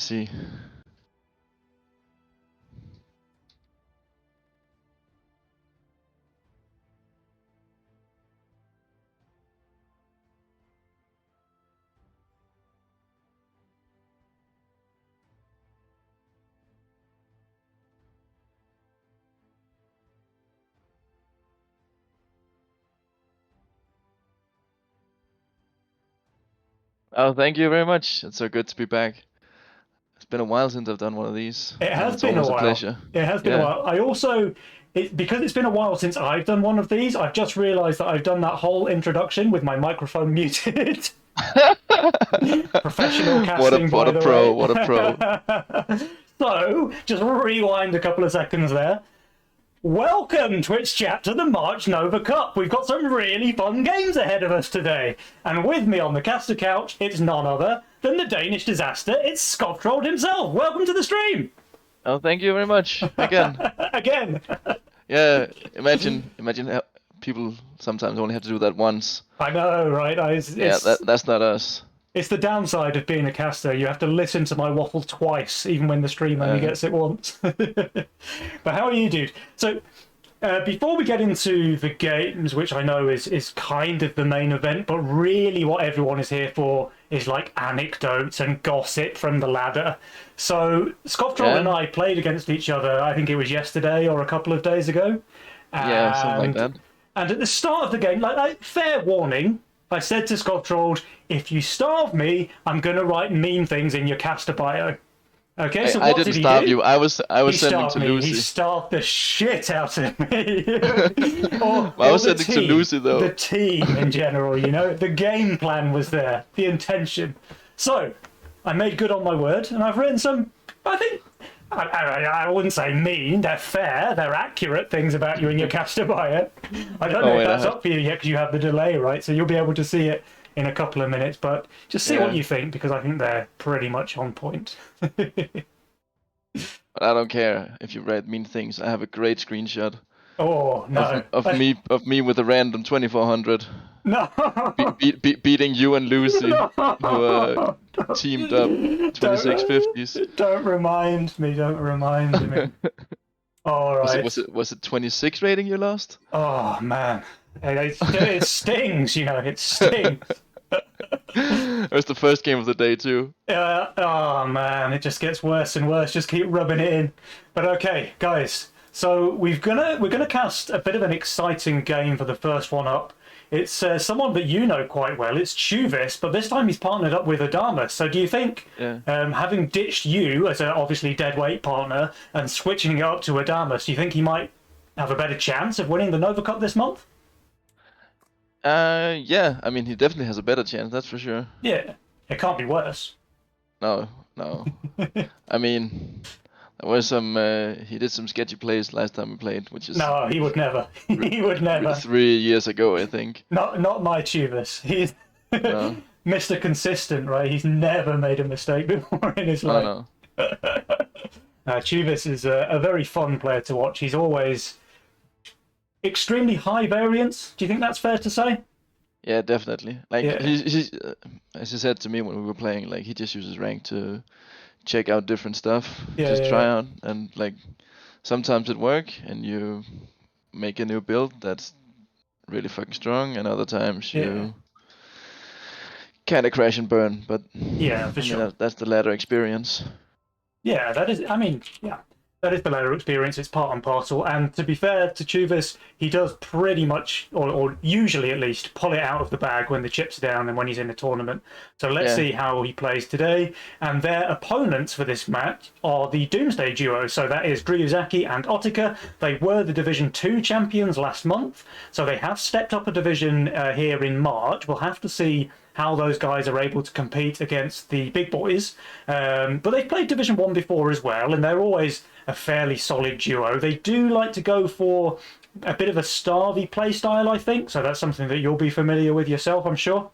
see. Oh, thank you very much. It's so good to be back. It's been a while since I've done one of these, It and has it's been a always a while. pleasure. It has been a Yeah. while. I also, because it's been a while since I've done one of these, I've just realised that I've done that whole introduction with my microphone muted. Professional casting, What by a the pro! way. What a pro! So, just rewind a couple of seconds there. Welcome, Twitch chat, to the March Nova Cup. We've got some really fun games ahead of us today. And with me on the caster couch, it's none other than the Danish disaster. It's Scoftrold himself. Welcome to the stream. Oh, thank you very much again. Again. Yeah. Imagine how people sometimes only have to do that once. I know, right? Yeah, that's not us. It's the downside of being a caster. You have to listen to my waffle twice, even when the stream only gets it once. But how are you, dude? So, before we get into the games, which I know is kind of the main event, but really what everyone is here for is like anecdotes and gossip from the ladder. So, Scoftroll and Yeah. I played against each other, I think it was yesterday or a couple of days ago. Yeah, something like And that. and at the start of the game, like fair warning, I said to Scottrold, if you starve me, I'm going to write mean things in your caster bio. Okay, so I what didn't did he starve do? you. I He was sending starved to me. He Lucy. starved the shit out of me. I or was the sending to team. Lucy The though. team in general, you know? The game plan was there. The intention. So, I made good on my word, and I've written some, I think, I wouldn't say mean. They're fair. They're accurate things about you in your caster bio. I don't know Oh if wait, I that's have. up for you yet because you have the delay, right? So you'll be able to see it in a couple of minutes. But just see what Yeah. you think because I think they're pretty much on point. But I don't care if you write mean things. I have a great screenshot Oh no, of me with a random 2400 no, beating you and Lucy, who no! teamed up 2650s. Don't remind me. Don't remind me. All right. Was it 26 rating you lost? Oh man, it stings. You know, it stings. It was the first game of the day too. Oh man, it just gets worse and worse. Just keep rubbing it in. But okay, guys. So we're gonna cast a bit of an exciting game for the first one up. It's someone that you know quite well. It's Chuvis, but this time he's partnered up with Adamus. So do you think, Yeah. having ditched you as an obviously deadweight partner and switching it up to Adamus, do you think he might have a better chance of winning the Nova Cup this month? Yeah. I mean, he definitely has a better chance. That's for sure. Yeah, it can't be worse. No, no. I mean, there was some. He did some sketchy plays last time we played, which is No, he would never. He would never. 3 years ago, I think. Not my Chuvas. He's No, Mr. Consistent, right? He's never made a mistake before in his no, life. no. Chuvas is a very fun player to watch. He's always extremely high variance. Do you think that's fair to say? Yeah, definitely. Like Yeah, he's as he said to me when we were playing, like he just uses rank to check out different stuff, yeah, just yeah, try yeah. out, and like sometimes it work and you make a new build that's really fucking strong, and other times Yeah, you kind of crash and burn. But yeah, for I mean sure. that's the ladder experience. Yeah, that is. I mean, yeah, that is the latter experience. It's part and parcel. And to be fair to Chuvas, he does pretty much, or usually at least, pull it out of the bag when the chips are down and when he's in a tournament. So let's Yeah, see how he plays today. And their opponents for this match are the Doomsday duo. So that is Dryuzaki and Otika. They were the Division 2 champions last month. So they have stepped up a division here in March. We'll have to see how those guys are able to compete against the big boys. But they've played Division 1 before as well, and they're always a fairly solid duo. They do like to go for a bit of a starvy play style, I think, so that's something that you'll be familiar with yourself, I'm sure.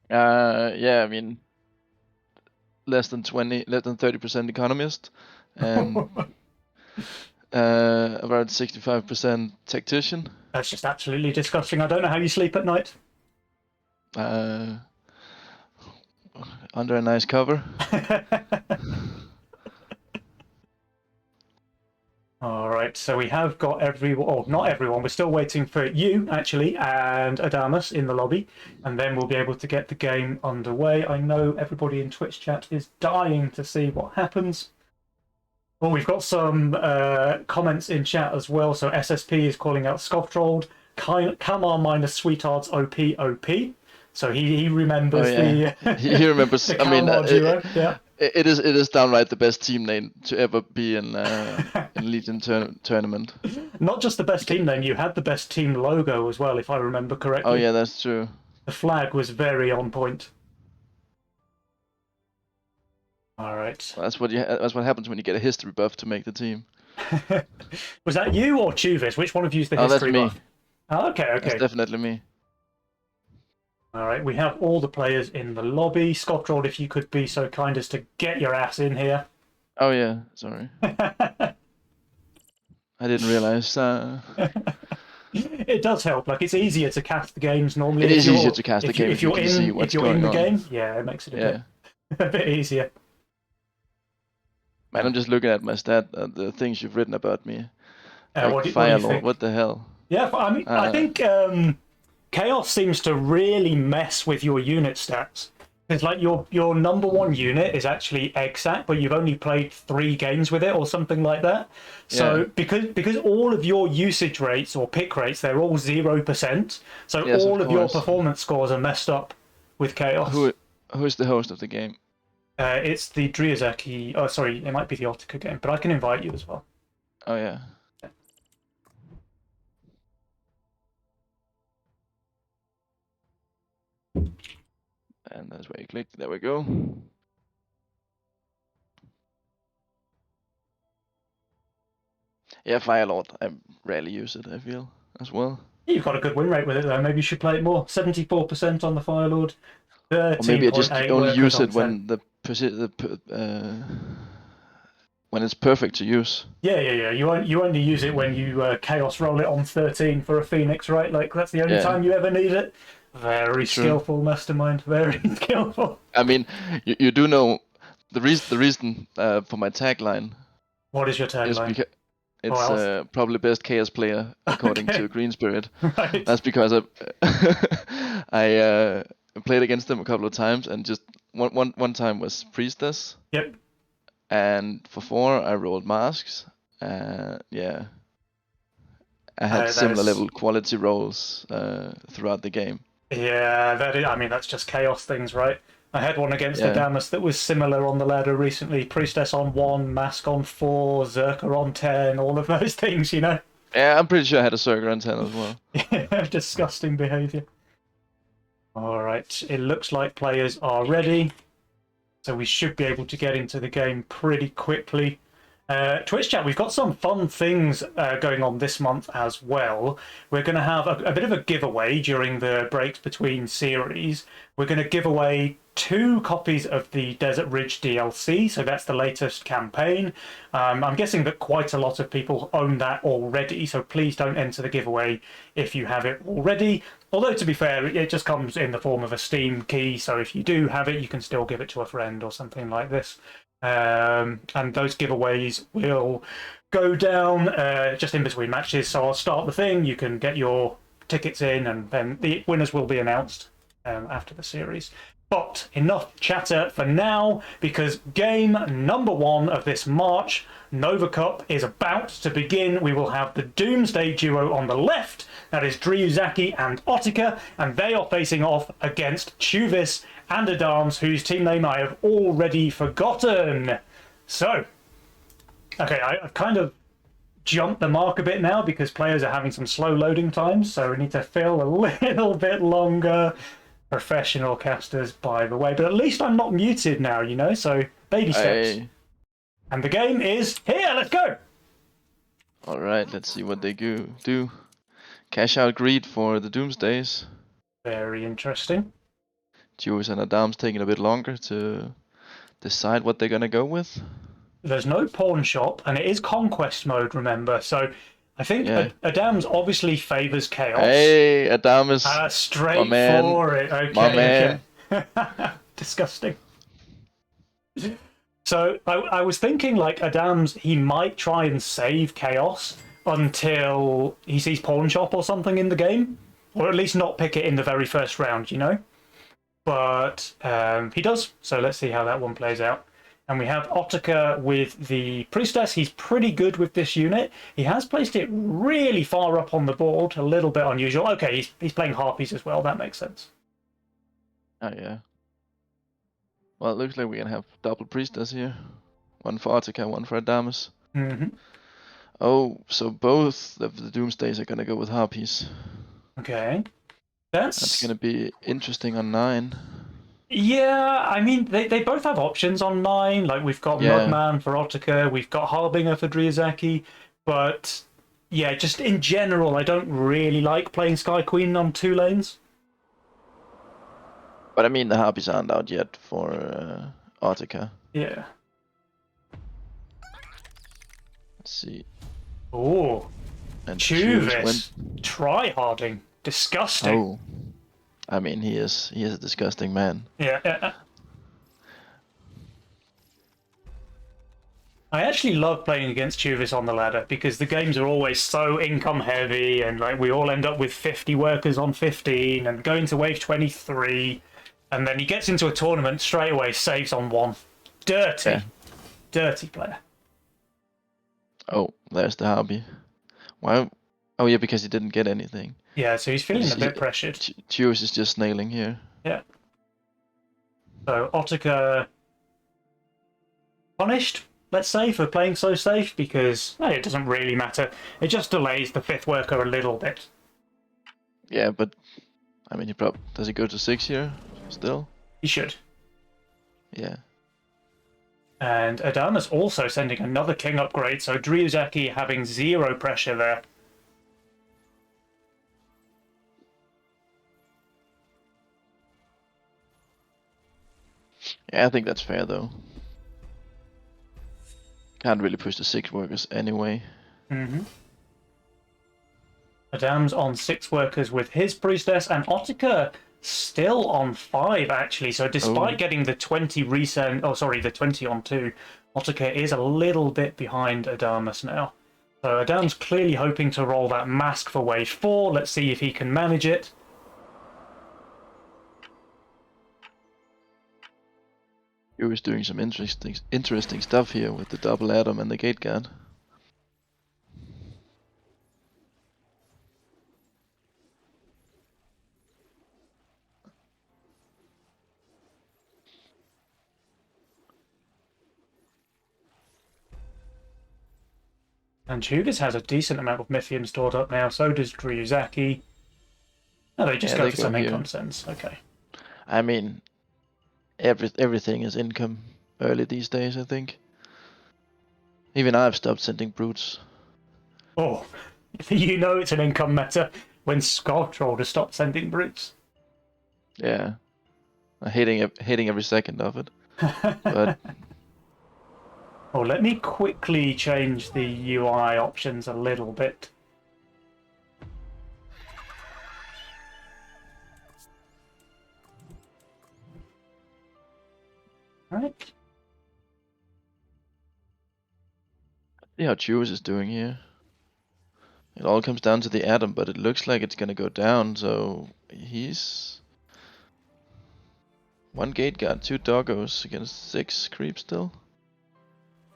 yeah. I mean less than 30% economist, and about 65% tactician. That's just absolutely disgusting. I don't know how you sleep at night. Uh, under a nice cover. All right, so we have got everyone, or not everyone, we're still waiting for you, actually, and Adamus in the lobby, and then we'll be able to get the game underway. I know everybody in Twitch chat is dying to see what happens. Well, we've got some comments in chat as well. So SSP is calling out Scofftrolled, Kamar minus Sweethearts OP OP. So he remembers the he remembers. the I mean, Kamar duo. Yeah. It is downright the best team name to ever be in Legion tournament. Not just the best team name, you had the best team logo as well, if I remember correctly. Oh yeah, that's true. The flag was very on point. All right. Well, that's what happens when you get a history buff to make the team. Was that you or Chuvis? Which one of you is the history that's me. buff? Oh, okay. That's definitely me. All right, we have all the players in the lobby. Scottrold, if you could be so kind as to get your ass in here. Oh yeah, sorry. I didn't realize. It does help. Like, it's easier to cast the games normally. It is easier to cast the game if you can see what's going on. If you're in the game, yeah, it makes it a bit easier. Man, I'm just looking at my the things you've written about me. Like Firelord, what the hell? Yeah, I mean, I think Chaos seems to really mess with your unit stats. It's like your #1 unit is actually Exact, but you've only played 3 games with it or something like that. So because all of your usage rates or pick rates, they're all 0%. So yes, all of your performance scores are messed up with Chaos. Who is the host of the game? It's the Driazaki. Oh, sorry, it might be the Otica game, but I can invite you as well. Oh yeah. And that's where you click. There we go. Yeah, Firelord. I rarely use it, I feel, as well. You've got a good win rate with it, though. Maybe you should play it more. 74% on the Firelord. Or maybe I just only use it when when it's perfect to use. Yeah. You only use it when you Chaos roll it on 13 for a Phoenix, right? Like, that's the only time you ever need it. Very skillful, Mastermind. Very skillful. I mean, you do know the reason for my tagline. What is your tagline? It's probably best chaos player according to Green Spirit. Right. That's because I played against them a couple of times, and just one time was Priestess. Yep. And for 4 I rolled masks. Yeah. I had similar level quality rolls throughout the game. Yeah, I mean, that's just chaos things, right? I had one against Adamus that was similar on the ladder recently. Priestess on 1, Mask on 4, Zerker on 10, all of those things, you know? Yeah, I'm pretty sure I had a Zerker on 10 as well. Yeah, disgusting behaviour. Alright, it looks like players are ready. So we should be able to get into the game pretty quickly. Twitch chat, we've got some fun things going on this month as well. We're going to have a bit of a giveaway during the breaks between series. We're going to give away 2 copies of the Desert Ridge DLC, so that's the latest campaign. I'm guessing that quite a lot of people own that already, so please don't enter the giveaway if you have it already. Although, to be fair, it just comes in the form of a Steam key, so if you do have it, you can still give it to a friend or something like this. And those giveaways will go down just in between matches. So I'll start the thing, you can get your tickets in, and then the winners will be announced after the series. But enough chatter for now, because game #1 of this March Nova Cup is about to begin. We will have the Doomsday duo on the left, that is Driuzaki and Otica, and they are facing off against Chuvis and Adams, whose team name I have already forgotten. So, okay, I've kind of jumped the mark a bit now because players are having some slow loading times, so we need to fill a little bit longer. Professional casters, by the way, but at least I'm not muted now, you know, so baby steps. And the game is here, let's go! Alright, let's see what they do. Cash out greed for the Doomsdays. Very interesting. Juice and Adams taking a bit longer to decide what they're gonna go with. There's no pawn shop, and it is conquest mode, remember, so I think Adams obviously favours chaos. Hey, Adams. Straight for it. Okay. My man. Okay. Disgusting. So I was thinking, like, Adams, he might try and save Chaos until he sees Pawn Shop or something in the game, or at least not pick it in the very first round, you know? But he does, so let's see how that one plays out. And we have Otaka with the Priestess. He's pretty good with this unit. He has placed it really far up on the board, a little bit unusual. Okay, he's playing Harpies as well, that makes sense. Oh, yeah. Well, it looks like we're gonna have double Priestess here. One for Otaka, one for Adamus. Oh, so both of the Doomsdays are gonna go with Harpies. Okay. That's gonna be interesting on 9. Yeah, I mean, they both have options on 9. Like, we've got Mudman for Otaka, we've got Harbinger for Dryazaki, but yeah, just in general, I don't really like playing Sky Queen on 2 lanes. But I mean, the Harpies aren't out yet for Otaka. Yeah. Let's see. Oh, And Chuvis try-harding. Disgusting. Oh, I mean, he is a disgusting man. Yeah. I actually love playing against Chuvis on the ladder because the games are always so income heavy, and like we all end up with 50 workers on 15 and going to wave 23, and then he gets into a tournament straight away, saves on 1. Dirty player. Oh, there's the Harpy. Why? Oh yeah, because he didn't get anything. Yeah, so he's feeling a bit pressured. Chuvis is just nailing here. Yeah. So Otaka punished, let's say, for playing so safe because it doesn't really matter. It just delays the 5th worker a little bit. Yeah, but I mean, does he go to 6 here still? He should. Yeah. And Adamus also sending another king upgrade, so Dryazaki having 0 pressure there. Yeah, I think that's fair though. Can't really push the 6 workers anyway. Adam's on 6 workers with his Priestess, and Otaka still on 5 actually. So despite getting the 20 resend, the 20 on 2, Otaka is a little bit behind Adamus now. So Adam's clearly hoping to roll that mask for wave 4. Let's see if he can manage it. He was doing some interesting stuff here with the double Adam and the Gate Guard. And Chuvis has a decent amount of Mythium stored up now, so does Dryazaki. Oh, they just go for some income sense. Okay. I mean, everything is income early these days, I think. Even I've stopped sending brutes. Oh, you know it's an income meta when Sculptroll to stop sending brutes. Yeah, I'm hating every second of it. But oh, let me quickly change the UI options a little bit. Right. See how Chuvis is doing here. It all comes down to the Atom, but it looks like it's gonna go down, so he's 1 Gate Guard, 2 Doggos against 6 creeps still.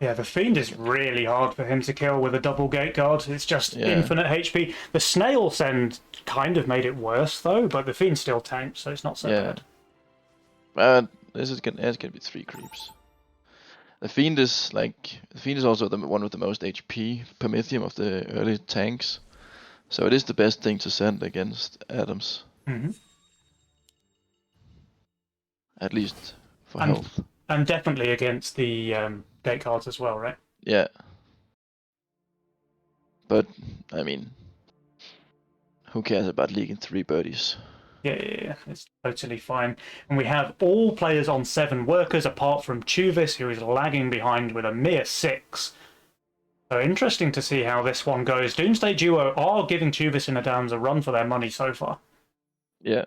Yeah, the Fiend is really hard for him to kill with a double Gate Guard. It's just infinite HP. The Snail Send kind of made it worse though, but the Fiend still tanks, so it's not so bad. It's gonna be 3 creeps. The Fiend is also the one with the most HP per Mythium of the early tanks, so it is the best thing to send against Adams. At least for health. And definitely against the Gate Guards as well, right? Yeah. But I mean, who cares about leaking 3 birdies? Yeah, it's totally fine. And we have all players on 7 workers, apart from Chuvis, who is lagging behind with a mere 6. So interesting to see how this one goes. Doomsday Duo are giving Chuvis and Adams a run for their money so far. Yeah.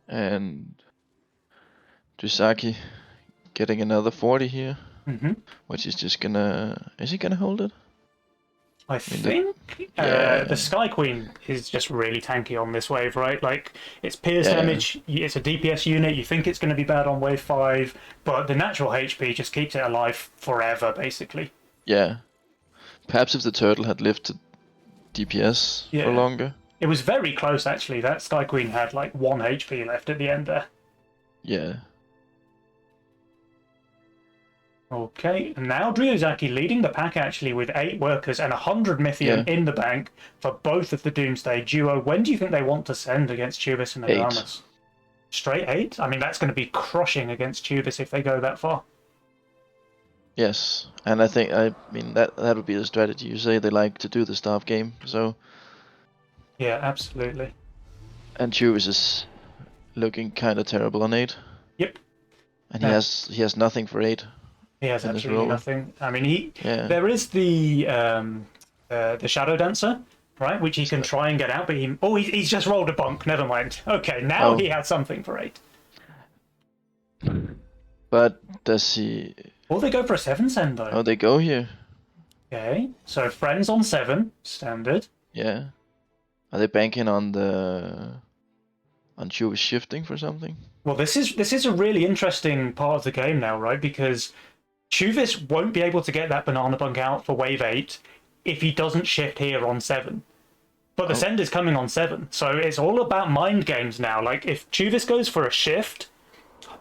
And Drisaki getting another 40 here, which is just gonna... Is he gonna hold it? I think the Sky Queen is just really tanky on this wave, right? Like, it's pierce damage, it's a DPS unit, you think it's going to be bad on wave 5, but the natural HP just keeps it alive forever, basically. Yeah. Perhaps if the turtle had lived to DPS for longer. It was very close, actually. That Sky Queen had, like, 1 HP left at the end there. Yeah. Okay, and now Dryozaki leading the pack actually with 8 workers and 100 Mythium in the bank for both of the Doomsday duo. When do you think they want to send against Chubis and Adamas? Straight 8? I mean, that's going to be crushing against Chubis if they go that far. Yes, and I mean that would be the strategy. You say they like to do the staff game, so... Yeah, absolutely. And Chubis is looking kind of terrible on 8. Yep. And he has nothing for 8. He has absolutely nothing. I mean, there is the Shadow Dancer, right, which he can try and get out, but he's just rolled a bonk. Never mind. Okay, now he has something for 8. But does he? Or they go for a 7 send though. Oh, they go here. Okay, so friends on 7 standard. Yeah. Are they banking on Chubis shifting for something? Well, this is a really interesting part of the game now, right? Because Chubis won't be able to get that banana bunk out for wave 8 if he doesn't shift here on 7. But the send is coming on 7, so it's all about mind games now. Like, if Chubis goes for a shift,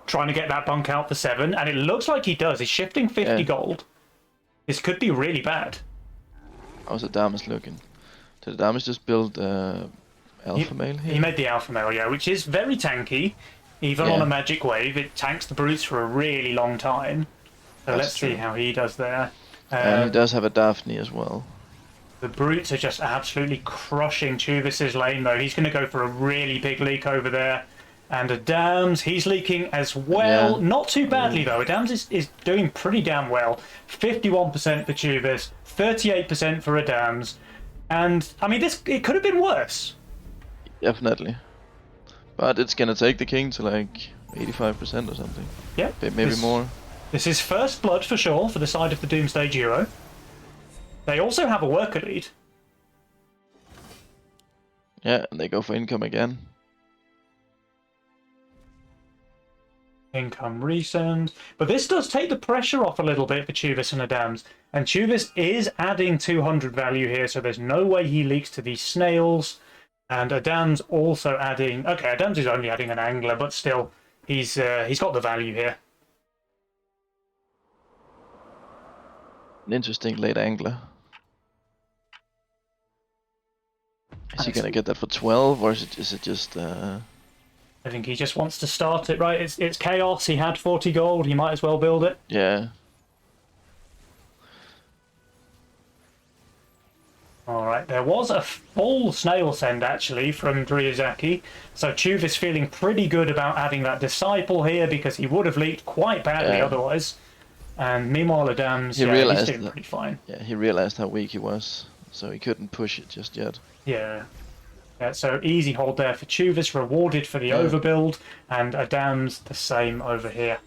trying to get that bunk out for 7, and it looks like he does, he's shifting 50 gold, this could be really bad. How's Adamas looking? Did Adamas just build Alpha Male here? He made the Alpha Male, yeah, which is very tanky. Even on a magic wave, it tanks the brutes for a really long time. So let's see how he does there. And he does have a Daphne as well. The brutes are just absolutely crushing Chubis' lane, though. He's going to go for a really big leak over there. And Adams, he's leaking as well. Not too badly, though. Adams is doing pretty damn well. 51% for Chubis, 38% for Adams. And, I mean, it could have been worse. Definitely. But it's going to take the king to, like, 85% or something. Yeah. Maybe more. This is first blood for sure for the side of the Doomsday duo. They also have a worker lead. Yeah, and they go for income again. Income resend. But this does take the pressure off a little bit for Chubis and Adams. And Chubis is adding 200 value here, so there's no way he leaks to these snails. And Adams also adding... Okay, Adams is only adding an angler, but still, he's got the value here. An interesting late angler. Is he gonna get that for 12, or is it just... I think he just wants to start it, right? It's chaos, he had 40 gold, he might as well build it. Yeah. Alright, there was a full snail send actually from Dryozaki, so Chubis feeling pretty good about adding that Disciple here because he would have leaked quite badly otherwise. And meanwhile, Adams, he's doing pretty fine. Yeah, he realized how weak he was, so he couldn't push it just yet. Yeah. So easy hold there for Chubis, rewarded for the overbuild, and Adams the same over here.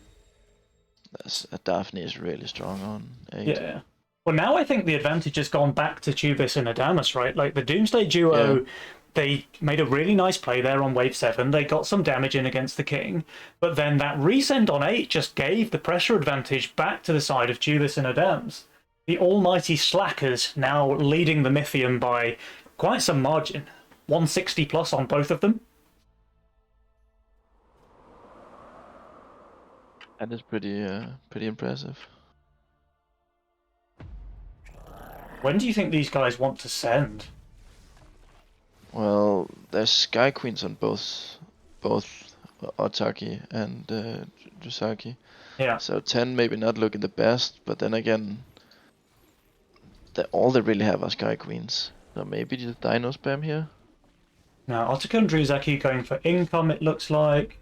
Daphne is really strong on 8. Yeah. Well, now I think the advantage has gone back to Chubis and Adamas, right? Like, the Doomsday duo, they made a really nice play there on wave 7. They got some damage in against the king, but then that resend on 8 just gave the pressure advantage back to the side of Chubis and Adams. The almighty slackers now leading the Mythium by quite some margin. 160 plus on both of them. That is pretty impressive. When do you think these guys want to send? Well, there's Sky Queens on both Otaki and Dryozaki. Yeah. So 10 maybe not looking the best, but then again, all they really have are Sky Queens. So maybe just Dino spam here. Now, Otaka and Dryozaki going for income, it looks like.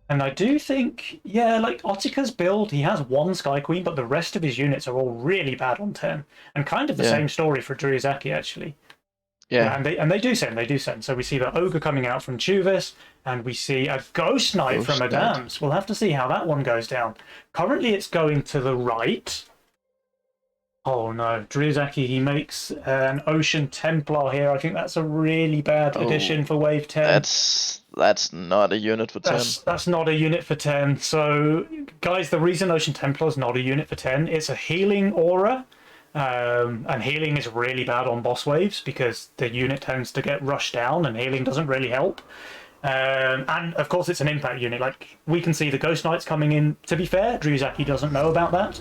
And I do think, yeah, like Otaka's build, he has 1 Sky Queen, but the rest of his units are all really bad on 10. And kind of the same story for Dryozaki, actually. Yeah. And they do send. So we see the Ogre coming out from Chuvis, and we see a Ghost Knight from Ghost Knight. Adams. We'll have to see how that one goes down. Currently, it's going to the right. Oh no, Dryazaki, he makes an Ocean Templar here. I think that's a really bad addition for Wave 10. That's not a unit for 10. That's not a unit for 10. So, guys, the reason Ocean Templar is not a unit for 10, it's a healing aura. And healing is really bad on boss waves because the unit tends to get rushed down and healing doesn't really help. And of course, it's an impact unit. Like, we can see the Ghost Knights coming in. To be fair, Dryazaki doesn't know about that.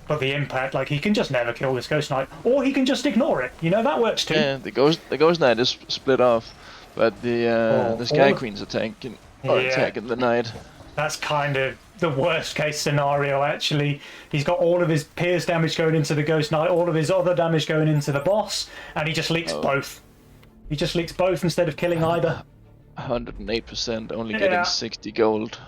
But the impact, like, he can just never kill this Ghost Knight, or he can just ignore it. You know, that works too. Yeah, the Ghost Knight is split off, but the Sky Queen's attacking the Knight. That's kind of the worst case scenario, actually. He's got all of his pierce damage going into the Ghost Knight, all of his other damage going into the boss, and he just leaks both. He just leaks both instead of killing either. 108%, only getting 60 gold.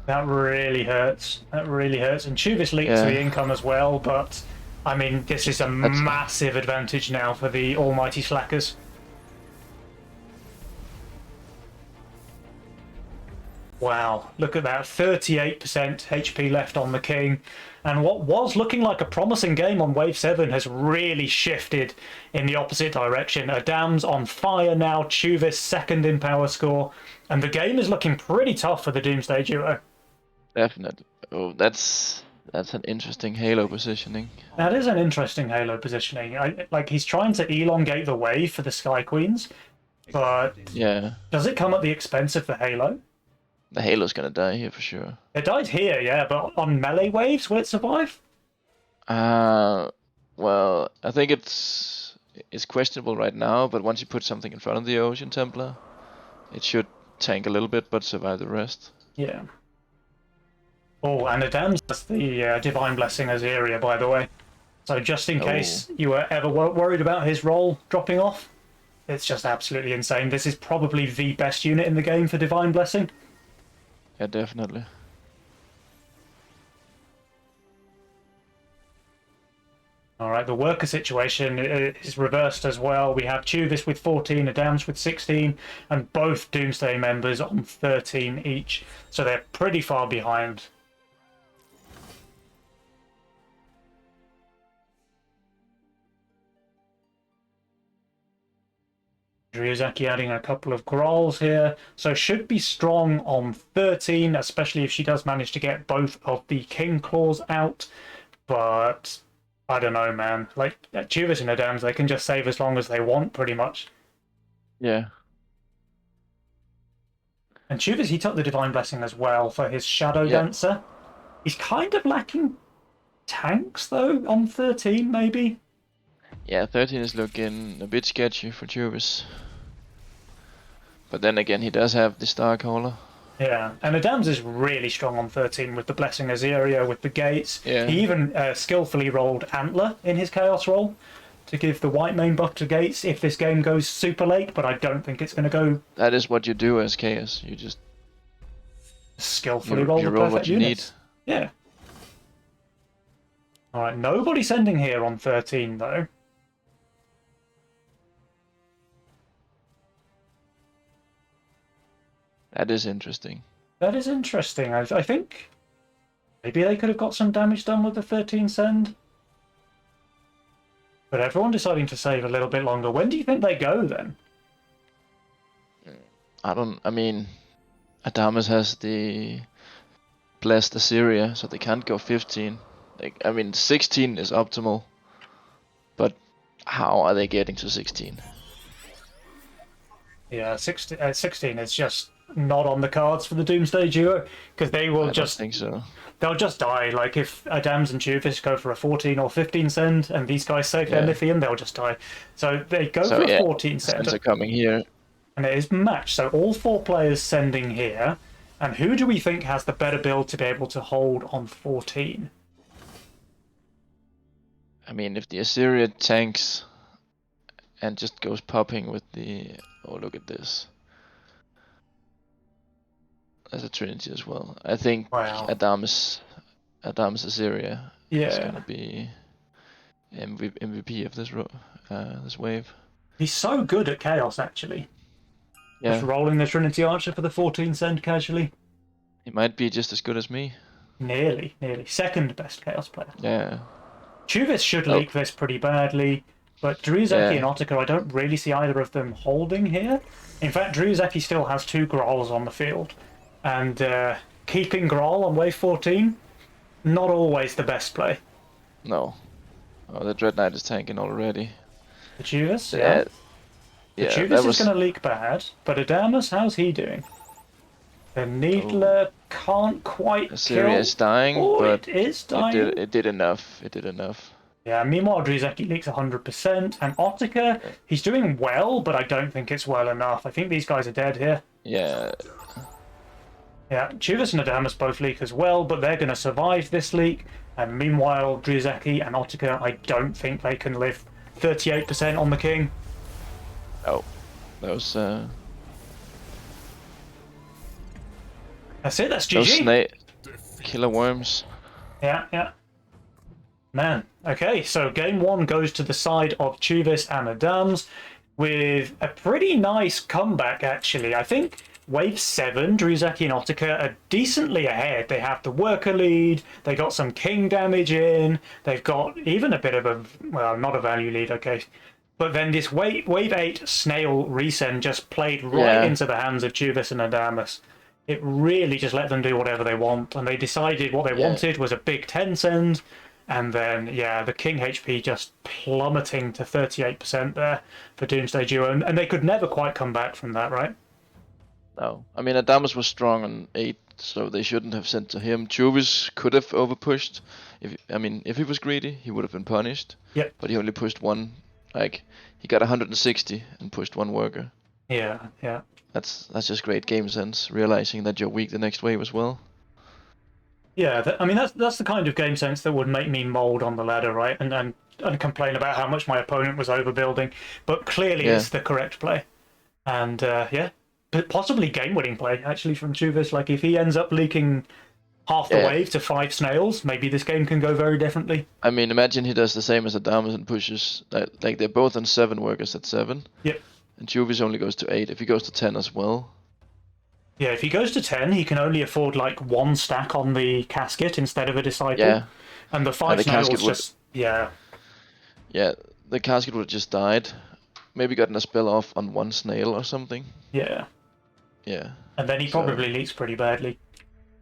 That really hurts. That really hurts. And Chuvis leaks the income as well, but I mean, this is a massive advantage now for the almighty Slackers. Wow, look at that. 38% HP left on the King. And what was looking like a promising game on Wave 7 has really shifted in the opposite direction. Adam's on fire now, Chuvis second in power score, and the game is looking pretty tough for the Doomsday duo. Definitely. Oh, that's an interesting Halo positioning. That is an interesting Halo positioning. Like, he's trying to elongate the wave for the Sky Queens, but does it come at the expense of the Halo? The Halo's gonna die here for sure. It died here, yeah, but on melee waves, will it survive? Well, I think it's questionable right now, but once you put something in front of the Ocean Templar, it should tank a little bit, but survive the rest. Yeah. Oh, and Adams has the Divine Blessing as area, by the way. So just in case you were ever worried about his roll dropping off, it's just absolutely insane. This is probably the best unit in the game for Divine Blessing. Yeah, definitely. Alright, the worker situation is reversed as well. We have Chuvis with 14, Adams with 16, and both Doomsday members on 13 each. So they're pretty far behind. Dryazaki adding a couple of Grolls here, so should be strong on 13, especially if she does manage to get both of the King Claws out. But I don't know, man. Like, Chuvis and Adams, they can just save as long as they want, pretty much. Yeah. And Chuvis, he took the Divine Blessing as well for his Shadow Dancer. He's kind of lacking tanks, though, on 13, maybe. Yeah, 13 is looking a bit sketchy for Chuvis. But then again, he does have the Starcaller. Yeah, and Adams is really strong on 13 with the Blessing Azeria, with the gates. Yeah. He even skillfully rolled Antler in his Chaos roll to give the white main buff to gates if this game goes super late, but I don't think it's going to go... That is what you do as Chaos. You just... skillfully roll the perfect units. Yeah. Alright, nobody sending here on 13, though. That is interesting. That is interesting. I think maybe they could have got some damage done with the 13 send. But everyone deciding to save a little bit longer. When do you think they go, then? I mean, Adamas has the Blessed Assyria, so they can't go 15. Like, I mean, 16 is optimal. But how are they getting to 16? Yeah, 16 is just not on the cards for the Doomsday duo, because they will I think so. They'll just die. Like, if Adams and Chuvis go for a 14 or 15 send and these guys save their lithium, they'll just die. So they go for a 14 send. Sends are coming here. And it is matched. So all 4 players sending here. And who do we think has the better build to be able to hold on 14? I mean, if the Assyria tanks and just goes popping with the... Oh, look at this. There's a Trinity as well. I think Adam's Assyria is gonna be MVP of this wave. He's so good at Chaos, actually. Just Yeah, rolling the Trinity Archer for the 14 cent casually. he might be just as good as me. Nearly, nearly. Second best Chaos player. Yeah. Chuvis should Oh, leak this pretty badly, but Druzaki and yeah, Otaka, I don't really see either of them holding here. In fact, Druzaki still has 2 Grolls on the field, and keeping Groll on wave 14, not always the best play. no. Oh, the Dread Knight is tanking already. The Chuvis, yeah. Yeah, The yeah, that Chuvis is was. going to leak bad, but Adamus, how's he doing? The Oh, Needler can't quite Assyria kill. is dying, Oh, but it is dying. it did enough. It did enough. Yeah, meanwhile, Druzaki leaks 100%, and Otaka, he's doing well, but I don't think it's well enough. I think these guys are dead here. Yeah, Yeah, Chuvas and Adamus both leak as well, but they're going to survive this leak. And meanwhile, Druzaki and Otaka, I don't think they can live 38% on the king. oh, those That's it, that's those GG. snake killer worms. Yeah, yeah. Man, okay, so game 1 goes to the side of Chuvis and Adams with a pretty nice comeback, actually. I think Wave 7, Druzaki and Otaka are decently ahead. They have the worker lead, they got some king damage in, they've got even a bit of a, well, not a value lead, okay. But then this wave 8 snail resend just played right Yeah. into the hands of Chuvis and Adamus. It really just let them do whatever they want, and they decided what they Yeah. wanted was a big 10 send. And then, yeah, the King HP just plummeting to 38% there for Doomsday Duo. And they could never quite come back from that, right? No, I mean Adamus was strong on 8, so they shouldn't have sent to him. Chuvis could have overpushed. If he was greedy, he would have been punished. Yep. But he only pushed one. Like he got 160 and pushed one worker. Yeah, yeah. That's just great game sense. Realizing that you're weak the next wave as well. Yeah, I mean, that's the kind of game sense that would make me mold on the ladder, right? And complain about how much my opponent was overbuilding. But clearly Yeah. it's the correct play. And, yeah, but possibly game-winning play, actually, from Chuvis. Like, if he ends up leaking half the Yeah. wave to 5 snails, maybe this game can go very differently. I mean, imagine he does the same as Adamus and pushes. Like they're both on 7 workers at 7. Yep. And Chuvis only goes to 8. If he goes to 10 as well. Yeah, if he goes to 10, he can only afford like 1 stack on the casket instead of a disciple. Yeah. And the 5 the snails casket would- just. Yeah. Yeah, the casket would have just died. Maybe gotten a spell off on 1 snail or something. Yeah. Yeah. And then he So- probably leaks pretty badly.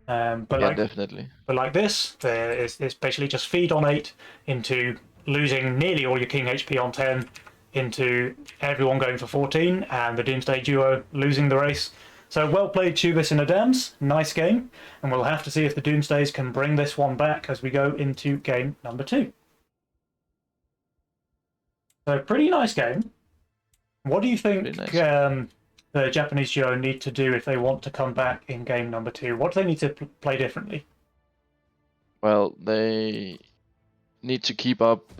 But Yeah, like definitely. but like this, it's basically just feed on 8 into losing nearly all your king HP on 10 into everyone going for 14 and the Doomsday Duo losing the race. So well played, Chuvis and Adams. Nice game. And we'll have to see if the Doomsdays can bring this one back as we go into game number 2. So pretty nice game. What do you think Pretty nice. the Japanese duo need to do if they want to come back in game number 2? What do they need to play differently? Well, they need to keep up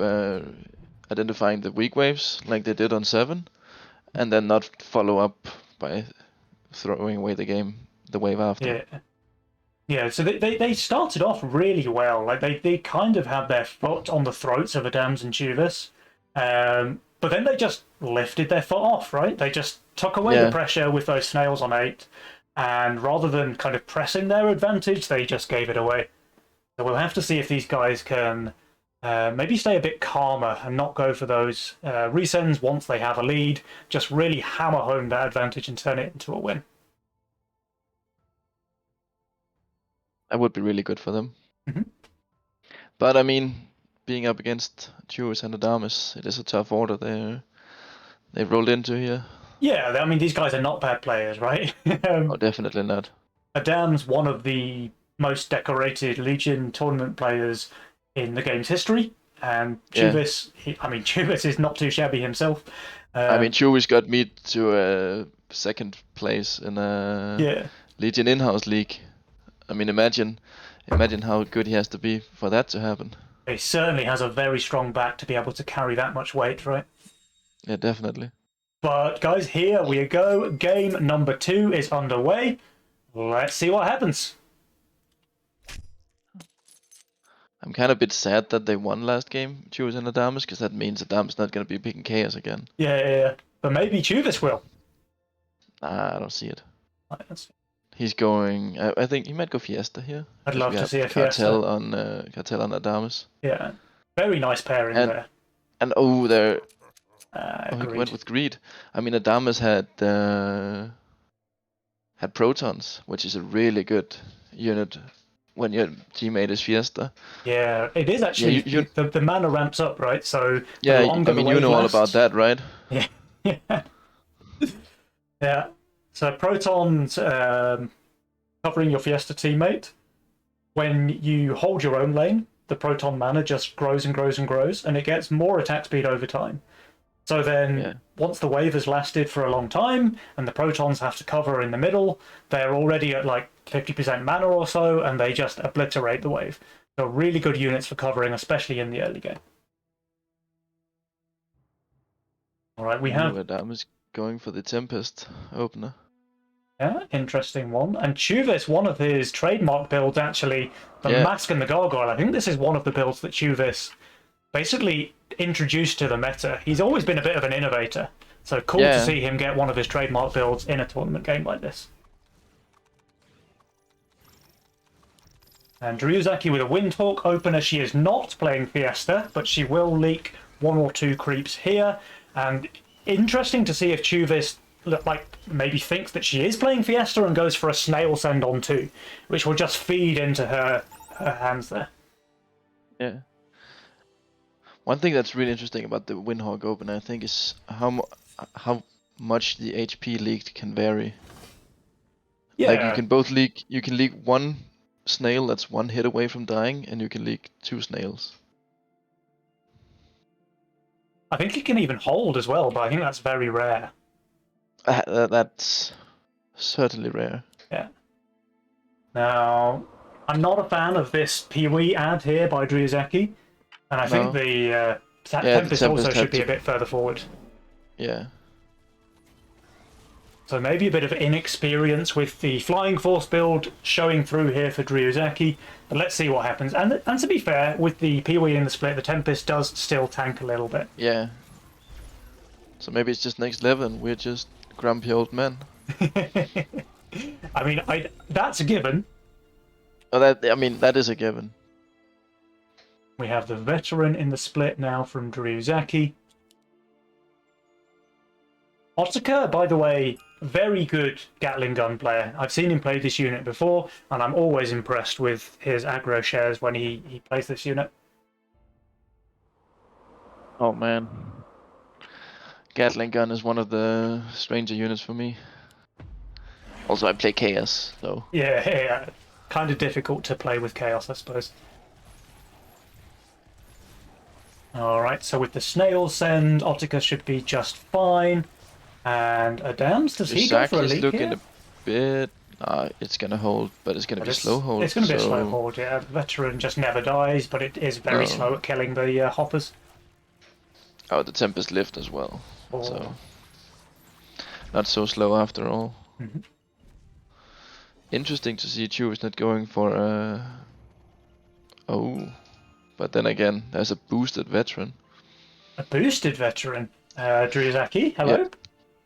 identifying the weak waves like they did on 7, and then not follow up by throwing away the wave after. Yeah. Yeah, so they started off really well. Like they kind of had their foot on the throats of Adams and Chuvis. But then they just lifted their foot off, right? They just took away the Yeah. pressure with those snails on 8, and rather than kind of pressing their advantage, they just gave it away. So we'll have to see if these guys can maybe stay a bit calmer and not go for those resends once they have a lead. Just really hammer home that advantage and turn it into a win. That would be really good for them. Mhm. But I mean, being up against Chuvis and Adamus, it is a tough order they've rolled into here. Yeah, I mean, these guys are not bad players, right? Oh, definitely not. Adam's one of the most decorated Legion tournament players in the game's history, and Yeah. Chuvis, Chuvis is not too shabby himself. I mean, Chuvis got me to 2nd place in a Yeah, Legion in-house league. I mean, imagine how good he has to be for that to happen. he certainly has a very strong back to be able to carry that much weight, right? Yeah, definitely. But guys, here we go. Game number 2 is underway. Let's see what happens. I'm kind of a bit sad that they won last game, Chuvis and Adamus, because that means Adamus not going to be picking Chaos again. Yeah. but maybe Chuvis will. Nah, I don't see it. I'd He's going. I think he might go Fiesta here. love We to have see a Cartel Fiesta. on Cartel on Adamas. Yeah, very nice pairing And there. and oh, there. Oh, he Agreed. went with Greed. I mean, Adamas had Protons, which is a really good unit when your teammate is Fiesta. Yeah, it is Yeah, actually the mana ramps up, right? So the yeah. longer I mean, the you wave know all about lasts. that, right? Yeah, yeah, yeah. So protons covering your Fiesta teammate. When you hold your own lane, the proton mana just grows and grows and grows, and it gets more attack speed over time. So then, Yeah. once the wave has lasted for a long time, and the protons have to cover in the middle, they're already at like 50% mana or so, and they just obliterate the wave. So really good units for covering, especially in the early game. All right, we have Adamas going for the Tempest opener. yeah, interesting one. And Chuvis, one of his trademark builds, actually, the Yeah. Mask and the Gargoyle. I think this is one of the builds that Chuvis basically introduced to the meta. He's always been a bit of an innovator, so cool to see him get one of his trademark builds in a tournament game like this. And Ryuzaki with a Windhawk opener. She is not playing Fiesta, but she will leak one or two creeps here. And interesting to see if Chuvis like maybe thinks that she is playing Fiesta and goes for a snail send on 2, which will just feed into her hands there. Yeah. One thing that's really interesting about the Windhawk opener, I think, is how much the HP leaked can vary. Yeah, Like you can leak one snail that's one hit away from dying, and you can leak 2 snails. I think it can even hold as well, but I think that's very rare. That's certainly rare. Yeah. Now, I'm not a fan of this Pee-wee ad here by Ryuzaki, and I think the Tempest also should be a bit further forward. Yeah. So maybe a bit of inexperience with the Flying Force build showing through here for Ryuzaki, but let's see what happens. And to be fair, with the Pee-wee in the split, the Tempest does still tank a little bit. Yeah. So maybe it's just next level and we're just grumpy old men. I mean, that's a given. Oh, that is a given. We have the Veteran in the split now from Ryuzaki. Otaka, by the way, very good Gatling gun player. I've seen him play this unit before, and I'm always impressed with his aggro shares when he plays this unit. Oh man. Gatling gun is one of the stranger units for me. Also, I play Chaos, so... Yeah, kind of difficult to play with Chaos, I suppose. Alright, so with the snail send, Otaka should be just fine. And Adams, does he go for a leak looking here? a bit... it's gonna hold, but it's gonna be slow hold. It's gonna be a slow hold, yeah. The Veteran just never dies, but it is very slow at killing the hoppers. Oh, the Tempest lift as well. Oh. So... not so slow after all. Mm-hmm. Interesting to see Chuvis not going for oh, but then again, there's a boosted Veteran. A boosted Veteran. Ryuzaki, hello. Yep.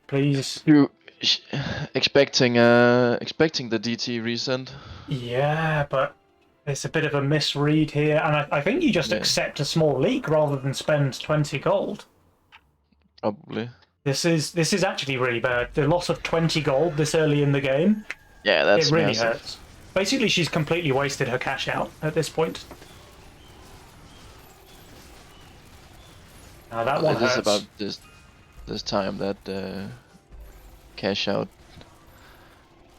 Please. You expecting the DT resend? Yeah, but it's a bit of a misread here, and I think you just accept a small leak rather than spend 20 gold. Probably. This is actually really bad. The loss of 20 gold this early in the game. Yeah, that's it really massive. hurts. Basically, she's completely wasted her cash out at this point. Now that one hurts. It is about this time that cash out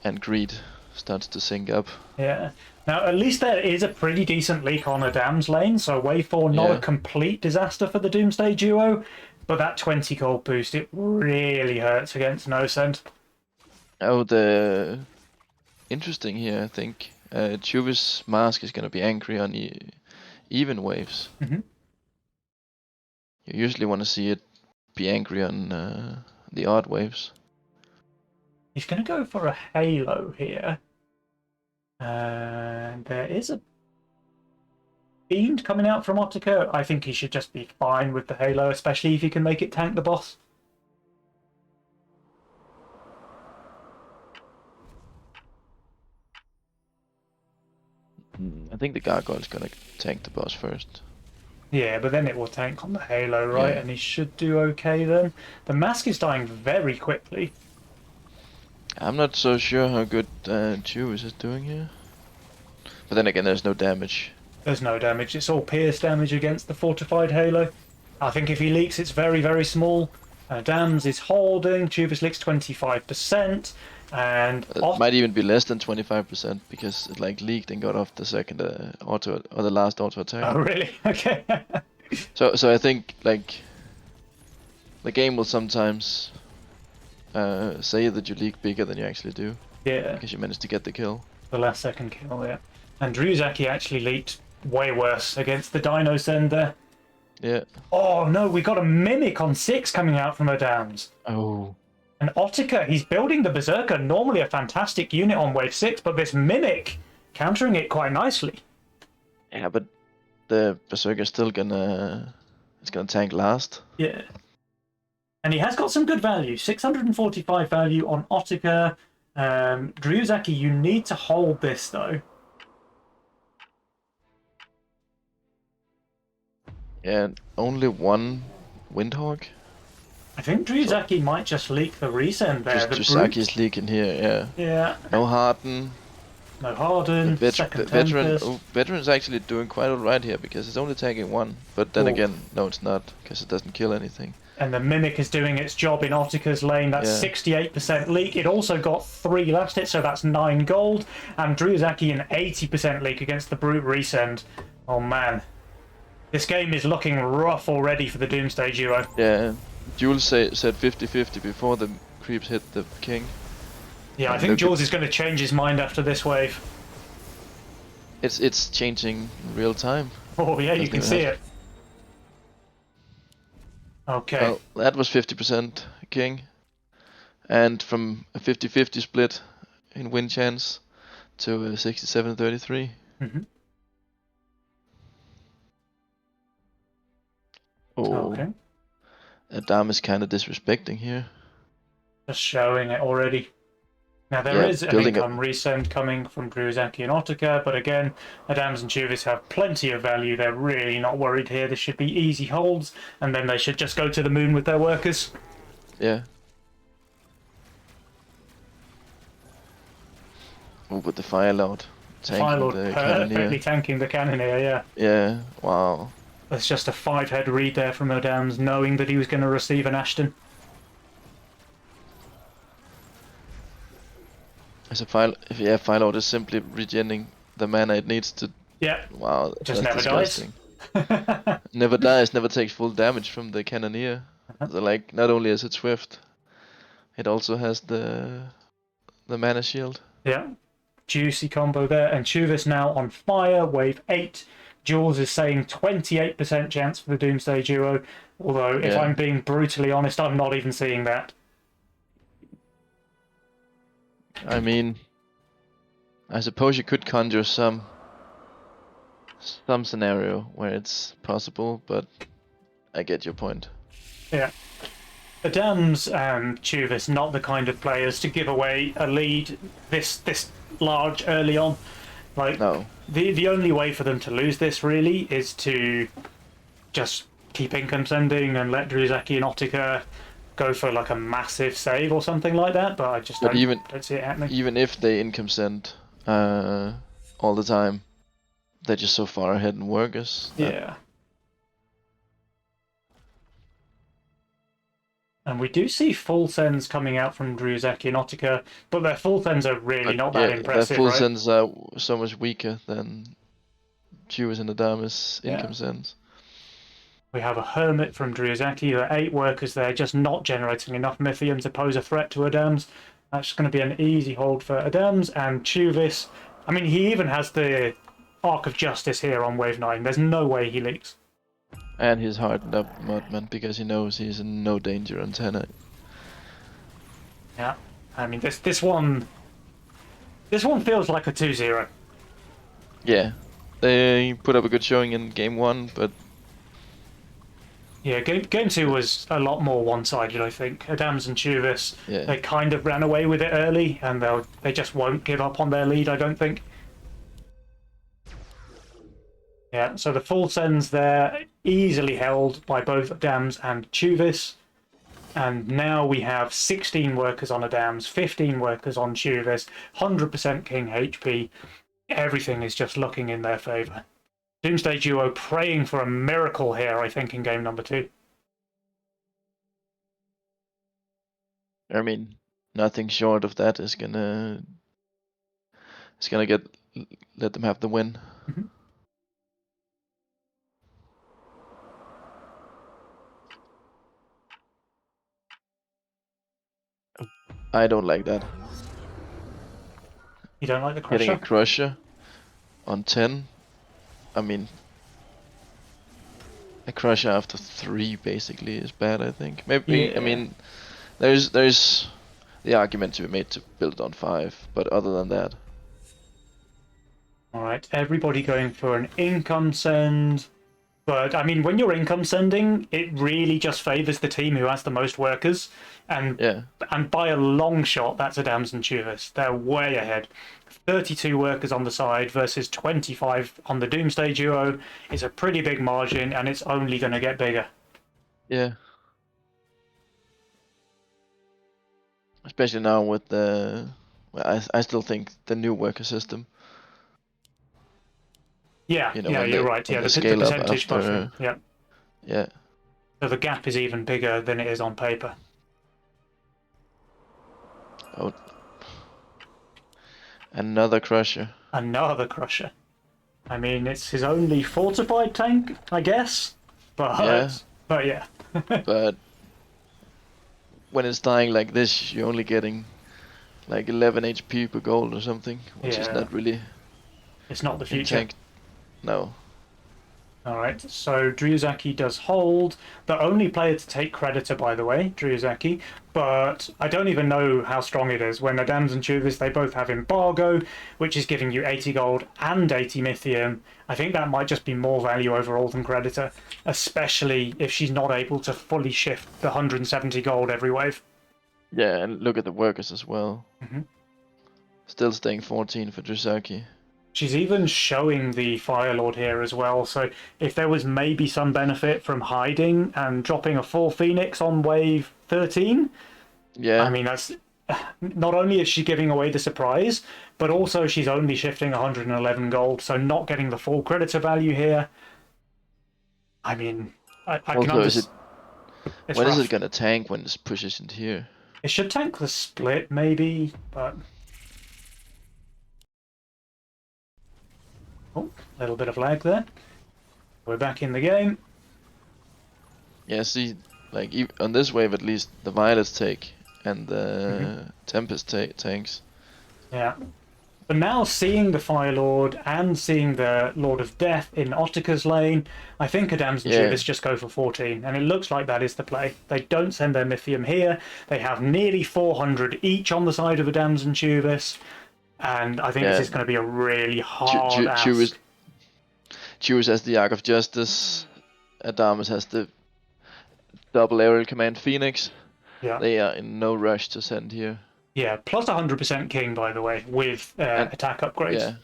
and greed starts to sync up. Yeah. Now, at least there is a pretty decent leak on Adam's lane, so wave 4 not a complete disaster for the Doomsday duo, but that 20 gold boost, it really hurts against no send. Oh, the interesting here, I think. Chuvis Mask is going to be angry on even waves. Mm-hmm. You usually want to see it be angry on the odd waves. He's going to go for a Halo here. And there is a Fiend coming out from Otaka. I think he should just be fine with the Halo, especially if he can make it tank the boss. I think the Gargoyle's gonna tank the boss first. Yeah, but then it will tank on the Halo, right? Yeah. And he should do okay then. The Mask is dying very quickly. I'm not so sure how good Juvis is doing here. But then again, there's no damage. There's no damage. It's all pierce damage against the fortified Halo. I think if he leaks, it's very, very small. Dams is holding. Juvis leaks 25%. And It might even be less than 25% because it like leaked and got off the second auto or the last auto attack. Oh, really? Okay. So I think like the game will sometimes say that you leak bigger than you actually do Yeah, because you managed to get the kill. the last second kill, yeah. And Ryuzaki actually leaked way worse against the Dino Send there. Yeah. Oh no, we got a Mimic on 6 coming out from her dams. Oh. And Ottica, he's building the Berserker, normally a fantastic unit on wave 6, but this Mimic countering it quite nicely. Yeah, but the Berserker's still gonna tank last. Yeah. And he has got some good value. 645 value on Ottica. Ryuzaki, you need to hold this though. Yeah, only one Windhawk. I think Ryuzaki might just leak the resend there. Just Jusaki's leaking here, yeah. Yeah. No Harden. No Harden. Second Veteran. Tempest. Oh, Veteran's actually doing quite alright here because it's only taking one. But then again, no, it's not because it doesn't kill anything. And the Mimic is doing its job in Ottica's lane. That's 68% leak. It also got 3 last hit, so that's 9 gold. And Ryuzaki an 80% leak against the Brute Resend. Oh man. This game is looking rough already for the Doomsday duo. Yeah, Jules said 50-50 before the creeps hit the king. Yeah, I think Jules is going to change his mind after this wave. It's changing in real time. Oh yeah, you can see it. Okay. Well, that was 50% king. And from a 50-50 split in win chance to a 67-33. Mm-hmm. Oh, Okay. Adam is kind of disrespecting here. Just showing it already. Now there is an income resend coming from Ryuzaki and Ottica, but again, Adams and Juvis have plenty of value. They're really not worried here. This should be easy holds, and then they should just go to the moon with their workers. Yeah. Oh, but the Fire Lord tanking the perfectly tanking the Cannoneer, yeah. Yeah, wow. That's just a 5-head read there from Adams, knowing that he was going to receive an Ashton. As a Fire Lord is simply regenerating the mana it needs to. Yeah. Wow, just never disgusting. dies. Never dies, never takes full damage from the Cannoneer. So like, not only is it swift, it also has the mana shield. Yeah. Juicy combo there. And Juvis now on fire, wave 8. Jules is saying 28% chance for the Doomsday duo. Although, if I'm being brutally honest, I'm not even seeing that. I mean, I suppose you could conjure some scenario where it's possible, but I get your point. Yeah. Adams and Juvis not the kind of players to give away a lead this large early on. Like, no. The only way for them to lose this really is to just keep income sending and let Ryuzaki and Ottica go for like a massive save or something like that, but I just don't see it happening. Even if they income send all the time, they're just so far ahead in workers. Yeah. And we do see full sends coming out from Ryuzaki and Ottica, but their full sends are really not that impressive, their full right? sends are so much weaker than Juvis and Adamus income sends. We have a Hermit from Ryuzaki. There are 8 workers there, just not generating enough Mythium to pose a threat to Adams. That's going to be an easy hold for Adams. And Juvis, I mean, he even has the Arc of Justice here on wave 9. There's no way he leaks. And he's hardened up Mudman because he knows he's in no danger on Tenna. Yeah, I mean, this one feels like a 2-0. Yeah, they put up a good showing in game 1, but yeah, game 2 was a lot more one-sided. I think Adams and Juvis, they kind of ran away with it early, and they just won't give up on their lead. I don't think. Yeah, so the full sends there, easily held by both Dams and Chuvis. And now we have 16 workers on a Dams, 15 workers on Chuvis, 100% King HP. Everything is just looking in their favour. Doomsday Duo praying for a miracle here, I think, in game number 2. I mean, nothing short of that is gonna let them have the win. Mhm. I don't like that. You don't like the Getting a Crusher? Crusher on 10. I mean, a Crusher after 3 basically is bad, I think. Maybe, I Yeah. mean, there's the argument to be made to build it on 5, but other than that, All right, everybody going for an income send. But I mean, when you're income sending, it really just favors the team who has the most workers, and yeah. by a long shot, that's Adams and Chuvas. They're way ahead. 32 workers on the side versus 25 on the Doomsday Duo is a pretty big margin, and it's only going to get bigger. Yeah. Especially now with the, well, I still think the new worker system. Yeah, You know, yeah, when you're they right. when Yeah, they the scale up percentage buffing. after, Yeah, yeah. so the gap is even bigger than it is on paper. Oh, another Crusher. Another Crusher. I mean, it's his only fortified tank, I guess. Yeah, But yeah. but when it's dying like this, you're only getting like 11 HP per gold or something, which is Yeah, not really it's not the in future. tank. No. All right, so Dryuzaki does hold. The only player to take Creditor, by the way, Dryuzaki, but I don't even know how strong it is. When Adams and Chuvis, they both have Embargo, which is giving you 80 gold and 80 Mythium. I think that might just be more value overall than Creditor, especially if she's not able to fully shift the 170 gold every wave. Yeah, and look at the workers as well. Mhm. Still staying 14 for Drisaki. She's even showing the Fire Lord here as well, so if there was maybe some benefit from hiding and dropping a full Phoenix on wave 13, I Yeah, mean, that's not only is she giving away the surprise, but also she's only shifting 111 gold, so not getting the full creditor value here. I mean, I can also is it, understand. It's when is it rough. gonna tank when this pushes into here? It should tank the split, maybe, but. Oh, a little bit of lag there. We're back in the game. Yeah, see, like on this wave at least, the Violets take and the Tempest tanks. Yeah. But now seeing the Fire Lord and seeing the Lord of Death in Otika's lane, I think Adams and Yeah, Chivas just go for 14, and it looks like that is the play. They don't send their Mythium here. They have nearly 400 each on the side of Adams and Chivas, and I think this yeah. is going to be a really hard Choose ask. choose as the Ark of Justice. Adamas has the double aerial command Phoenix. Yeah. They are in no rush to send here. Yeah, plus 100% King, by the way, with And attack upgrades.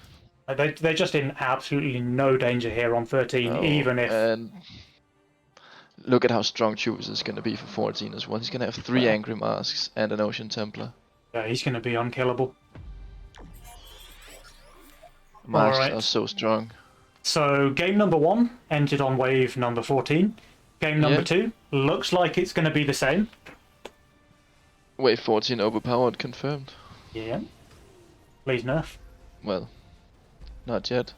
yeah, They're just in absolutely no danger here on 13, oh, even if. and look at how strong Choose is gonna be for 14 as well. He's gonna have 3 Angry Masks and an Ocean Templar. Yeah, he's going to be unkillable. All Masks are right. so strong. So game number 1 ended on wave number 14. Game number Yeah, 2 looks like it's going to be the same. wave 14 overpowered confirmed. Yeah. Please nerf. Well, not yet.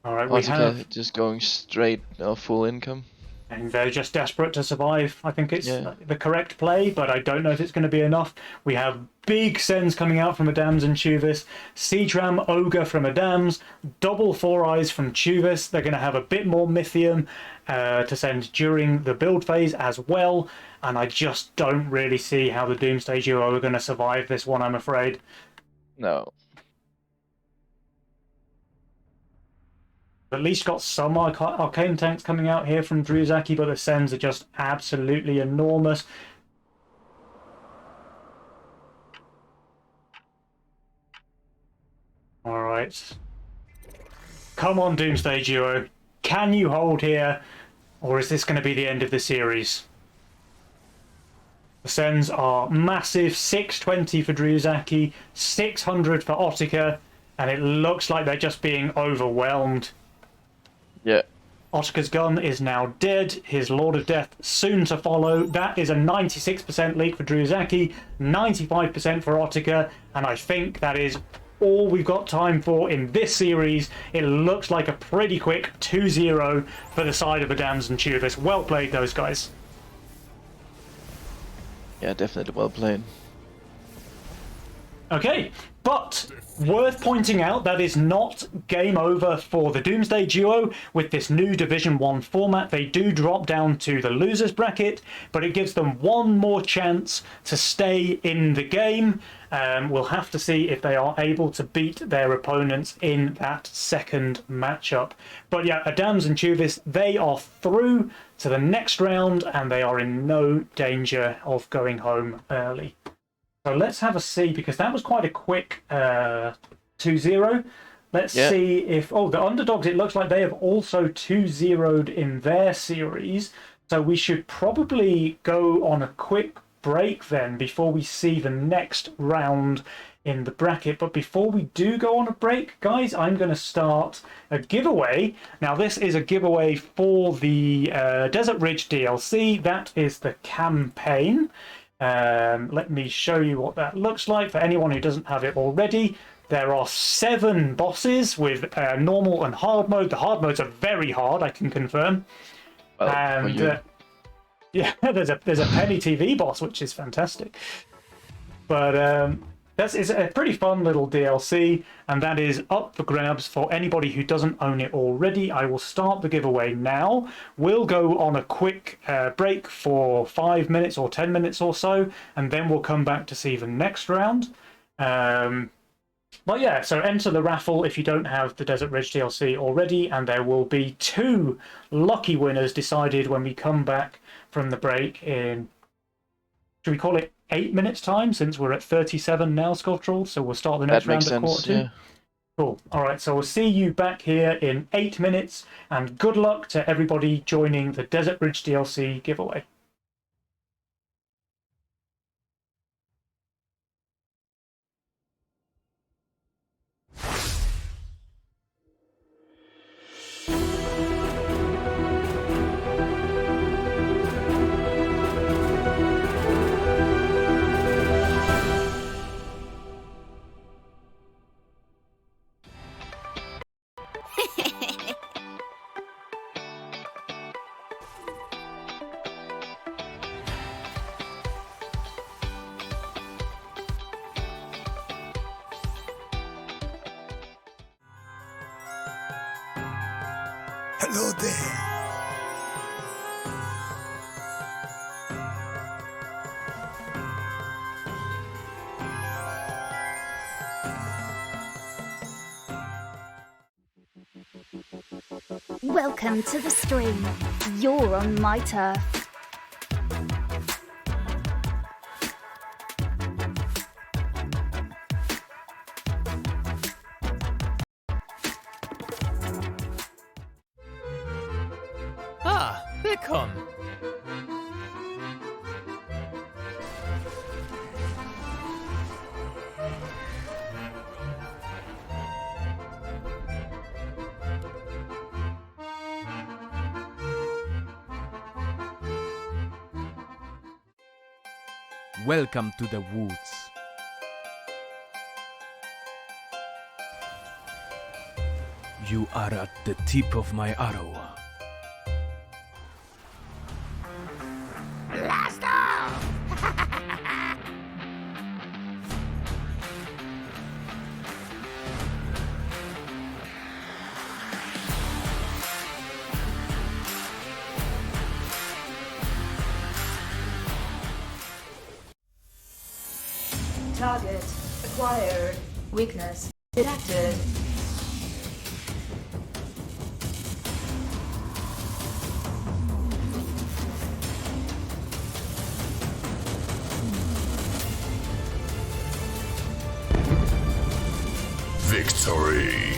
All right, we Autica have. just going straight full income. And they're just desperate to survive. I think it's Yeah, the correct play, but I don't know if it's going to be enough. We have big sends coming out from Adams and Chuvis. Seedram Ogre from Adams. Double Four Eyes from Chuvis. They're going to have a bit more Mythium to send during the build phase as well. And I just don't really see how the Doomsday Duo are going to survive this one, I'm afraid. no. At least got some arcane tanks coming out here from Dryuzaki, but the sends are just absolutely enormous. All right. Come on, Doomsday Duo. Can you hold here, or is this going to be the end of the series? The Sens are massive, 620 for Dryuzaki, 600 for Ottika, and it looks like they're just being overwhelmed. Yeah. Ottika's gun is now dead, his Lord of Death soon to follow. That is a 96% leak for Dryuzaki, 95% for Ottika, and I think that is all we've got time for in this series. It looks like a pretty quick 2-0 for the side of Adams and Chuvas. Well played, those guys. Yeah, definitely well played. Okay, but worth pointing out that is not game over for the Doomsday Duo. With this new Division 1 format, they do drop down to the losers bracket, but it gives them one more chance to stay in the game. We'll have to see if they are able to beat their opponents in that second matchup. But yeah, Adams and Chuvas, they are through to the next round, and they are in no danger of going home early. So let's have a see, because that was quite a quick 2-0. Let's see if... Oh, the underdogs, it looks like they have also 2-0'd in their series. So we should probably go on a quick break then before we see the next round in the bracket. But before we do go on a break, guys, I'm going to start a giveaway. Now, this is a giveaway for the Desert Ridge DLC. That is the campaign. Let me show you what that looks like for anyone who doesn't have it already. There are 7 bosses with normal and hard mode. The hard modes are very hard, I can confirm. Well, and yeah, there's a Penny TV boss, which is fantastic. But it's a pretty fun little DLC, and that is up for grabs for anybody who doesn't own it already. I will start the giveaway now. We'll go on a quick break for 5 minutes or 10 minutes or so, and then we'll come back to see the next round. But yeah, so enter the raffle if you don't have the Desert Ridge DLC already, and there will be 2 lucky winners decided when we come back from the break in, should we call it 8 minutes time, since we're at 37 now, Sculptural, so we'll start the next round at quarter 2. Yeah. Cool. All right, so we'll see you back here in 8 minutes, and good luck to everybody joining the Desert Ridge DLC giveaway. Hello there. Welcome to the stream. You're on my turf. Ah, Beckham. Welcome to the woods. You are at the tip of my arrow. Target acquired. Weakness detected. Victory.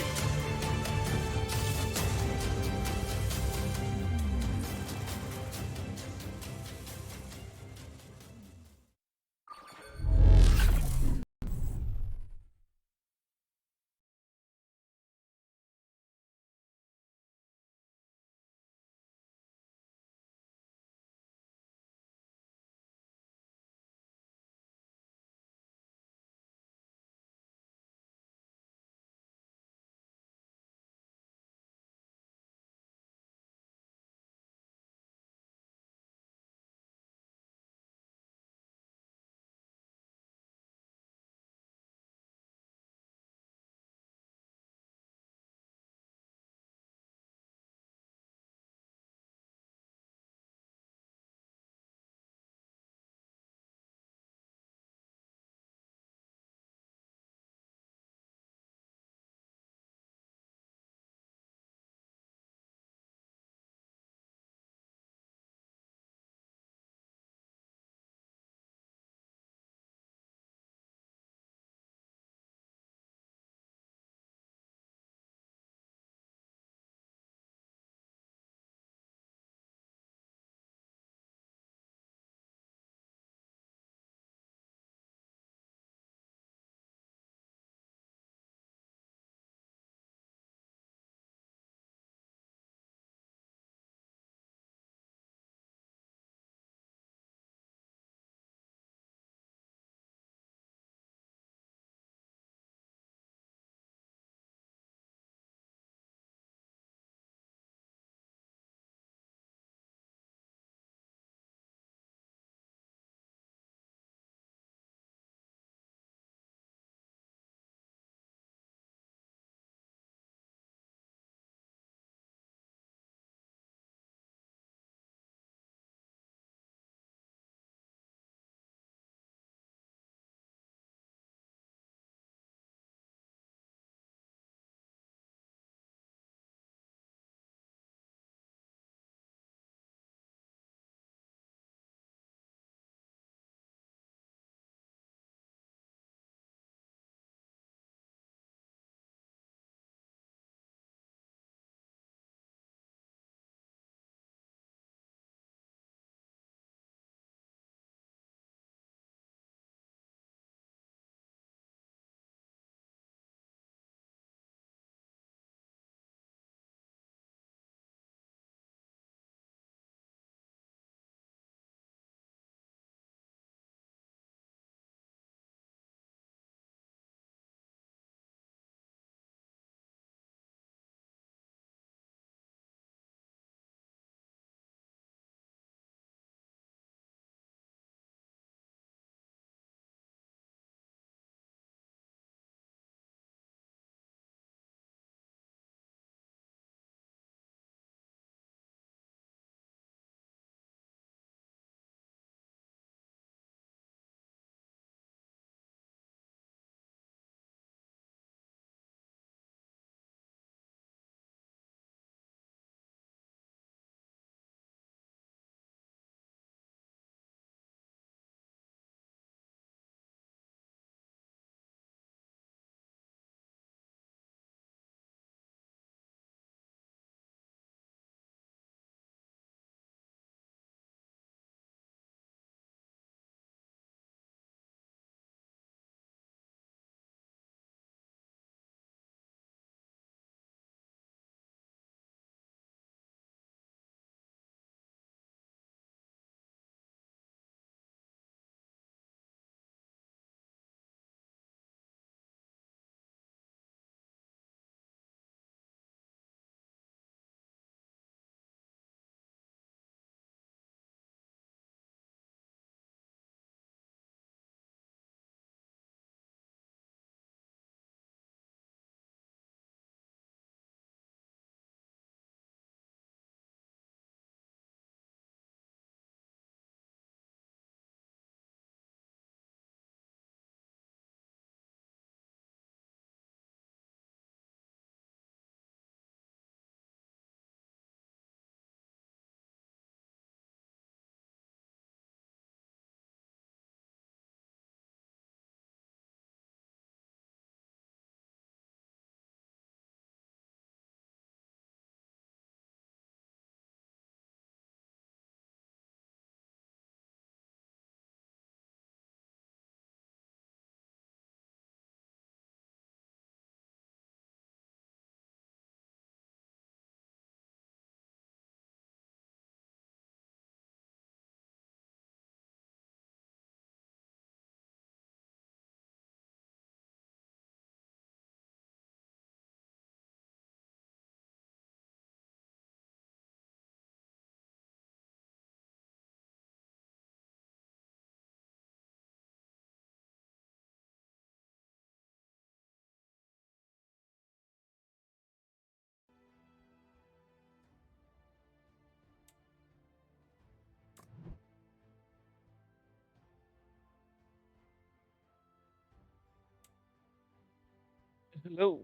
Hello.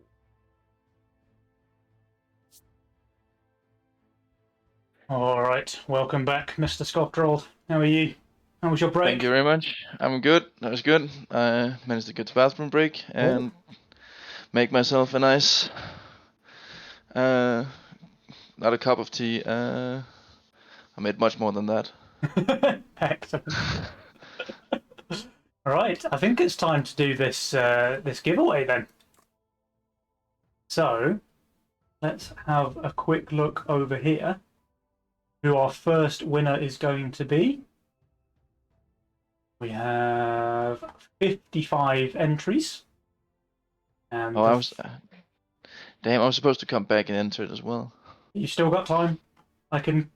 All right, welcome back, Mr. Scottrold. How are you? How was your break? Thank you very much. I'm good. That was good. I managed to get to bathroom break and make myself a nice, not a cup of tea. I made much more than that. Excellent. All right, I think it's time to do this this giveaway then. So let's have a quick look over here. Who our first winner is going to be? We have 55 entries. And Oh, I was. Damn, I was supposed to come back and enter it as well. you still got time. I can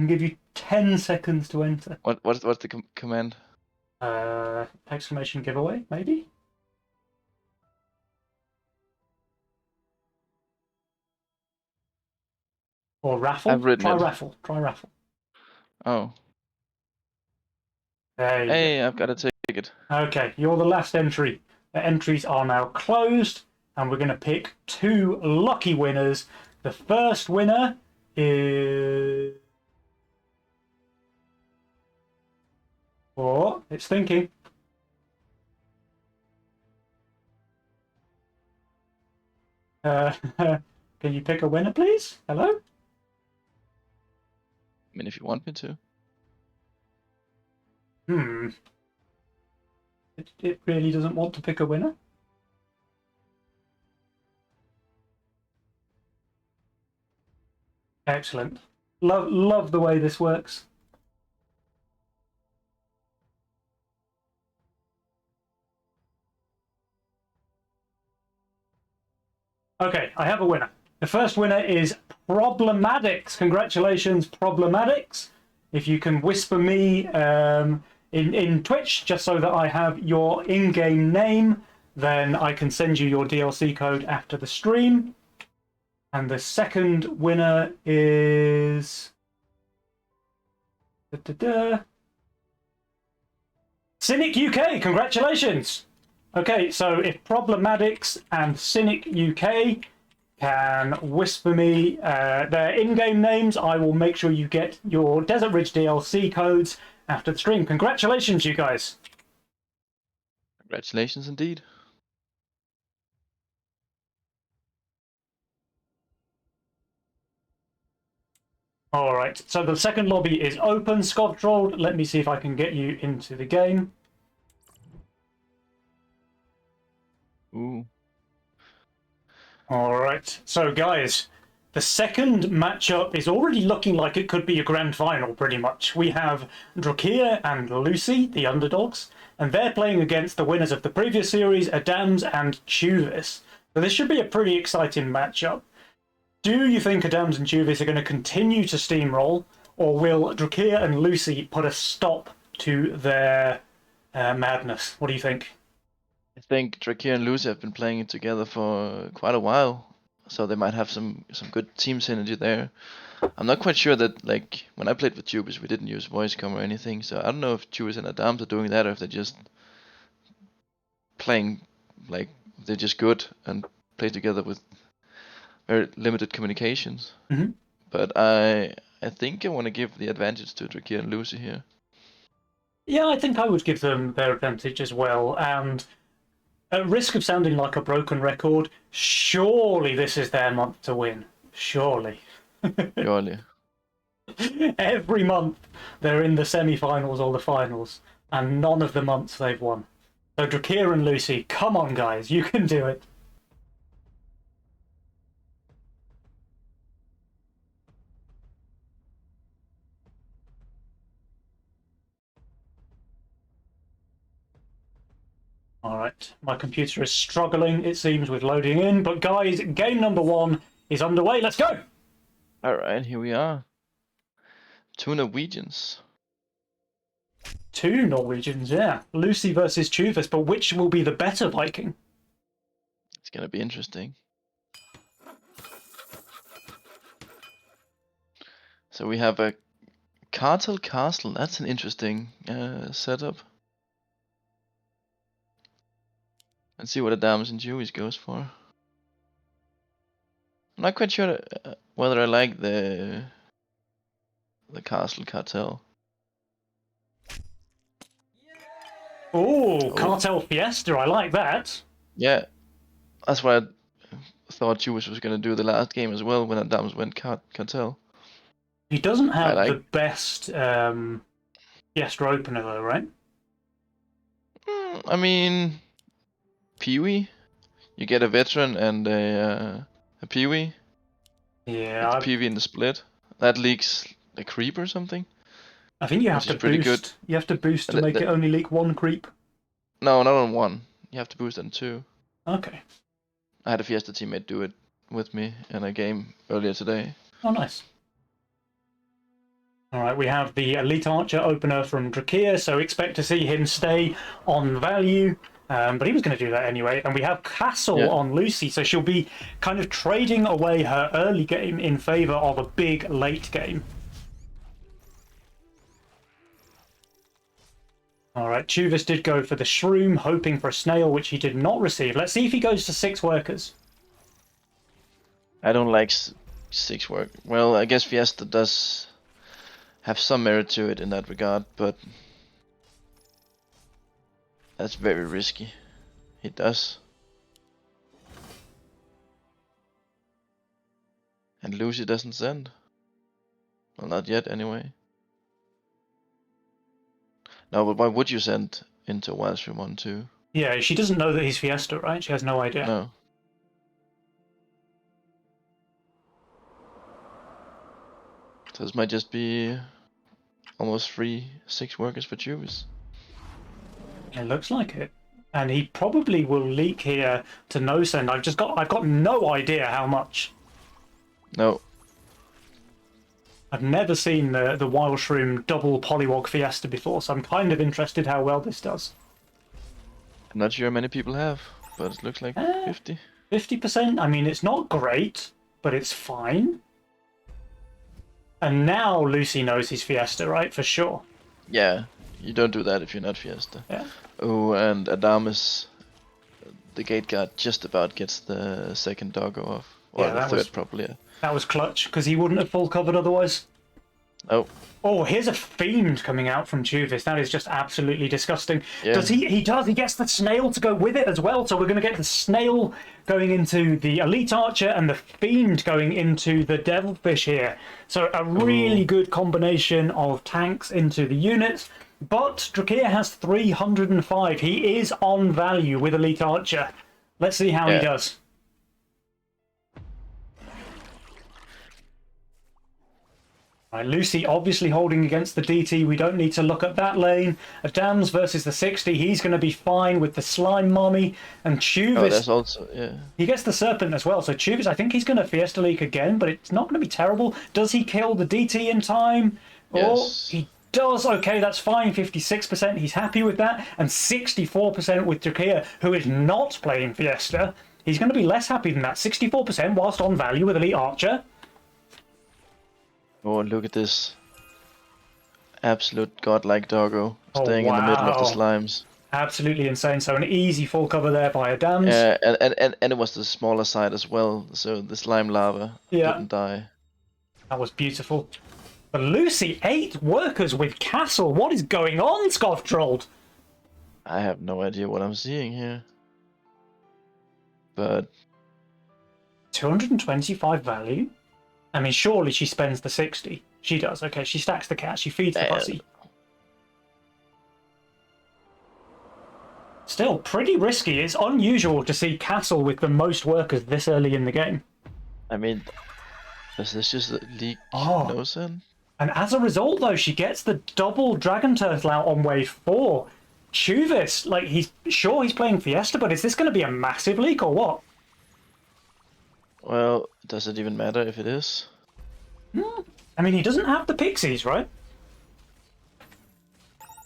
give you 10 seconds to enter. What's the command? Exclamation giveaway, maybe? Or raffle? I've written Try it. raffle. Try raffle. Oh. There you go. Hey, I've got to take it. Okay, you're the last entry. The entries are now closed, and we're going to pick 2 lucky winners. The first winner is... Oh, it's thinking. Can you pick a winner, please? Hello? I mean, if you want me to. It really doesn't want to pick a winner. Excellent. Love the way this works. Okay, I have a winner. The first winner is Problematics. Congratulations, Problematics. If you can whisper me in Twitch, just so that I have your in-game name, then I can send you your DLC code after the stream. And the second winner is... Cynic UK, congratulations! Okay, so if Problematics and Cynic UK can whisper me their in-game names, I will make sure you get your Desert Ridge DLC codes after the stream. Congratulations, you guys! Congratulations indeed. All right, so the second lobby is open. Scottrold, let me see if I can get you into the game. Ooh. All right, so guys, the second matchup is already looking like it could be a grand final, pretty much. We have Drakir and Lucy, the underdogs, and they're playing against the winners of the previous series, Adams and Chuvis. So this should be a pretty exciting matchup. Do you think Adams and Chuvis are going to continue to steamroll, or will Drakir and Lucy put a stop to their madness? What do you think? I think Drakir and Lucy have been playing it together for quite a while, so they might have some good team synergy there. I'm not quite sure that, like, when I played with Chuvis, we didn't use voice com or anything, so I don't know if Chuvis and Adams are doing that or if they're just playing, like, they're just good and play together with very limited communications. Mhm. But I think I want to give the advantage to Drakir and Lucy here. Yeah, I think I would give them their advantage as well. And at risk of sounding like a broken record, surely this is their month to win. Surely. Surely. Every month they're in the semi-finals or the finals, and none of the months they've won. So Drakir and Lucy, come on guys, you can do it. All right, my computer is struggling, it seems, with loading in. But guys, game number 1 is underway. Let's go! Alright, here we are. 2 Norwegians. 2 Norwegians, yeah. Lucy versus Chuvis, but which will be the better Viking? It's gonna be interesting. So we have a Cartel Castle. That's an interesting setup. Let's see what Adams and Jewish goes for. I'm not quite sure whether I like the Castle Cartel. Oh, Cartel Fiesta, I like that. Yeah, that's what I thought Chubis was gonna do the last game as well when Adams went Cartel. He doesn't have like- the best Fiesta opener though, right? I mean, Pee-wee. You get a veteran and a Pee-wee. Yeah, The Pee-wee in the split. That leaks a creep or something. I think you have which to is pretty boost. good. You have to boost to And make it only leak one creep. No, not on one. You have to boost on two. Okay. I had a Fiesta teammate do it with me in a game earlier today. Oh, nice. All right, we have the Elite Archer opener from Drakir, so expect to see him stay on value. But he was going to do that anyway. And we have Castle on Lucy, so she'll be kind of trading away her early game in favour of a big late game. All right, Chuvas did go for the Shroom, hoping for a Snail, which he did not receive. Let's see if he goes to 6 workers. I don't like 6 work. Well, I guess Fiesta does have some merit to it in that regard, but that's very risky. It does. And Lucy doesn't send. Well, not yet anyway. No, but why would you send into Wildstream 1-2? Yeah, she doesn't know that he's Fiesta, right? She has no idea. No. So this might just be almost 6 workers for Chubis. It looks like it. And he probably will leak here to no send. I've got no idea how much. No. I've never seen the Wild Shroom double Polywog Fiesta before, so I'm kind of interested how well this does. I'm not sure many people have, but it looks like 50. 50%? I mean, it's not great, but it's fine. And now Lucy knows he's Fiesta, right? For sure. Yeah, you don't do that if you're not Fiesta. Yeah. Oh, and Adamus, the gate guard, just about gets the second doggo off. Or Yeah, the that third, was- probably. Yeah. That was clutch, because he wouldn't have full covered otherwise. Oh, Oh, here's a Fiend coming out from Chuvas. That is just absolutely disgusting. Yeah. Does he does. He gets the Snail to go with it as well. So we're going to get the Snail going into the Elite Archer and the Fiend going into the Devilfish here. So a really good combination of tanks into the units. But Drakir has 305. He is on value with Elite Archer. Let's see how he Yeah. does. Right, Lucy obviously holding against the DT. We don't need to look at that lane. Adams versus the 60. He's going to be fine with the Slime Mommy. And oh, Chuvas, there's also, yeah. he gets the Serpent as well. So Chuvas, I think he's going to Fiesta Leak again, but it's not going to be terrible. Does he kill the DT in time? Yes. He does. Okay, that's fine. 56%. He's happy with that. And 64% with Drakir, who is not playing Fiesta. He's going to be less happy than that. 64% whilst on value with Elite Archer. Oh, look at this. Absolute godlike doggo. Oh, Staying in the middle of the wow. slimes. Absolutely insane. So an easy full cover there by Adams. Yeah, and it was the smaller side as well, so the slime lava Yeah. didn't die. That was beautiful. But Lucy, 8 workers with Castle. What is going on, Scoff Trolled? I have no idea what I'm seeing here. But 225 value. I mean, surely she spends the 60. She does. Okay, she stacks the cat. She feeds the pussy. Still, pretty risky. It's unusual to see Castle with the most workers this early in the game. I mean, does this just leak Oh. no sin? And as a result, though, she gets the double Dragon Turtle out on wave 4. Chuvas, like, he's playing Fiesta, but is this going to be a massive leak or what? Well, does it even matter if it is? I mean, he doesn't have the Pixies, right?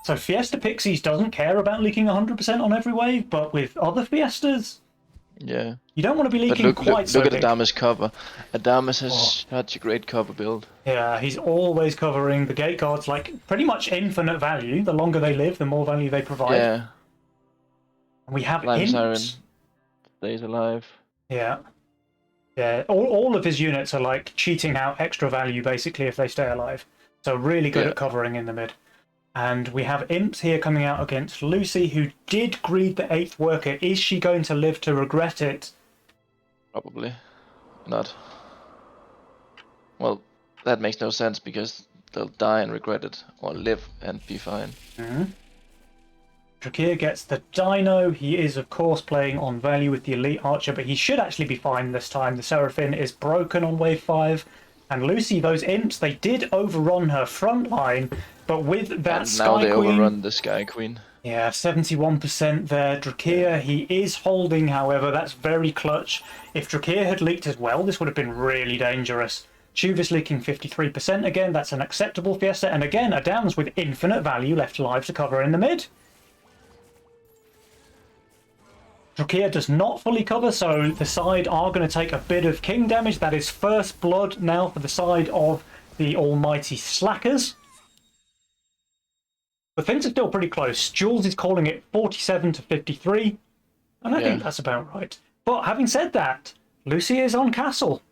So Fiesta Pixies doesn't care about leaking 100% on every wave, but with other Fiestas, Yeah. you don't want to be But leaking look, quite so look at big. Adamus cover. Adamus has Oh. such a great cover build. Yeah, he's always covering the gate guards, like, pretty much infinite value. The longer they live, the more value they provide. Yeah. And we have Lime Imps. Siren stays alive. Yeah. Yeah, all of his units are like cheating out extra value basically if they stay alive. So really good at covering in the mid. And we have Imps here coming out against Lucy, who did greed the 8th worker. Is she going to live to regret it? Probably not. Well, that makes no sense because they'll die and regret it, or live and be fine. Drakir gets the Dino. He is, of course, playing on value with the Elite Archer, but he should actually be fine this time. The Seraphim is broken on wave 5. And Lucy, those Imps, they did overrun her front line, but with that And Sky now they Queen... overrun the Sky Queen. Yeah, 71% there. Drakir, he is holding, however. That's very clutch. If Drakir had leaked as well, this would have been really dangerous. Chuvis leaking 53% again. That's an acceptable Fiesta. And again, Adams with infinite value left alive to cover in the mid. Drakir does not fully cover, so the side are going to take a bit of king damage. That is first blood now for the side of the almighty Slackers. But things are still pretty close. Jules is calling it 47 to 53, and I think that's about right. But having said that, Lucy is on castle.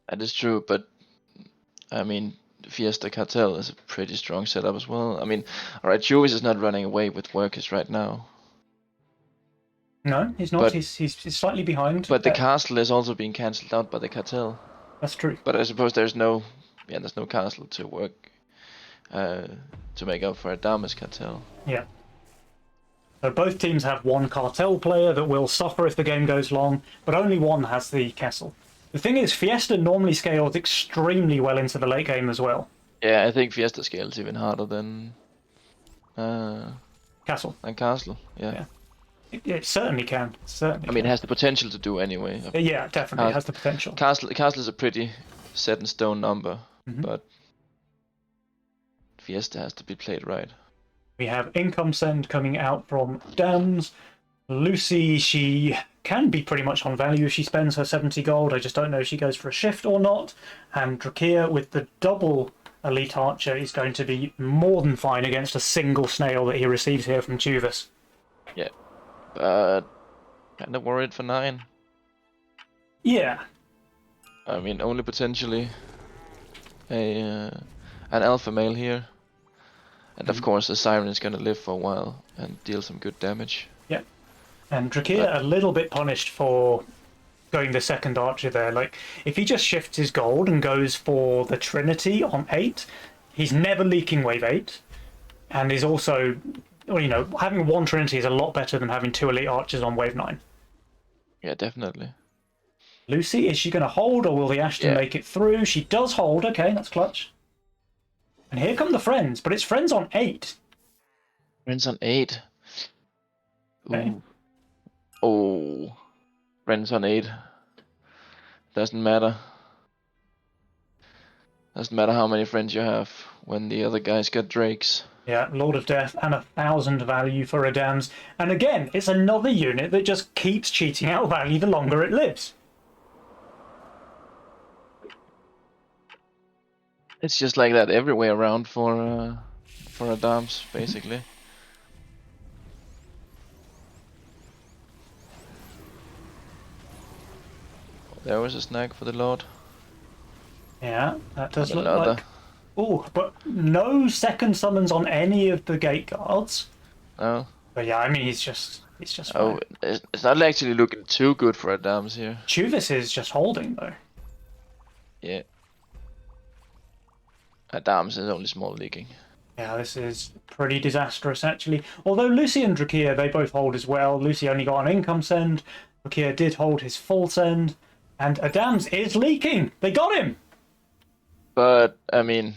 That is true, but I mean, Fiesta Cartel is a pretty strong setup as well. I mean, alright, Juvis is not running away with workers right now. No, he's not. But, he's slightly behind. But the castle is also being cancelled out by the cartel. That's true. But I suppose there's no castle to work to make up for Adamas cartel. Yeah. So both teams have one cartel player that will suffer if the game goes long, but only one has the castle. The thing is, Fiesta normally scales extremely well into the late game as well. Yeah, I think Fiesta scales even harder than Castle. Yeah. It certainly can. I mean, it has the potential to do anyway. Yeah, definitely has the potential. Castle is a pretty set in stone number, but Fiesta has to be played right. We have income send coming out from Dams. Lucy, she can be pretty much on value if she spends her 70 gold. I just don't know if she goes for a shift or not. And Drakir with the double Elite Archer is going to be more than fine against a single snail that he receives here from Chuvis. Yeah. But kind of worried for 9. Yeah. I mean, only potentially an alpha male here. And of course the Siren is gonna live for a while and deal some good damage. Yeah. And Drakir a little bit punished for going the second archer there. Like, if he just shifts his gold and goes for the Trinity on 8, he's never leaking wave 8. And is also, well, you know, having one Trinity is a lot better than having 2 Elite Archers on wave 9. Yeah, definitely. Lucy, is she going to hold, or will the Ashton make it through? She does hold. Okay, that's clutch. And here come the friends, but it's friends on 8. Friends on 8. Okay. Ooh. Oh. Friends on 8. Doesn't matter. Doesn't matter how many friends you have when the other guys got drakes. Yeah, Lord of Death and 1,000 value for Adams. And again, it's another unit that just keeps cheating out value the longer it lives. It's just like that everywhere around for Adams, basically. There was a snag for the Lord. Yeah, that does And look another. like... Oh, but no second summons on any of the gate guards. No. But yeah, I mean, he's just Oh, fine. it's not actually looking too good for Adams here. Chuvis is just holding, though. Yeah. Adams is only small leaking. Yeah, this is pretty disastrous, actually. Although Lucy and Drakir, they both hold as well. Lucy only got an income send. Drakir did hold his full send. And Adams is leaking! They got him! But, I mean,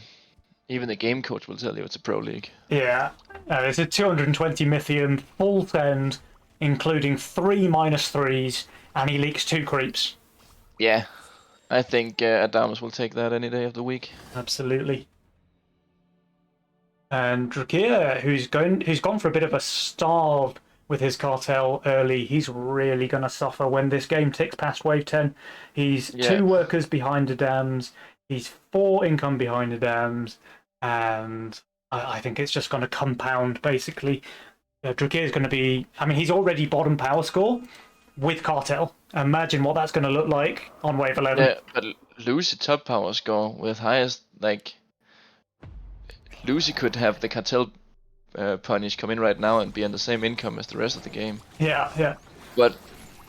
even the game coach will tell you it's a pro league. Yeah. It's a 220 Mythium, full send, including 3 -3s, and he leaks 2 creeps. Yeah. I think Adams will take that any day of the week. Absolutely. And Drakir, who's gone for a bit of a starve with his cartel early, he's really going to suffer when this game ticks past wave 10. He's 2 workers behind Adams, he's 4 income behind Adams, and I think it's just going to compound, basically. Drakir is going to be... I mean, he's already bottom power score with cartel. Imagine what that's going to look like on wave 11. Yeah, but Lucy top power score with highest, like, Lucy could have the cartel punish come in right now and be on the same income as the rest of the game, Yeah, but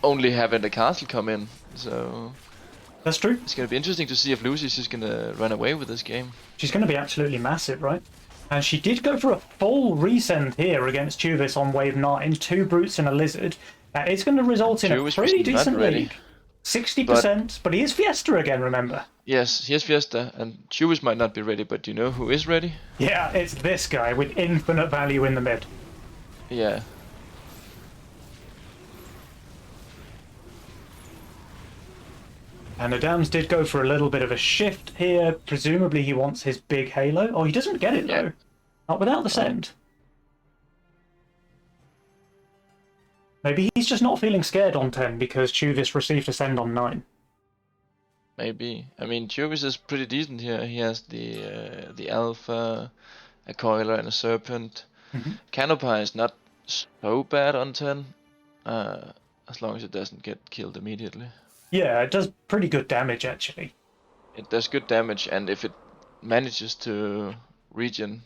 only having the castle come in. So that's true. it's gonna be interesting to see if Lucy's just gonna run away with this game. She's going to be absolutely massive, right? And she did go for a full resend here against Chuvis on wave 9, 2 brutes and a lizard. It's going to result in a Chuvis pretty was not decent ready. lead. 60%, but he is Fiesta again, remember? Yes, here's Fiesta, and Chubis might not be ready, but do you know who is ready? Yeah, it's this guy with infinite value in the mid. Yeah. And Adams did go for a little bit of a shift here. Presumably he wants his big halo. Oh, he doesn't get it though. Yeah. Not without the send. Maybe he's just not feeling scared on 10 because Chuvis received a send on 9. Maybe. I mean, Chubis is pretty decent here. He has the Alpha, a Coiler, and a Serpent. Canopy is not so bad on 10, as long as it doesn't get killed immediately. Yeah, it does pretty good damage actually. It does good damage, and if it manages to regen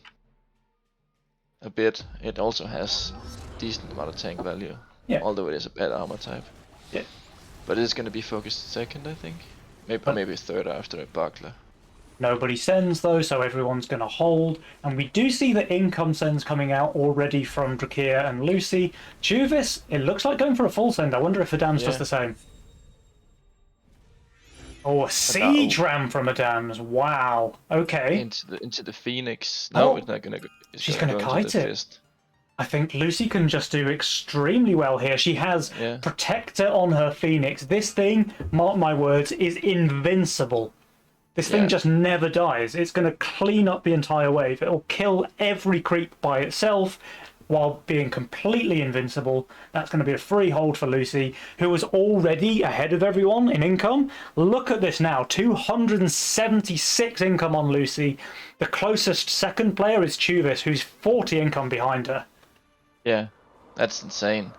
a bit, it also has decent amount of tank value. Yeah. Although it is a bad armor type. Yeah. But it's gonna be focused second, I think. Maybe third after a buckler. Nobody sends though, so everyone's going to hold. And we do see the income sends coming out already from Drakir and Lucy. Chuvis, it looks like going for a full send. I wonder if Adams does the same. Oh, a siege ram from Adams. Wow. Okay. Into the Phoenix. No, Oh. it's not gonna go. She's gonna into kite the it. fist. I think Lucy can just do extremely well here. She has Yeah. Protector on her Phoenix. This thing, mark my words, is invincible. This thing Yeah. just never dies. It's going to clean up the entire wave. It'll kill every creep by itself while being completely invincible. That's going to be a free hold for Lucy, who was already ahead of everyone in income. Look at this now, 276 income on Lucy. The closest second player is Chuvis, who's 40 income behind her. Yeah, that's insane.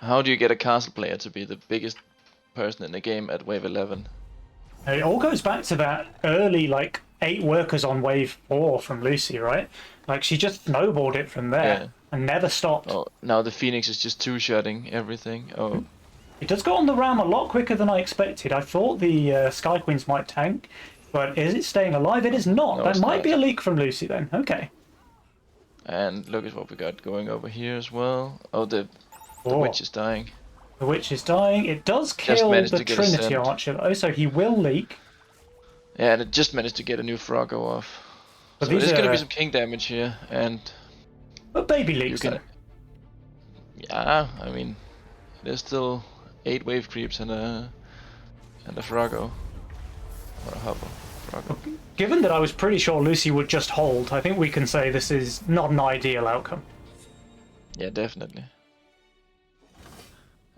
How do you get a castle player to be the biggest person in the game at wave 11? And it all goes back to that early, like, 8 workers on wave 4 from Lucy, right? Like, she just snowballed it from there Yeah. and never stopped. Oh, now the Phoenix is just two-shotting everything. Oh, It does go on the ram a lot quicker than I expected. I thought the Sky Queens might tank, but is it staying alive? It is not. No, That it's might not. be a leak from Lucy then. Okay. and look at what we got going over here as well. Oh, the Oh, witch is dying. the witch is dying. It does Just kill managed the to get a Trinity send. Archer though, so he will leak. Yeah, and it just managed to get a new Froggo off. But So these there's gonna are- be some king damage here, and But baby leaks can- though. yeah, I mean, there's still 8 wave creeps and a Froggo. Or a Hubble. Froggo. Given that I was pretty sure Lucy would just hold, I think we can say this is not an ideal outcome. Yeah, definitely.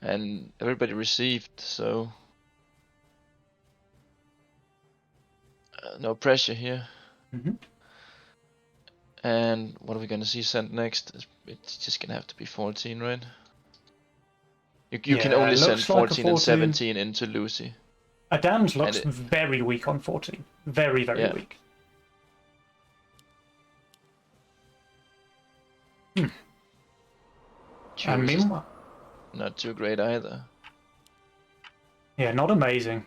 And everybody received, so no pressure here. Mhm. And what are we gonna see sent next? It's just gonna have to be 14, right? You can Yeah, only it send looks like a 14 and 14. 17 into Lucy. Adams looks it- very weak on 14. Very, very Yeah. weak. And Choose is meanwhile, not too great either. yeah, not amazing.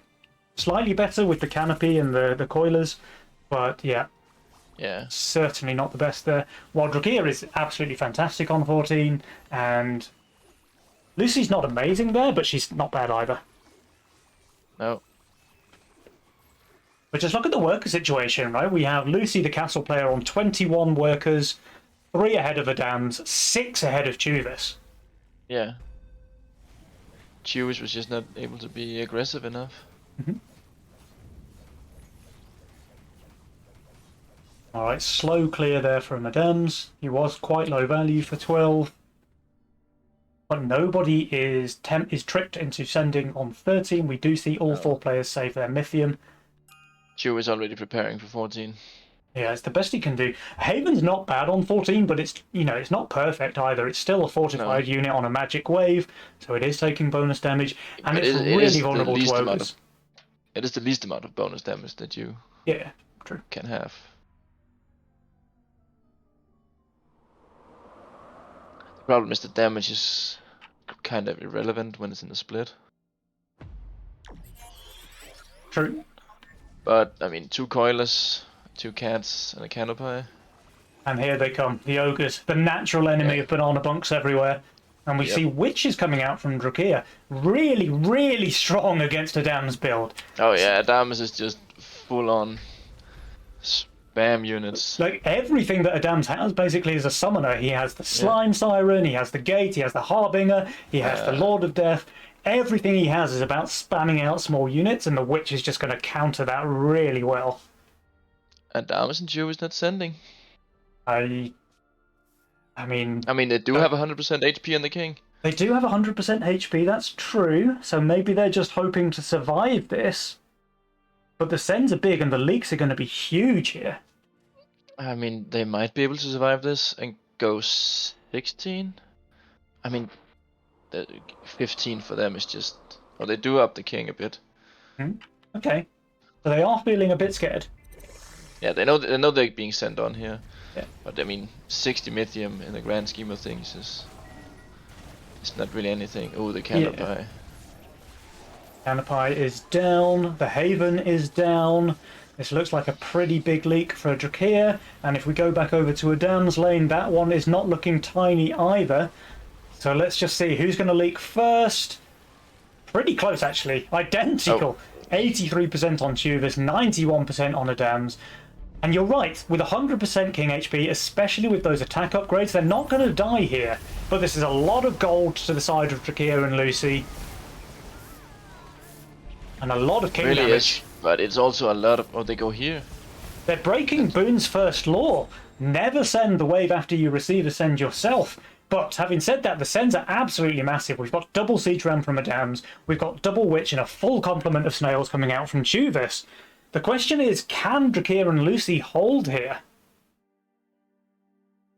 Slightly better with the canopy and the coilers, but yeah, Yeah, certainly not the best there. While Drakir is absolutely fantastic on 14, and Lucy's not amazing there, but she's not bad either. no. But just look at the worker situation, right? We have Lucy, the castle player, on 21 workers, 3 ahead of Adams, 6 ahead of Chuvis. Yeah. Jewish was just not able to be aggressive enough. Alright, slow clear there from Adams. He was quite low value for 12. But nobody is tricked into sending on 13. We do see all 4 players save their Mythium. Jew is already preparing for 14. Yeah, it's the best he can do. Haven's not bad on 14, but it's, you know, it's not perfect either. It's still a fortified unit on a magic wave, so it is taking bonus damage, and But it's it is really the vulnerable to least amount ogres. It is the least amount of bonus damage that you Yeah, true. can have. The problem is the damage is kind of irrelevant when it's in the split. True. But I mean, 2 coilers, 2 cats, and a canopy. And here they come, the ogres, the natural enemy Yeah. of banana bunks everywhere. And we see witches coming out from Drakir. Really, really strong against Adam's build. Oh yeah, Adamus is just full on spam units. Like, everything that Adams has basically is a summoner. He has the Slime Siren, he has the Gate, he has the Harbinger, he has the Lord of Death. Everything he has is about spamming out small units, and the witch is just going to counter that really well. Adamus and Jew is not sending. I mean, they do have 100% HP on the king. they do have 100% HP, that's true, so maybe they're just hoping to survive this. But the sends are big and the leaks are going to be huge here. I mean, they might be able to survive this and go 16. I mean, the 15 for them is just... Well, they do up the king a bit. Okay, so they are feeling a bit scared. Yeah, they know they're being sent on here. Yeah. But I mean, 60 Mythium in the grand scheme of things is not really anything. Oh, the canopy. Canopy is down, the Haven is down. This looks like a pretty big leak for Drakir, and if we go back over to Adam's lane, that one is not looking tiny either. So let's just see who's going to leak first. Pretty close actually, identical. 83% on Tuvis, 91% on Adams. And you're right, with 100% King HP, especially with those attack upgrades, they're not going to die here. But this is a lot of gold to the side of Drakir and Lucy. And a lot of king Really damage. is, but it's also a lot of... Oh, they go here. They're breaking Boone's first law. Never send the wave after you receive a send yourself. But having said that, the sends are absolutely massive. We've got double Siege Ram from Adams. We've got double Witch and a full complement of Snails coming out from Tuvis. The question is, can Drakir and Lucy hold here?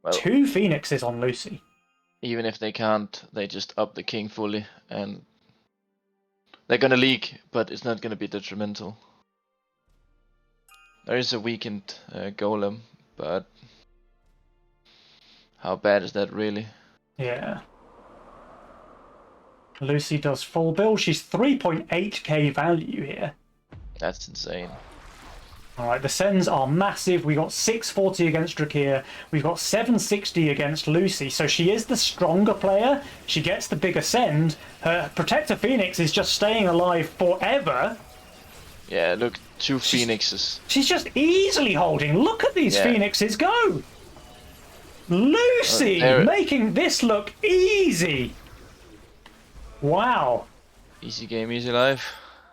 Well, 2 Phoenixes on Lucy. even if they can't, they just up the king fully, and they're gonna leak, but it's not gonna be detrimental. There is a weakened golem, but how bad is that really? Yeah. Lucy does full build. She's 3.8k value here. That's insane. Alright, the sends are massive. We got 640 against Drakir. We've got 760 against Lucy. So she is the stronger player. She gets the bigger send. Her Protector Phoenix is just staying alive forever. Yeah, look, 2 phoenixes. She's just easily holding. Look at these Yeah. Phoenixes go. Lucy making this look easy. Wow. Easy game, easy life.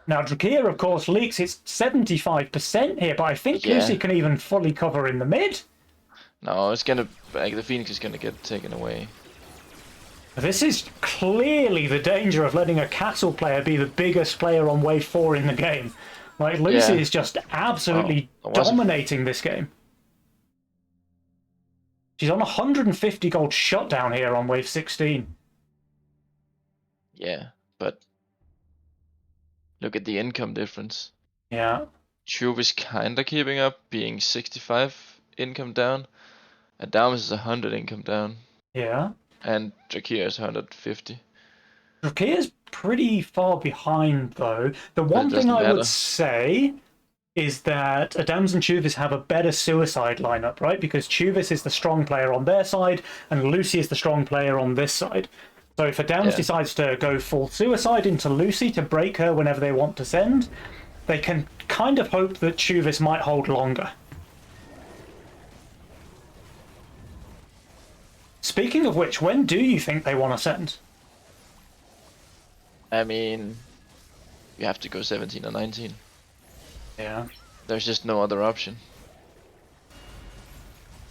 Now, Drakir, of course, leaks. It's 75% here, but I think Yeah. Lucy can even fully cover in the mid. No, it's gonna... Like, the phoenix is gonna get taken away. This is clearly the danger of letting a castle player be the biggest player on wave 4 in the game. Like, Lucy Yeah. is just absolutely Oh, it wasn't- dominating this game. She's on 150 gold shutdown here on wave 16. Yeah, but... Look at the income difference. Yeah. Chuve is kinda keeping up, being 65 income down. Adamus is 100 income down. Yeah. And Drakir is 150. Drakir's pretty far behind, though. The one thing doesn't I matter. would say is that Adams and Chuvis have a better suicide lineup, right? Because Chuvis is the strong player on their side, and Lucy is the strong player on this side. So if Adams Yeah. decides to go full suicide into Lucy to break her whenever they want to send, they can kind of hope that Chuvis might hold longer. Speaking of which, when do you think they want to send? I mean... You have to go 17 or 19. Yeah. There's just no other option.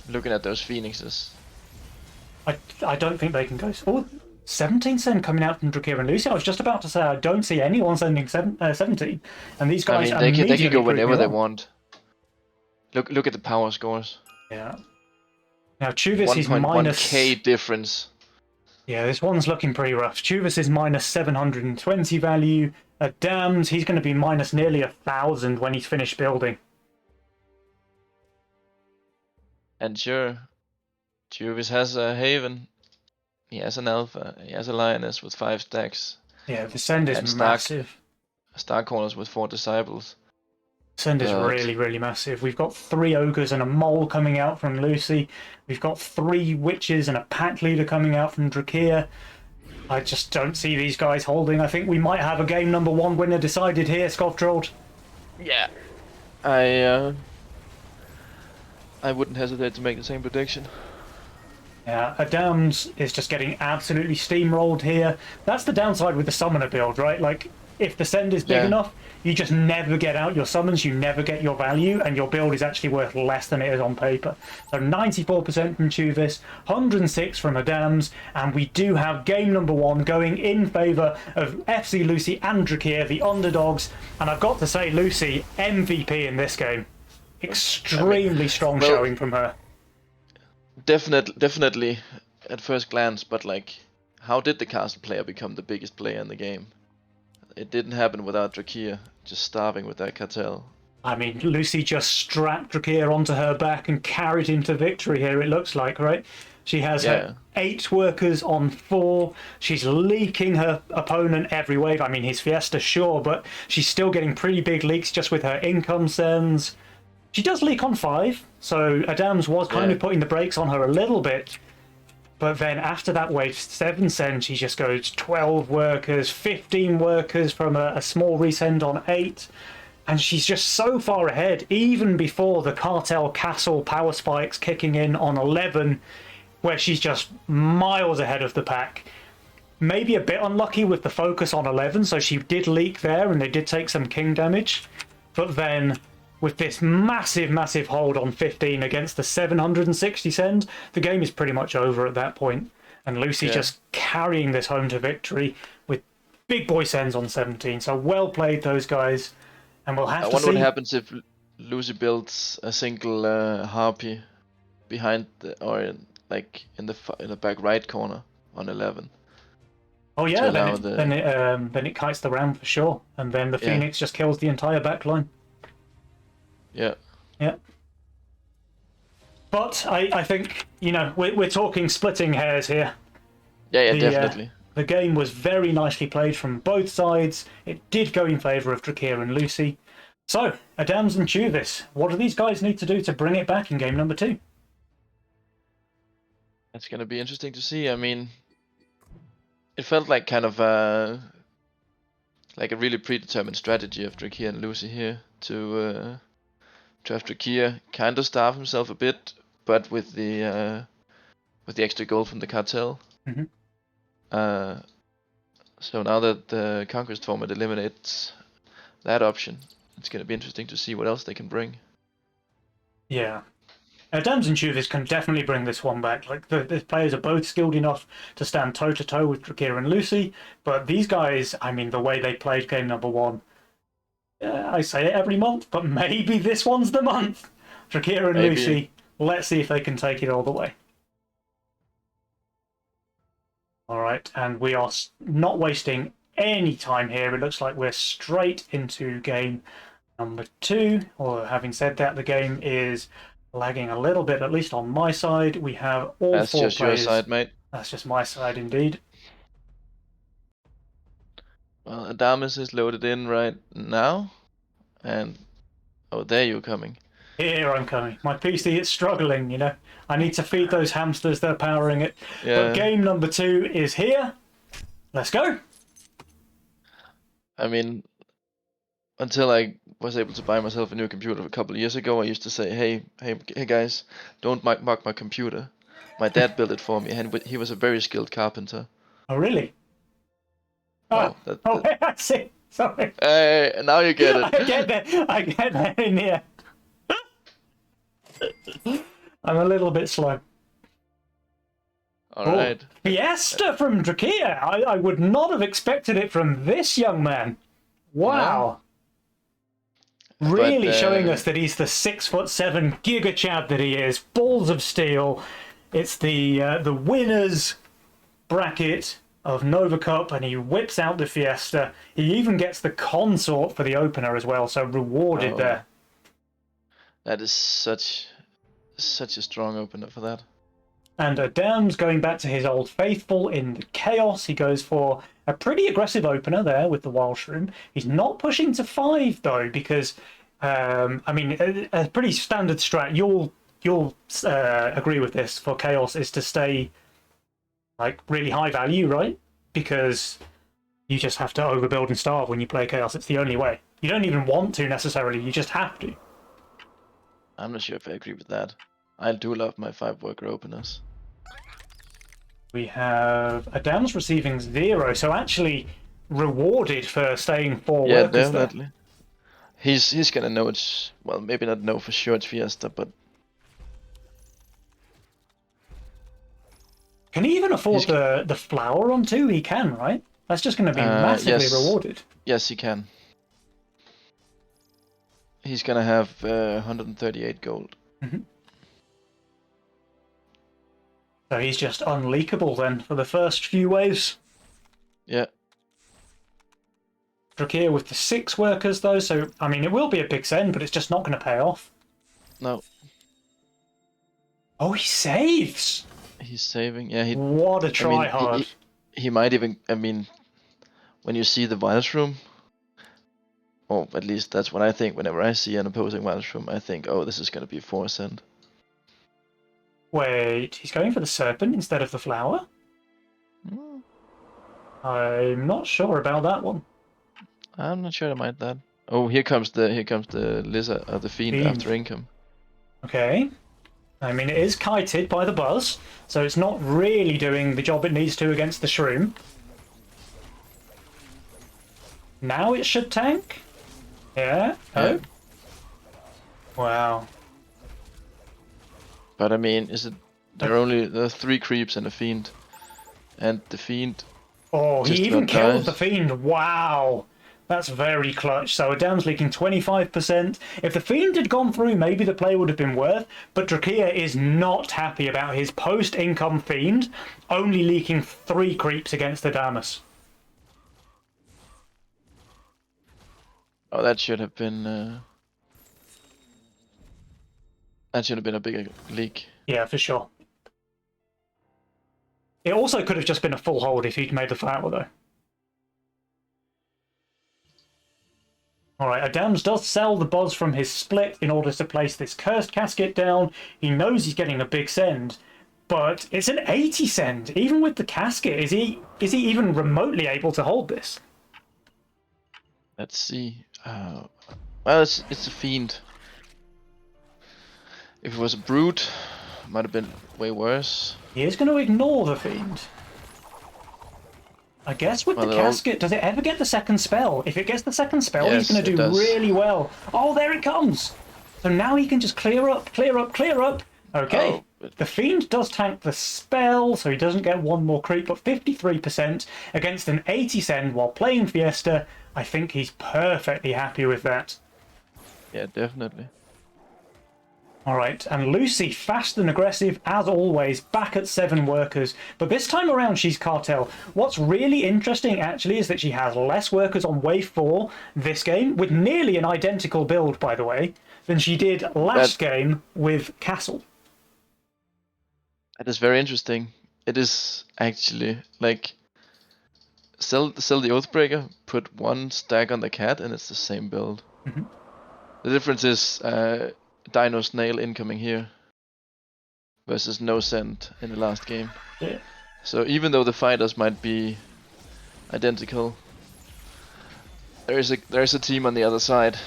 Looking at those phoenixes. I don't think they can go... Oh, 17 send coming out from Drakir and Lucy. I was just about to say I don't see anyone sending 17. And these I guys mean, they can go immediately whenever prove me they wrong. want. Look at the power scores. Yeah. Now Chuvis is 1.1k difference. Yeah, this one's looking pretty rough. Chuvis is minus 720 value. Adams, he's going to be minus nearly 1,000 when he's finished building. And sure, Juvis has a Haven. He has an Alpha. He has a Lioness with 5 stacks. Yeah, the send is And massive. Star Corners with 4 Disciples. Send is But- really, really massive. We've got 3 Ogres and a Mole coming out from Lucy. We've got 3 Witches and a Pack Leader coming out from Drakir. I just don't see these guys holding. I think we might have a game number 1 winner decided here, Skovtrold. Yeah. I wouldn't hesitate to make the same prediction. Yeah, Adams is just getting absolutely steamrolled here. That's the downside with the summoner build, right? Like, if the send is big Yeah. enough, you just never get out your summons, you never get your value, and your build is actually worth less than it is on paper. So 94% from Chuvis, 106 from Adams, and we do have game number 1 going in favour of FC Lucy and Drakir, the underdogs. And I've got to say, Lucy, MVP in this game. Extremely strong well- showing from her. Definitely at first glance, but like, how did the castle player become the biggest player in the game? It didn't happen without Drakir just starving with that cartel. I mean, Lucy just strapped Drakir onto her back and carried him to victory here, it looks like, right? She has her 8 workers on 4. She's leaking her opponent every wave. I mean, his Fiesta, sure, but she's still getting pretty big leaks just with her income sends. She does leak on 5, so Adams was kind of putting the brakes on her a little bit. But then after that wave 7 send, she just goes 12 workers, 15 workers from a small resend on 8. And she's just so far ahead, even before the Cartel Castle power spikes kicking in on 11, where she's just miles ahead of the pack. Maybe a bit unlucky with the focus on 11, so she did leak there and they did take some king damage. But then with this massive hold on 15 against the 760 send, the game is pretty much over at that point. And Lucy just carrying this home to victory with big boy sends on 17. So well played, those guys. And we'll have I to wonder see. what happens if Lucy builds a single Harpy behind or like in the back right corner on 11. Oh yeah, allow then it kites the round for sure. And then the Phoenix just kills the entire back line. Yeah. Yeah. But I think, you know, we're talking splitting hairs here. Yeah, The, definitely. The game was very nicely played from both sides. It did go in favour of Drakir and Lucy. So, Adams and Chuvis, what do these guys need to do to bring it back in game number 2? It's gonna be interesting to see. I mean, it felt like kind of like a really predetermined strategy of Drakir and Lucy here to have Drakir kind of starve himself a bit, but with the extra gold from the cartel. Mhm. So now that the Conquest format eliminates that option, it's going to be interesting to see what else they can bring. Yeah. Adams and Chuvis can definitely bring this one back. Like the players are both skilled enough to stand toe to toe with Drakir and Lucy, but these guys, I mean, the way they played game number 1, I say it every month, but maybe this one's the month. Drakir and Maybe. Lucy, let's see if they can take it all the way. All right, and we are not wasting any time here. It looks like we're straight into game number 2. Or having said that, the game is lagging a little bit, at least on my side. We have all That's 4 just players. your side, mate. That's just my side, indeed. Well, Adamus is loaded in right now, and oh, there you're coming. Here I'm coming. My PC is struggling, you know. I need to feed those hamsters, they're powering it. Yeah. But game number 2 is here. Let's go. I mean, until I was able to buy myself a new computer a couple of years ago, I used to say, hey guys, don't mock my computer. My dad built it for me, and he was a very skilled carpenter. Oh, really? Wow, Oh, I see. Sorry. Hey, now you get it. I get that in here. I'm a little bit slow. All right. Fiesta from Drakir. I would not have expected it from this young man. Wow. Really But, showing us that he's the 6'7" Giga Chad that he is. Balls of steel. It's the winners bracket of Nova Cup, and he whips out the Fiesta. He even gets the consort for the opener as well, so rewarded there. That is such a strong opener for that. And Adam's going back to his old faithful in the Chaos. He goes for a pretty aggressive opener there with the Wild Shroom. He's not pushing to 5 though, because I mean, a pretty standard strat. You'll agree with this for Chaos is to stay like really high value, right? Because you just have to overbuild and starve when you play Chaos. It's the only way. You don't even want to necessarily. You just have to. I'm not sure if I agree with that. I do love my 5-worker openers. We have Adam's receiving 0, so actually rewarded for staying 4 Yeah, workers definitely. there. He's gonna know it's, well, maybe not know for sure it's Fiesta, but Can he even afford the flower on 2? He can, right? That's just going to be massively yes. rewarded. yes, he can. He's gonna have 138 gold. So he's just unleakable then for the first few waves. Yeah. Drakir with the 6 workers though, so I mean it will be a big send, but it's just not going to pay off. No, Oh, he saves! he's saving. Yeah, he. What a I mean, try hard. he might even. I mean, when you see the Wild Shroom, or at least that's what I think. Whenever I see an opposing Wild Shroom, I think, oh, this is gonna be 4 send. Wait, he's going for the serpent instead of the flower? Hmm, I'm not sure about that one. I'm not sure I mind that. Oh, here comes the lizard, the fiend Fiend. after income. Okay. I mean, it is kited by the buzz, so it's not really doing the job it needs to against the shroom. Now it should tank? Yeah? Oh? Yeah. Wow. But I mean, there are 3 creeps and a fiend, and the fiend. Oh, Just he even about killed dies. the fiend. Wow. That's very clutch. So Adam's leaking 25%. If the fiend had gone through, maybe the play would have been worth. But Drakir is not happy about his post-income fiend only leaking 3 creeps against Adamus. Oh, that should have been. That should have been a bigger leak. Yeah, for sure. It also could have just been a full hold if he'd made the flower, though. Alright, Adams does sell the buzz from his split in order to place this cursed casket down. He knows he's getting a big send, but it's an 80 send. Even with the casket, is he even remotely able to hold this? Let's see. Well, it's a fiend. If it was a brute, might have been way worse. He is going to ignore the fiend. I guess with Well, the they're all- casket, does it ever get the second spell? If it gets the second spell, Yes, he's going to it do does. really well. Oh, there it comes! So now he can just clear up, clear up, clear up. Okay, Oh, but- the fiend does tank the spell, so he doesn't get 1 more creep, but 53% against an 80 send while playing Fiesta. I think he's perfectly happy with that. Yeah, definitely. Alright, and Lucy, fast and aggressive as always, back at 7 workers, but this time around she's Cartel. What's really interesting actually is that she has less workers on wave 4 this game, with nearly an identical build by the way, than she did last game with Castle. That is very interesting. It is actually like sell the Oathbreaker, put 1 stack on the cat, and it's the same build. Mhm. The difference is Dino Snail incoming here versus no send in the last game. Yeah. So even though the fighters might be identical, there is a team on the other side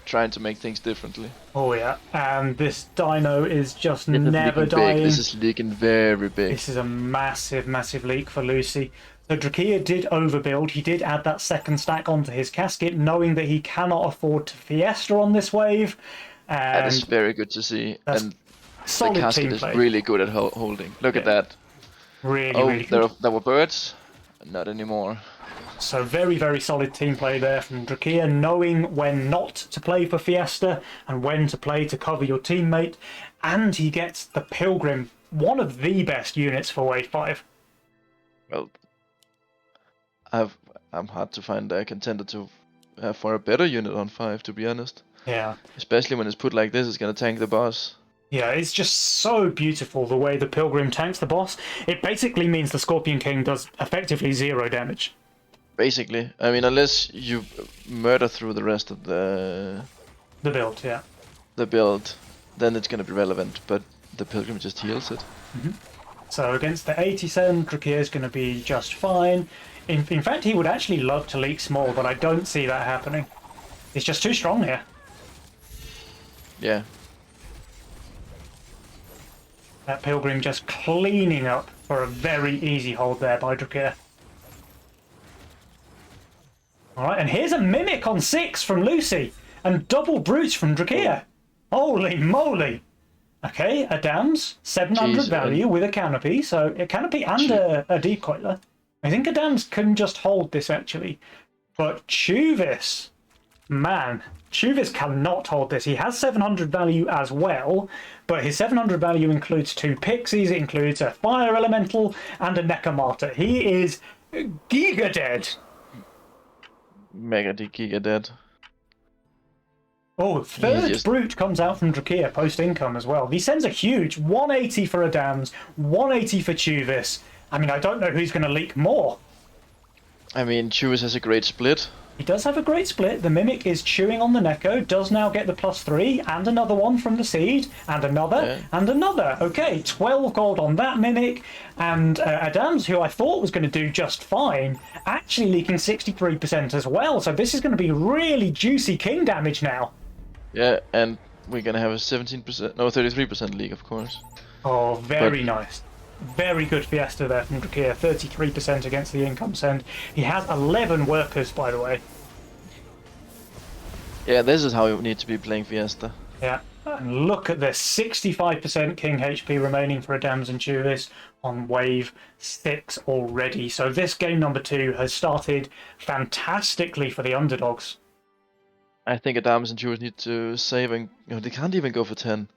trying to make things differently. Oh yeah, and this Dino is just This is never leaking dying. big. This is leaking very big. This is a massive, massive leak for Lucy. So Drakir did overbuild. He did add that second stack onto his casket, knowing that he cannot afford to Fiesta on this wave. That is And very good to see. that's And the solid casket team is play. really good at holding. Look at Yeah. that. Really, Oh, really good. there were birds? Not anymore. So very, very solid team play there from Drakia, knowing when not to play for Fiesta and when to play to cover your teammate. And he gets the Pilgrim, one of the best units for Wave 5. Well, I'm hard to find a contender to for a better unit on 5, to be honest. Yeah. Especially when it's put like this, it's gonna tank the boss. Yeah, it's just so beautiful the way the Pilgrim tanks the boss. It basically means the Scorpion King does effectively 0 damage. Basically, I mean, unless you murder through the rest of the build, yeah. the build, then it's gonna be relevant. But the Pilgrim just heals it. So against the 80 Drakia is going to be just fine. In fact, he would actually love to leak small, but I don't see that happening. He's just too strong here. Yeah. That Pilgrim just cleaning up for a very easy hold there by Drakia. Alright, and here's a Mimic on 6 from Lucy, and double Brutes from Drakia. Holy moly! Okay, a Dams, 700 Jeez, value with a Canopy, so a Canopy and a Decoiler. I think a Dams can just hold this actually. But Chuvis, man, Chuvis cannot hold this. He has 700 value as well, but his 700 value includes 2 Pixies, it includes a Fire Elemental and a Necromata. He is giga dead. Mega Giga dead. Oh, third Brute comes out from Drakia post-income as well. He sends a huge 180 for a Dams, 180 for Chuvis. I mean, I don't know who's going to leak more. I mean, Chuvis has a great split. He does have a great split. The Mimic is chewing on the Neko, does now get the +3, and another one from the Seed, and another, and another. Okay, 12 gold on that Mimic, and Adams, who I thought was going to do just fine, actually leaking 63% as well, so this is going to be really juicy King damage now. Yeah, and we're gonna have a 17%, no, 33% leak, of course. Oh, very nice. Very good Fiesta there from Drakia, 33% against the income send. He has 11 workers, by the way. Yeah, this is how you need to be playing Fiesta. Yeah, and look at this, 65% King HP remaining for Adams and Chuvis on wave 6 already. So this game number 2 has started fantastically for the underdogs. I think Adams and Chuvis need to save, and they can't even go for 10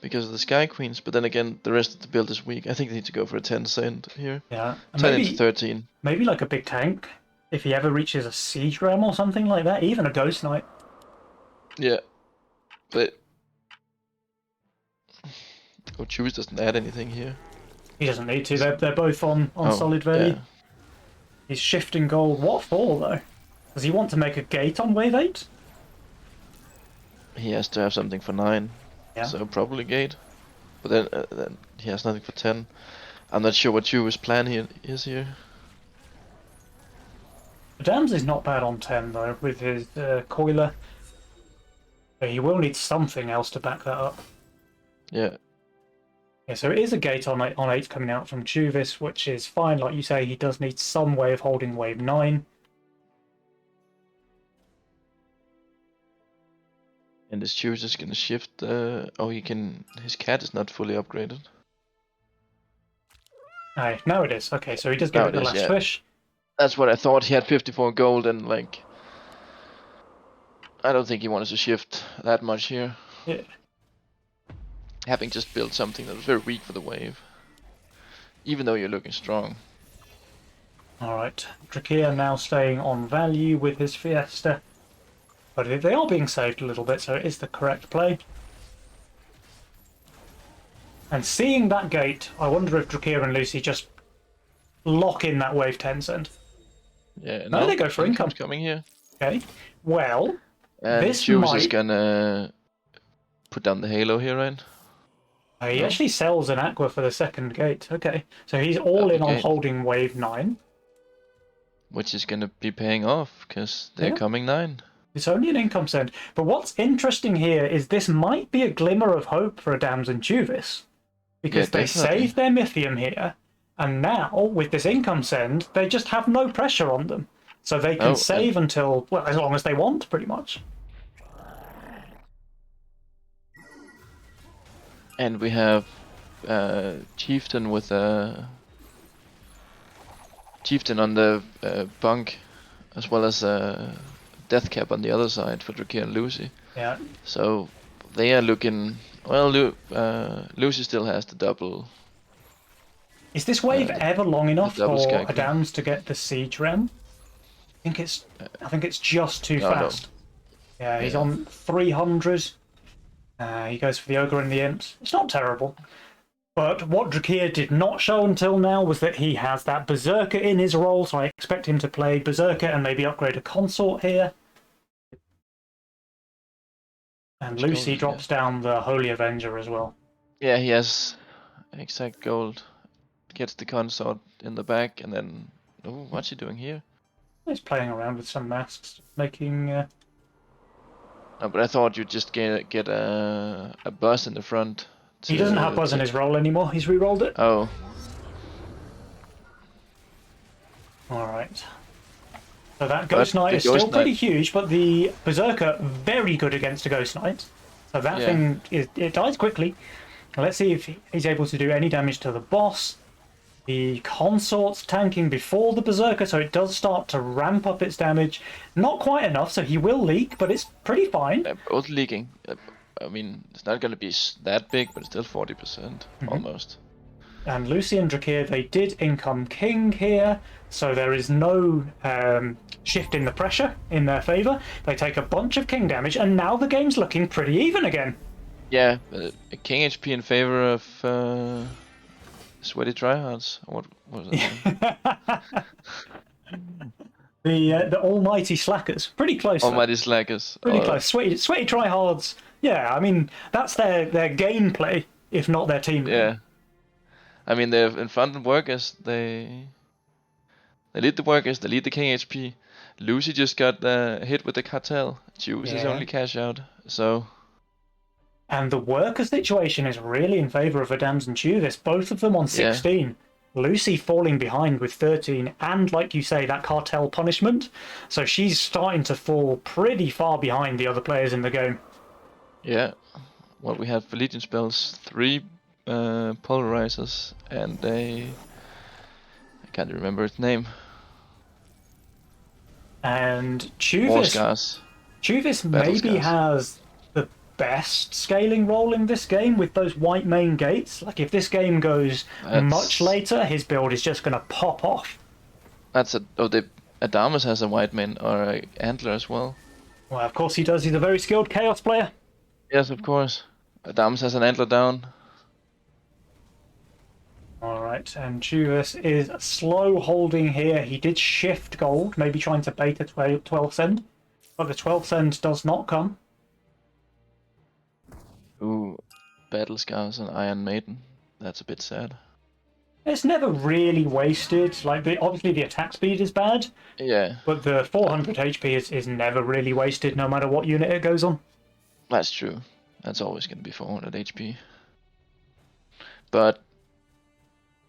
because of the Sky Queens. But then again, the rest of the build is weak. I think they need to go for a 10 cent here. Yeah, 10 into 13. Maybe like a big tank if he ever reaches a Siege Realm or something like that. Even a Ghost Knight. Yeah, but Chuvis doesn't add anything here. He doesn't need to. They're both on solid ready. Yeah. He's shifting gold. What for though? Does he want to make a gate on wave 8? He has to have something for 9, so probably gate. But then he has nothing for 10. I'm not sure what Chuvis' plan here is here. Adams is not bad on 10 though with his coiler. But he will need something else to back that up. Yeah. Yeah, so it is a gate on 8 coming out from Chuvis, which is fine. Like you say, he does need some way of holding wave 9. And this Chuvis is gonna shift. Oh, he can. His cat is not fully upgraded. Aye, now it is. Okay, so he does get the last push. That's what I thought. He had 54 gold, and like, I don't think he wanted to shift that much here. Yeah. Having just built something that was very weak for the wave, even though you're looking strong. All right, Drakia now staying on value with his Fiesta. But they are being saved a little bit, so it is the correct play. And seeing that gate, I wonder if Drakia and Lucy just lock in that wave 10 send. Yeah, no, they go for income. Coming here. Okay, well, and this Chuvis is gonna put down the halo here, right? He actually sells an Aqua for the second gate. Okay, so he's all in on holding wave 9. Which is gonna be paying off, because they're coming 9. It's only an income send. But what's interesting here is this might be a glimmer of hope for Adams and Chuvis. Because they saved their Mythium here, and now, with this income send, they just have no pressure on them. So they can save until, well, as long as they want, pretty much. And we have Chieftain with a... Chieftain on the bunk as well as Death Cap on the other side for Drakir and Lucy. Yeah. So they are looking well. Lucy still has the double. Is this wave ever long enough double for Sky Queen. Adams to get the Siege Realm? I think it's just too No. fast. Yeah, he's Yeah. on 300. He goes for the Ogre and the Imps. It's not terrible. But what Drakir did not show until now was that he has that Berserker in his role, so I expect him to play Berserker and maybe upgrade a Consort here. And Which Lucy gold, drops down the Holy Avenger as well. Yeah, he has exact gold. Gets the consort in the back, and then what's he doing here? He's playing around with some masks, making... No, but I thought you'd just get a buzz in the front. He doesn't have Buzz in his role anymore, he's re-rolled it. Oh, Alright. So that Ghost But Knight the is still Ghost pretty Knight- huge, but the Berserker very good against a Ghost Knight. So that Yeah. thing, it dies quickly. Let's see if he's able to do any damage to the boss. The Consort's tanking before the Berserker, so it does start to ramp up its damage. Not quite enough, so he will leak, but it's pretty fine. they're both leaking. I mean, it's not gonna be that big, but it's still 40% almost. And Lucy and Drakir, they did income King here, so there is no shift in the pressure in their favour. They take a bunch of King damage, and now the game's looking pretty even again. Yeah, a King HP in favor of Sweaty Tryhards. What was it? The almighty slackers, pretty close. though. Almighty Slackers. Pretty close. Sweaty tryhards. Yeah, I mean that's their gameplay, if not their team. Yeah. I mean, they're in front of workers. They lead the workers. They lead the King HP. Lucy just got hit with the cartel. Juice is Yeah. only cash out. So And the worker situation is really in favour of Adams and Tuvis, both of them on 16. Lucy falling behind with 13, and like you say, that cartel punishment. So she's starting to fall pretty far behind the other players in the game. yeah, well, we have for Legion spells 3 pulverizers and I can't remember its name. And War Tuvis scars. maybe Battle scars. has the best scaling role in this game with those white main gates. Like if this game goes much later, his build is just going to pop off. That's Adamus has a white man or a antler as well. Well, of course he does. He's a very skilled Chaos player. Yes, of course. Adamus has an antler down. Alright, and Tuvis is slow holding here. He did shift gold, maybe trying to bait a 12 send. But the 12 send does not come. Ooh, battle scars and Iron Maiden. That's a bit sad. It's never really wasted. Like, obviously the attack speed is bad, Yeah, but the 400 HP is never really wasted, no matter what unit it goes on. that's true. That's always going to be 400 HP. But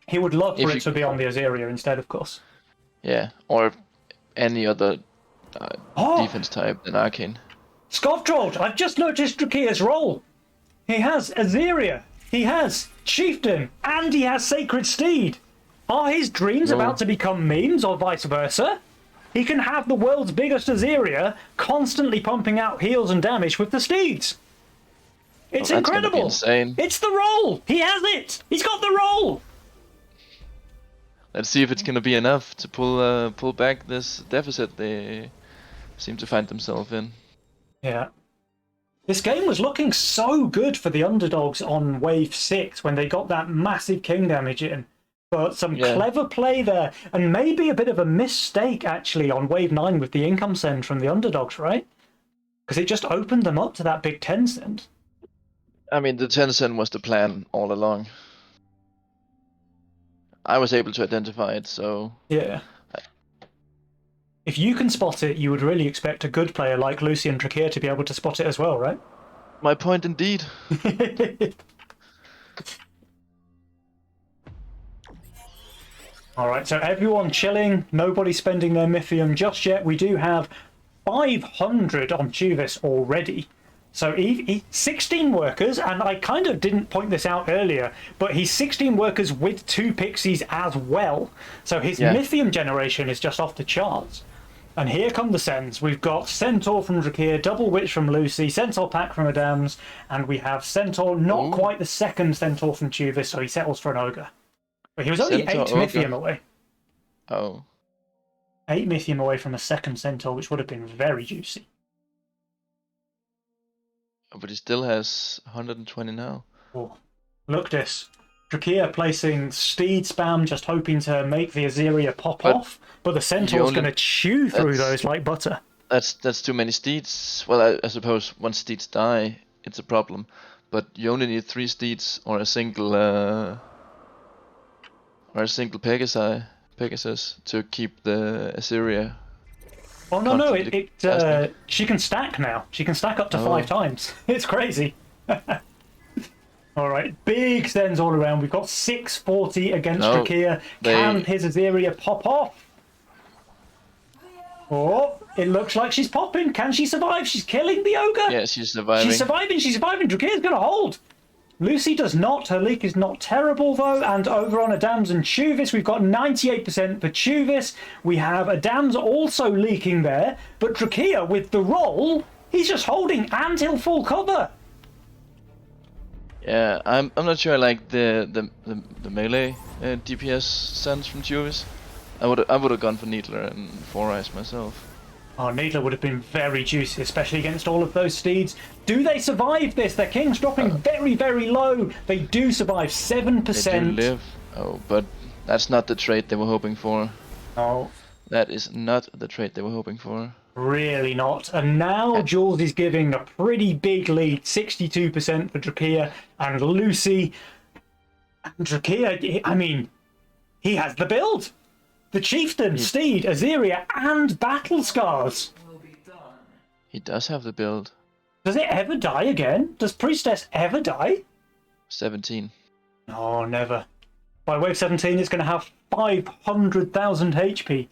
He would love If for you it to be on the Azeria instead, of course. yeah, or any other Oh! defense type than Arcane. Scofftrolled! I've just noticed Drakir's role! He has Azeria, he has Chieftain, and he has Sacred Steed! Are his dreams No. about to become memes, or vice versa? He can have the world's biggest Azeria constantly pumping out heals and damage with the steeds! It's Well, that's gonna be incredible! insane. It's the role! He has it! He's got the role! Let's see if it's going to be enough to pull back this deficit they seem to find themselves in. Yeah. This game was looking so good for the underdogs on wave 6 when they got that massive king damage in. But some Yeah. clever play there, and maybe a bit of a mistake actually on wave 9 with the income send from the underdogs, right? Because it just opened them up to that big 10 send. I mean, the 10% was the plan all along. I was able to identify it, so Yeah. If you can spot it, you would really expect a good player like Lucian Drakir to be able to spot it as well, right? my point indeed. Alright, so everyone chilling, nobody spending their Mythium just yet. We do have 500 on Tuvis already. So 16 workers, and I kind of didn't point this out earlier, but he's 16 workers with 2 pixies as well. So his Yeah. Mythium generation is just off the charts. And here come the Sens. We've got Centaur from Drakir, Double Witch from Lucy, Centaur Pack from Adams, and we have Centaur, not quite the second Centaur from Tuvis, so he settles for an Ogre. But he was only Centaur 8 Mythium away. Oh. 8 Mythium away from a second Centaur, which would have been very juicy. But he still has 120 now. Oh, look this. Drakir placing Steed spam, just hoping to make the Azeria pop off, but the Centaur's going to chew through those like butter. That's too many steeds. Well, I suppose once steeds die, it's a problem. But you only need 3 steeds or a single Pegasus to keep the Azeria. Oh no, she can stack now. She can stack up to 5 times. It's crazy. All right, big Sens all around. We've got 640 against Drakir. Can his Azeria pop off? Oh, it looks like she's popping. Can she survive? She's killing the Ogre. Yeah, she's surviving. She's surviving. Drakir's going to hold. Lucy does not. Her leak is not terrible, though. And over on Adams and Tuvis, we've got 98% for Tuvis. We have Adams also leaking there. But Drakir, with the roll, he's just holding and he'll full cover. Yeah, I'm not sure I like the melee DPS sense from Tuvis. I would have gone for Needler and 4 Eyes myself. Oh, Needler would have been very juicy, especially against all of those steeds. Do they survive this? Their king's dropping very, very low. They do survive, 7%. They do live. Oh, but that's not the trait they were hoping for. Oh. That is not the trait they were hoping for. Really not. And now Jules is giving a pretty big lead, 62% for Drakir and Lucy. And Drakir, I mean, he has the build. The Chieftain, Steed, Azeria, and Battle Scars. He does have the build. Does it ever die again? Does Priestess ever die? 17. No, never. By wave 17, it's going to have 500,000 HP.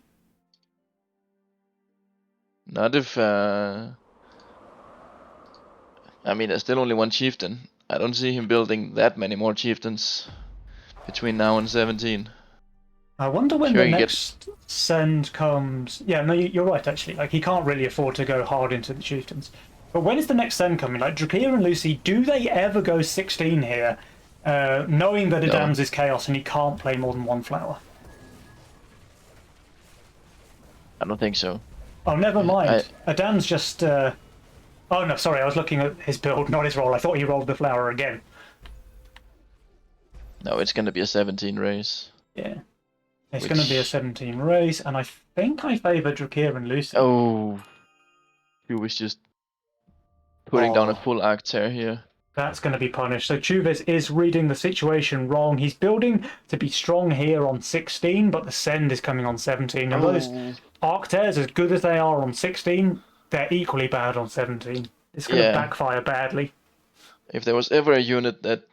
Not if... I mean, there's still only one Chieftain. I don't see him building that many more Chieftains between now and 17. I wonder when the next send comes. Yeah, no, you're right, actually. Like, he can't really afford to go hard into the Chieftains. But when is the next send coming? Like, Drakir and Lucy, do they ever go 16 here, knowing that Adams is Chaos and he can't play more than 1 flower? I don't think so. Oh, never mind. Adams just... Oh, no, sorry, I was looking at his build, not his roll. I thought he rolled the flower again. No, it's going to be a 17 race. Yeah. It's going to be a 17 race, and I think I favour Drakir and Lucy. Oh, he was just putting down a full Arctear here. That's going to be punished. So Tuvis is reading the situation wrong. He's building to be strong here on 16, but the send is coming on 17. And those Arctairs, as good as they are on 16, they're equally bad on 17. It's going to backfire badly. If there was ever a unit that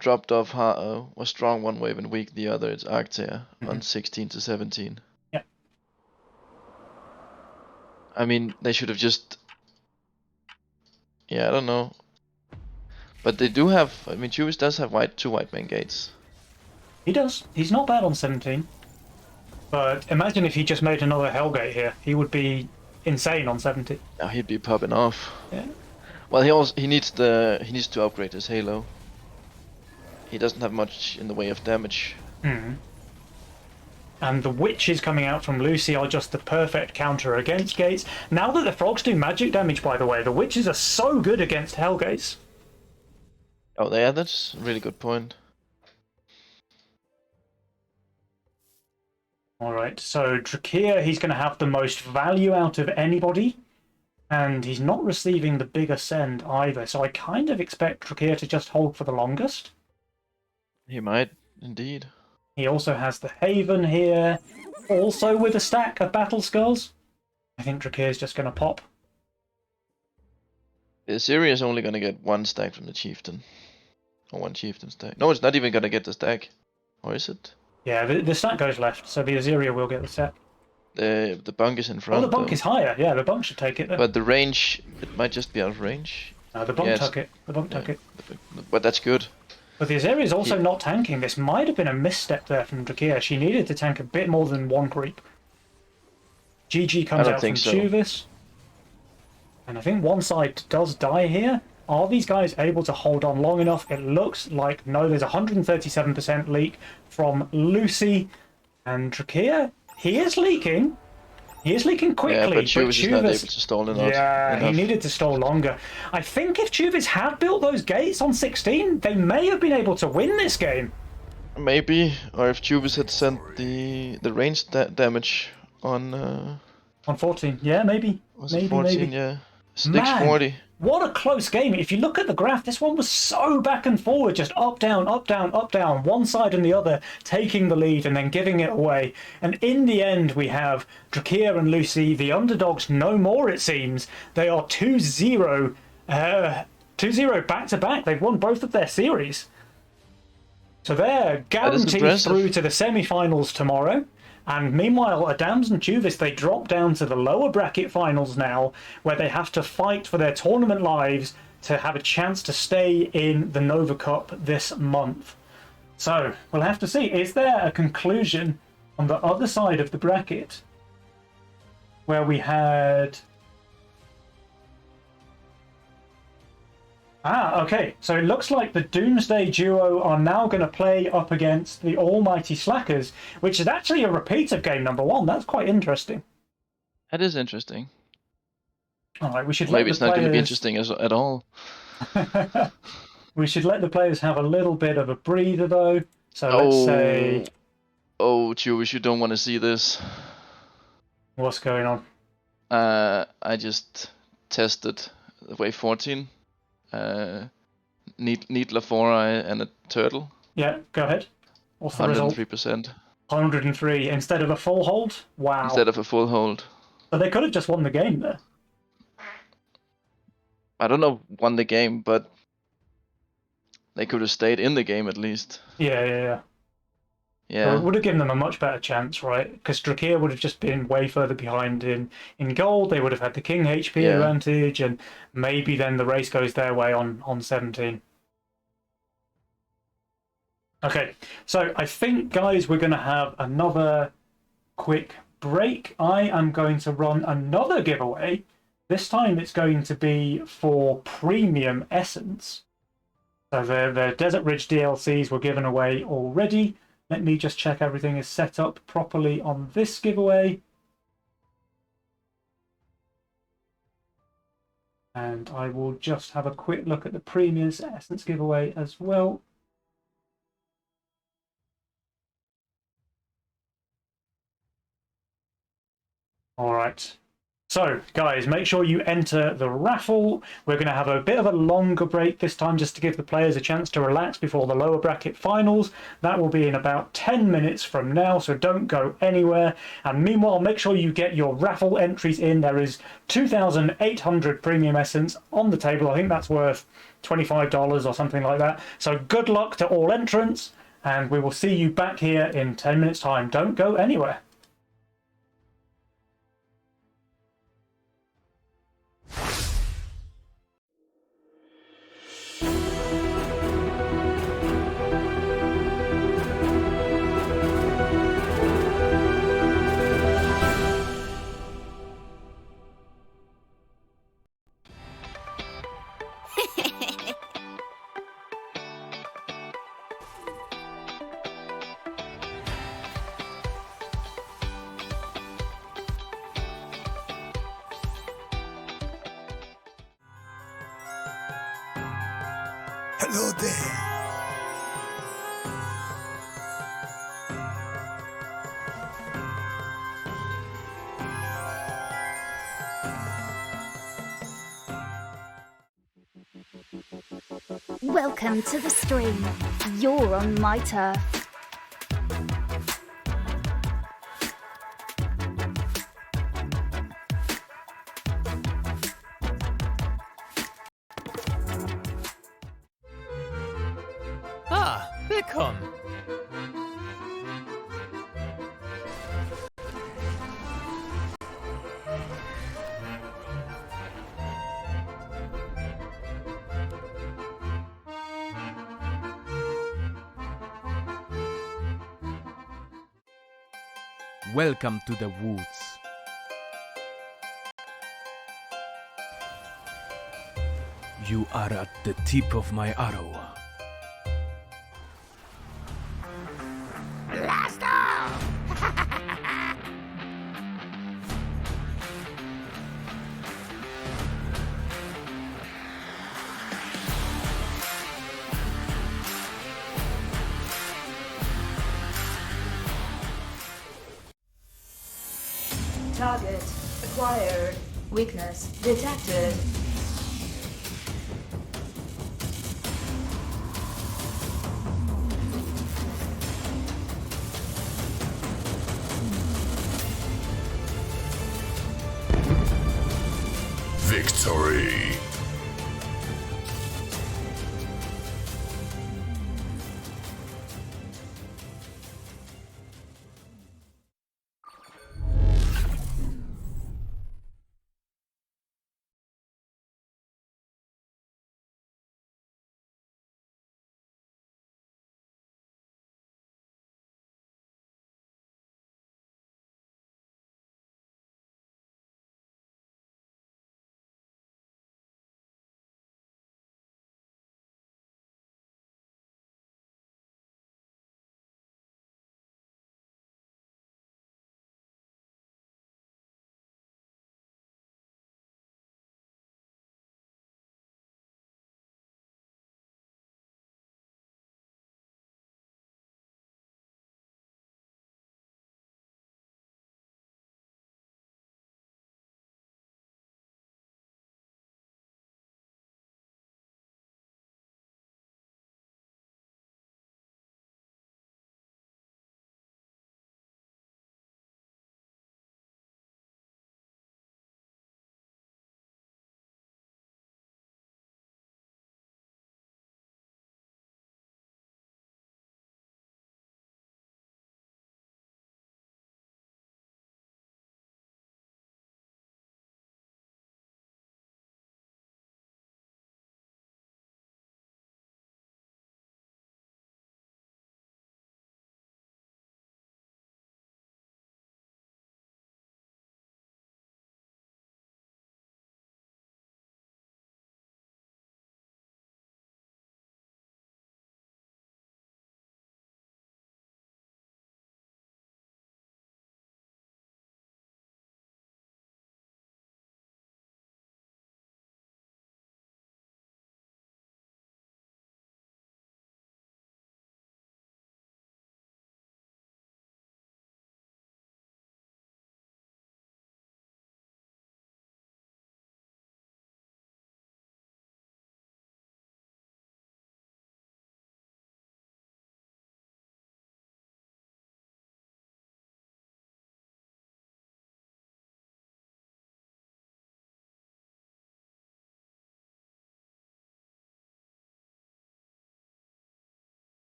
dropped off was strong one wave and weak the other, it's Arctear on 16 to 17. Yeah. I mean, they should have just... Yeah, I don't know. But they do have... I mean, Tuvis does have 2 white main gates. He does. He's not bad on 17. But imagine if he just made another Hellgate here. He would be insane on 17. Now he'd be popping off. Yeah. Well, he needs to upgrade his Halo. He doesn't have much in the way of damage. And the witches coming out from Lucy are just the perfect counter against gates. Now that the frogs do magic damage, by the way, the witches are so good against Hellgates. Oh, yeah, that's a really good point. Alright, so Drakir, he's going to have the most value out of anybody. And he's not receiving the bigger send either, so I kind of expect Drakir to just hold for the longest. He might, indeed. He also has the Haven here, also with a stack of Battle Skulls. I think Drakir's just going to pop. The Azeria is only going to get 1 stack from the Chieftain. Or 1 Chieftain stack. No, it's not even going to get the stack. Or is it? Yeah, the stack goes left, so the Azeria will get the stack. The bunk is in front. Oh, the bunk is higher. Yeah, the bunk should take it then. But the range, it might just be out of range. No, the bunk took it. The bunk took it. But that's good. But the Azeria is also not tanking. This might have been a misstep there from Drakir. She needed to tank a bit more than 1 creep. GG I comes don't out from think so. Chuvis. And I think one side does die here. Are these guys able to hold on long enough? It looks like no, there's 137% leak from Lucy and Trakia. He is leaking. He is leaking quickly. Yeah, but Chuvis is not able to stall enough. Yeah, he needed to stall longer. I think if Chuvis had built those gates on 16, they may have been able to win this game. Maybe, or if Chuvis had sent the range damage on On 14, yeah, maybe. was maybe, it 14? maybe. Yeah, Sticks Man, 40. what a close game. If you look at the graph, this one was so back and forward, just up, down, up, down, up, down, one side and the other taking the lead and then giving it away. And in the end, we have Trakia and Lucy, the underdogs no more, it seems. They are 2-0 back-to-back. They've won both of their series. So they're guaranteed through to the semi-finals tomorrow. And meanwhile, Adams and Chuvis, they drop down to the lower bracket finals now, where they have to fight for their tournament lives to have a chance to stay in the Nova Cup this month. So we'll have to see. Is there a conclusion on the other side of the bracket where we had... okay. So it looks like the Doomsday Duo are now going to play up against the Almighty Slackers, which is actually a repeat of game number 1. That's quite interesting. That is interesting. All right, we should Maybe it's not going to be interesting at all. We should let the players have a little bit of a breather, though. So let's say... Oh, Chuvis, you don't want to see this. What's going on? I just tested the wave 14. Needler 4-eye and a turtle. Yeah, go ahead. What's the result? 103%. 103 instead of a full hold? Wow. Instead of a full hold. But they could have just won the game there. I don't know won the game, but they could have stayed in the game at least. Yeah. Yeah. It would have given them a much better chance, right? Because Trakia would have just been way further behind in gold. They would have had the King HP advantage, and maybe then the race goes their way on 17. Okay, so I think, guys, we're going to have another quick break. I am going to run another giveaway. This time it's going to be for Premium Essence. So the Desert Ridge DLCs were given away already. Let me just check everything is set up properly on this giveaway. And I will just have a quick look at the Premium Essence giveaway as well. All right. So, guys, make sure you enter the raffle. We're going to have a bit of a longer break this time just to give the players a chance to relax before the lower bracket finals. That will be in about 10 minutes from now, so don't go anywhere. And meanwhile, make sure you get your raffle entries in. There is 2,800 Premium Essence on the table. I think that's worth $25 or something like that. So good luck to all entrants, and we will see you back here in 10 minutes' time. Don't go anywhere. Hello there. Welcome to the stream. You're on my turf. Ah, Bickham. Welcome to the woods. You are at the tip of my arrow. Target acquired. Weakness detected. Victory!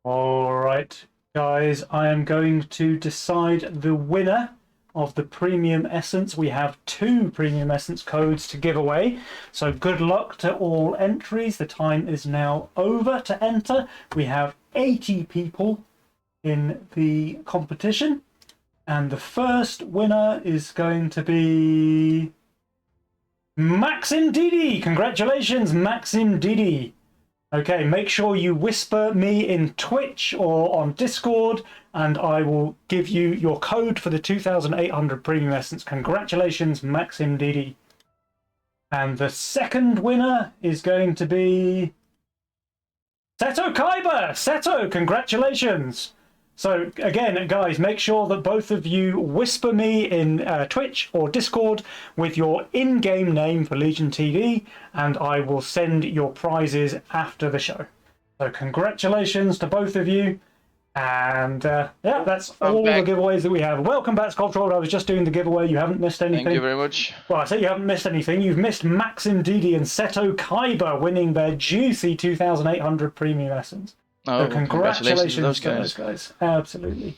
All right, guys, I am going to decide the winner of the Premium Essence. We have 2 Premium Essence codes to give away, so good luck to all entries. The time is now over to enter. We have 80 people in the competition, and the first winner is going to be Maxim Didi. Congratulations, Maxim Didi. Okay, make sure you whisper me in Twitch or on Discord, and I will give you your code for the 2,800 Premium Essence. Congratulations, Maxim Didi. And the second winner is going to be Seto Kaiba. Seto, congratulations. So again, guys, make sure that both of you whisper me in Twitch or Discord with your in-game name for Legion TV, and I will send your prizes after the show. So congratulations to both of you. And yeah, that's all the giveaways that we have. Welcome back, Sculptroid. I was just doing the giveaway. You haven't missed anything. Thank you very much. Well, I say you haven't missed anything. You've missed Maxim Didi and Seto Kaiba winning their juicy 2,800 Premium Essence. Oh, So congratulations to those to those guys. Absolutely.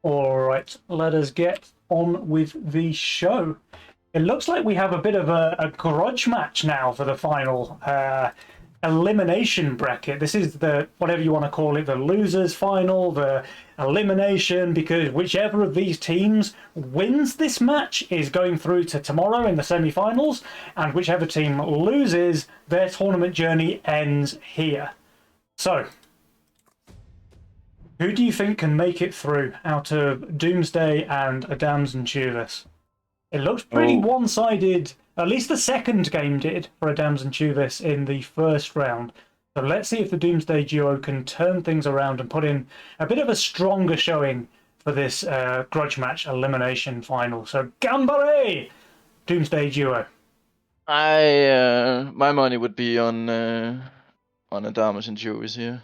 All right, let us get on with the show. It looks like we have a bit of a grudge match now for the final elimination bracket. This is the, whatever you want to call it, the losers final, the elimination, because whichever of these teams wins this match is going through to tomorrow in the semi-finals, and whichever team loses, their tournament journey ends here. So, who do you think can make it through out of Doomsday and Adams and Chuvas? It looks pretty one-sided. At least the second game did for Adams and Chuvas in the first round. So let's see if the Doomsday duo can turn things around and put in a bit of a stronger showing for this grudge match elimination final. So Gambare, Doomsday duo. My money would be on Adamas and Chuvas here.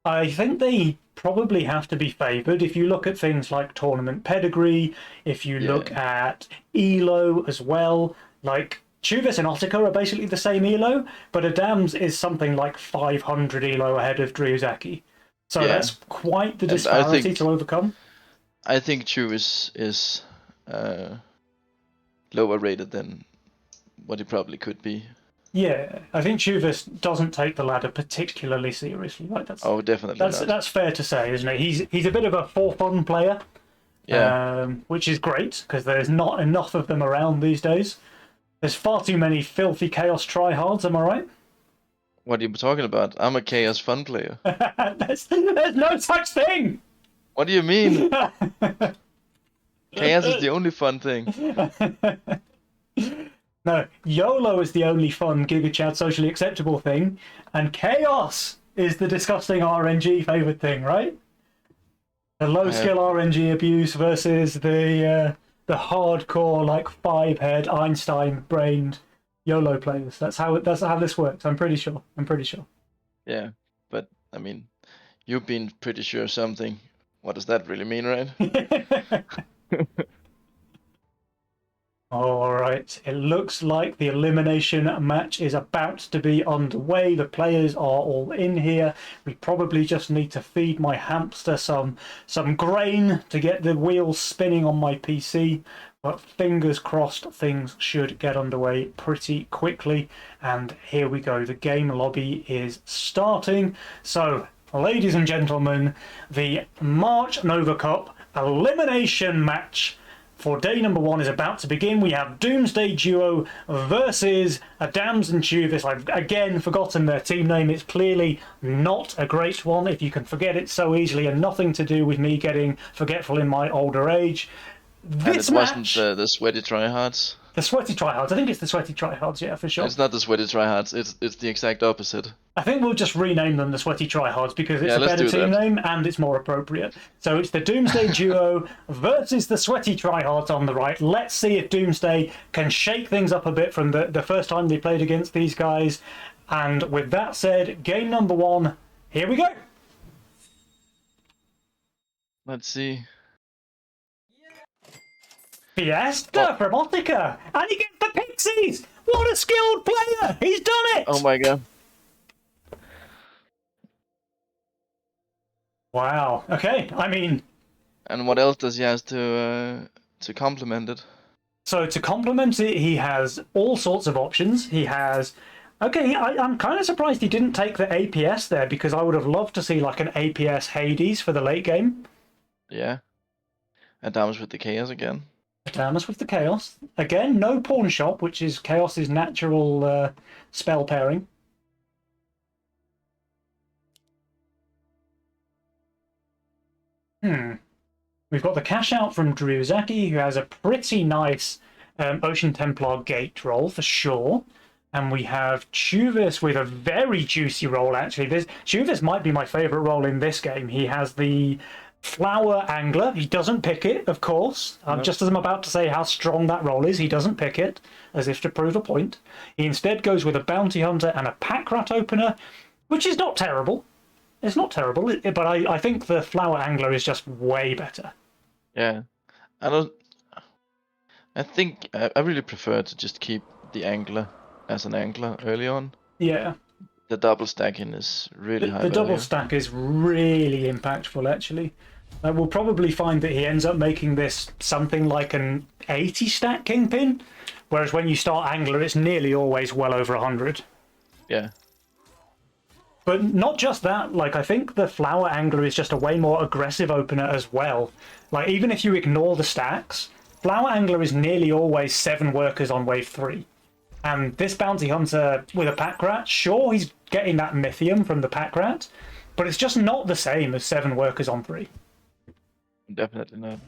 I think they probably have to be favoured. If you look at things like tournament pedigree, if you look at ELO as well, like Chuvas and Otaka are basically the same ELO, but Adams is something like 500 ELO ahead of Dryuzaki. So that's quite the disparity to overcome. I think Chuvas is lower rated than what he probably could be. Yeah, I think Chuvas doesn't take the ladder particularly seriously. Like Oh, definitely not. that's fair to say, isn't it? He's a bit of a for fun player, Yeah. which is great because there's not enough of them around these days. There's far too many filthy chaos tryhards. Am I right? What are you talking about? I'm a chaos fun player. there's no such thing. What do you mean? Chaos is the only fun thing. No, YOLO is the only fun GigaChad socially acceptable thing, and chaos is the disgusting RNG favoured thing, right? The low skill RNG abuse versus the hardcore like 5-head Einstein brained YOLO players. That's how this works. I'm pretty sure. Yeah, but I mean, you've been pretty sure something. What does that really mean, right? All right, it looks like the elimination match is about to be underway. The players are all in here. We probably just need to feed my hamster some grain to get the wheels spinning on my PC. But fingers crossed, things should get underway pretty quickly. And here we go. The game lobby is starting. So, ladies and gentlemen, the March Nova Cup elimination match for day number 1 is about to begin. We have Doomsday Duo versus Adams and Chuvas. I've again forgotten their team name. It's clearly not a great one if you can forget it so easily, and nothing to do with me getting forgetful in my older age. This and it match, wasn't the sweaty tryhards. the sweaty tryhards. I think it's the sweaty tryhards, yeah, for sure. It's not the sweaty tryhards. It's the exact opposite. I think we'll just rename them the Sweaty Tryhards because it's a let's better do team that. name and it's more appropriate. So it's the Doomsday Duo versus the Sweaty Tryhards on the right. Let's see if Doomsday can shake things up a bit from the first time they played against these guys. And with that said, game number 1, here we go. Let's see. Fiesta from Otica, and he gets the Pixies. What a skilled player! He's done it. Oh my god. Wow. Okay. I mean, And what else does he has to complement it? so to complement it, he has all sorts of options. He has. Okay, I'm kind of surprised he didn't take the APS there because I would have loved to see like an APS Hades for the late game. Yeah. Adams with the chaos again. Adamus with the Chaos. Again, no Pawn Shop, which is Chaos's natural spell pairing. We've got the cash out from Driuzaki, who has a pretty nice Ocean Templar Gate roll for sure. And we have Chuvas with a very juicy roll, actually. Chuvas might be my favourite roll in this game. He has the Flower Angler. He doesn't pick it, of course. Just as I'm about to say how strong that roll is, he doesn't pick it, as if to prove a point. He instead goes with a Bounty Hunter and a Pack Rat Opener, which is not terrible. It's not terrible, but I think the Flower Angler is just way better. Yeah. I think I really prefer to just keep the angler as an angler early on. Yeah. The double stacking is really high The double value. stack is really impactful, actually. We'll probably find that he ends up making this something like an 80 stack Kingpin, whereas when you start Angler, it's nearly always well over 100. Yeah. But not just that, like, I think the Flower Angler is just a way more aggressive opener as well. Like, even if you ignore the stacks, Flower Angler is nearly always 7 workers on wave 3. And this Bounty Hunter with a Pack Rat, sure, he's getting that Mythium from the Pack Rat, but it's just not the same as 7 workers on 3. Definitely not.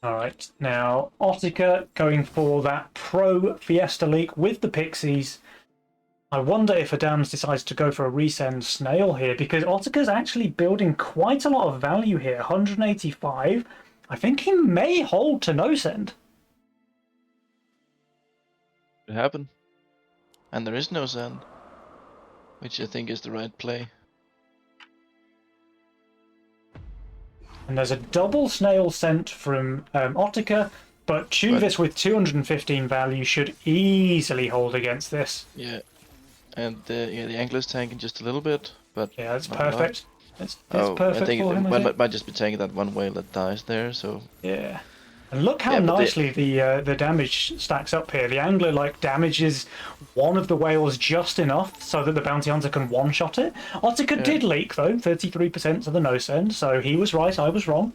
Alright, now Otica going for that Pro Fiesta League with the Pixies. I wonder if Adams decides to go for a resend Snail here, because Otica's actually building quite a lot of value here. 185. I think he may hold to no send. It happened. And there is no send. Which I think is the right play. And there's a double Snail sent from Otica, but Chuvas with 215 value should easily hold against this. Yeah. And the angler's tanking just a little bit, but Yeah, that's not a lot. perfect. It's Oh, perfect I think for him, I it think. might just be taking that one whale that dies there, so Yeah. And look how Yeah, but nicely the damage stacks up here. The angler like damages one of the whales just enough so that the bounty hunter can one-shot it. Ottica did leak though, 33% to the no send, so he was right, I was wrong.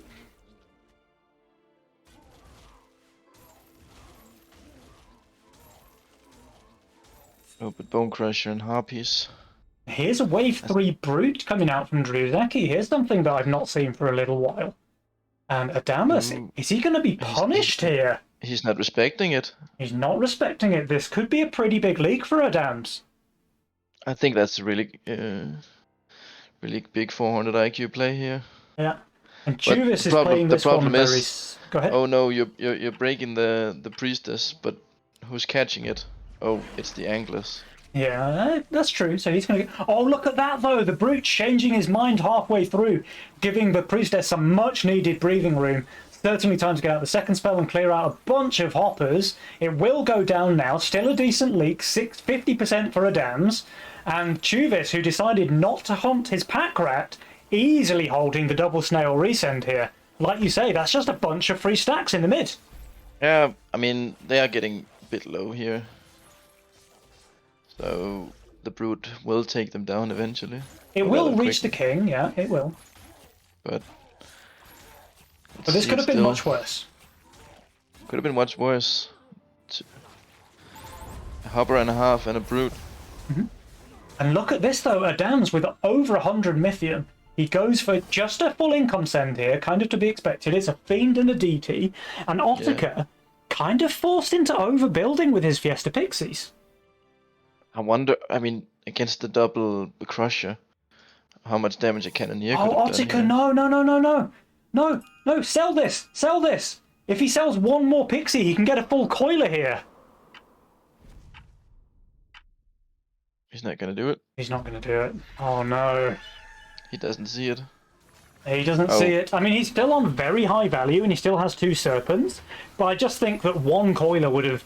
Oh, but Bone Crusher and Harpies. Here's a wave 3 brute coming out from Druzaki. Here's something that I've not seen for a little while. And Adamus, is he going to be punished here? He's not respecting it. He's not respecting it. This could be a pretty big leak for Adams. I think that's a really, really big 400 IQ play here. Yeah. And But Chuvis is the playing this problem one very... is- Go ahead. Oh no, you're breaking the priestess, but who's catching it? Oh, it's the anglers. Yeah, that's true. So he's going to... Oh, look at that, though. The brute changing his mind halfway through, giving the priestess some much-needed breathing room. Certainly time to get out the second spell and clear out a bunch of hoppers. It will go down now. Still a decent leak. 50% for Adams. And Chuvis, who decided not to hunt his pack rat, easily holding the double snail resend here. Like you say, that's just a bunch of free stacks in the mid. Yeah, I mean, they are getting a bit low here. So the brute will take them down eventually. It will Rather reach the quickly. king, yeah, it will. But But this could have been much worse. Could have been much worse. A hopper and a half and a brute. And look at this though, Adams with over 100 Mythium. He goes for just a full income send here, kind of to be expected. It's a Fiend and a DT. And Ottica kind of forced into overbuilding with his Fiesta Pixies. I wonder, I mean, against the double crusher, how much damage a cannoneer could Oh, have done Ottica, here. no, sell this, sell this. If he sells one more Pixie, he can get a full coiler here. He's not gonna do it. He's not going to do it. Oh no. He doesn't see it. He doesn't Oh. see it. I mean, he's still on very high value and he still has 2 Serpents, but I just think that one coiler would have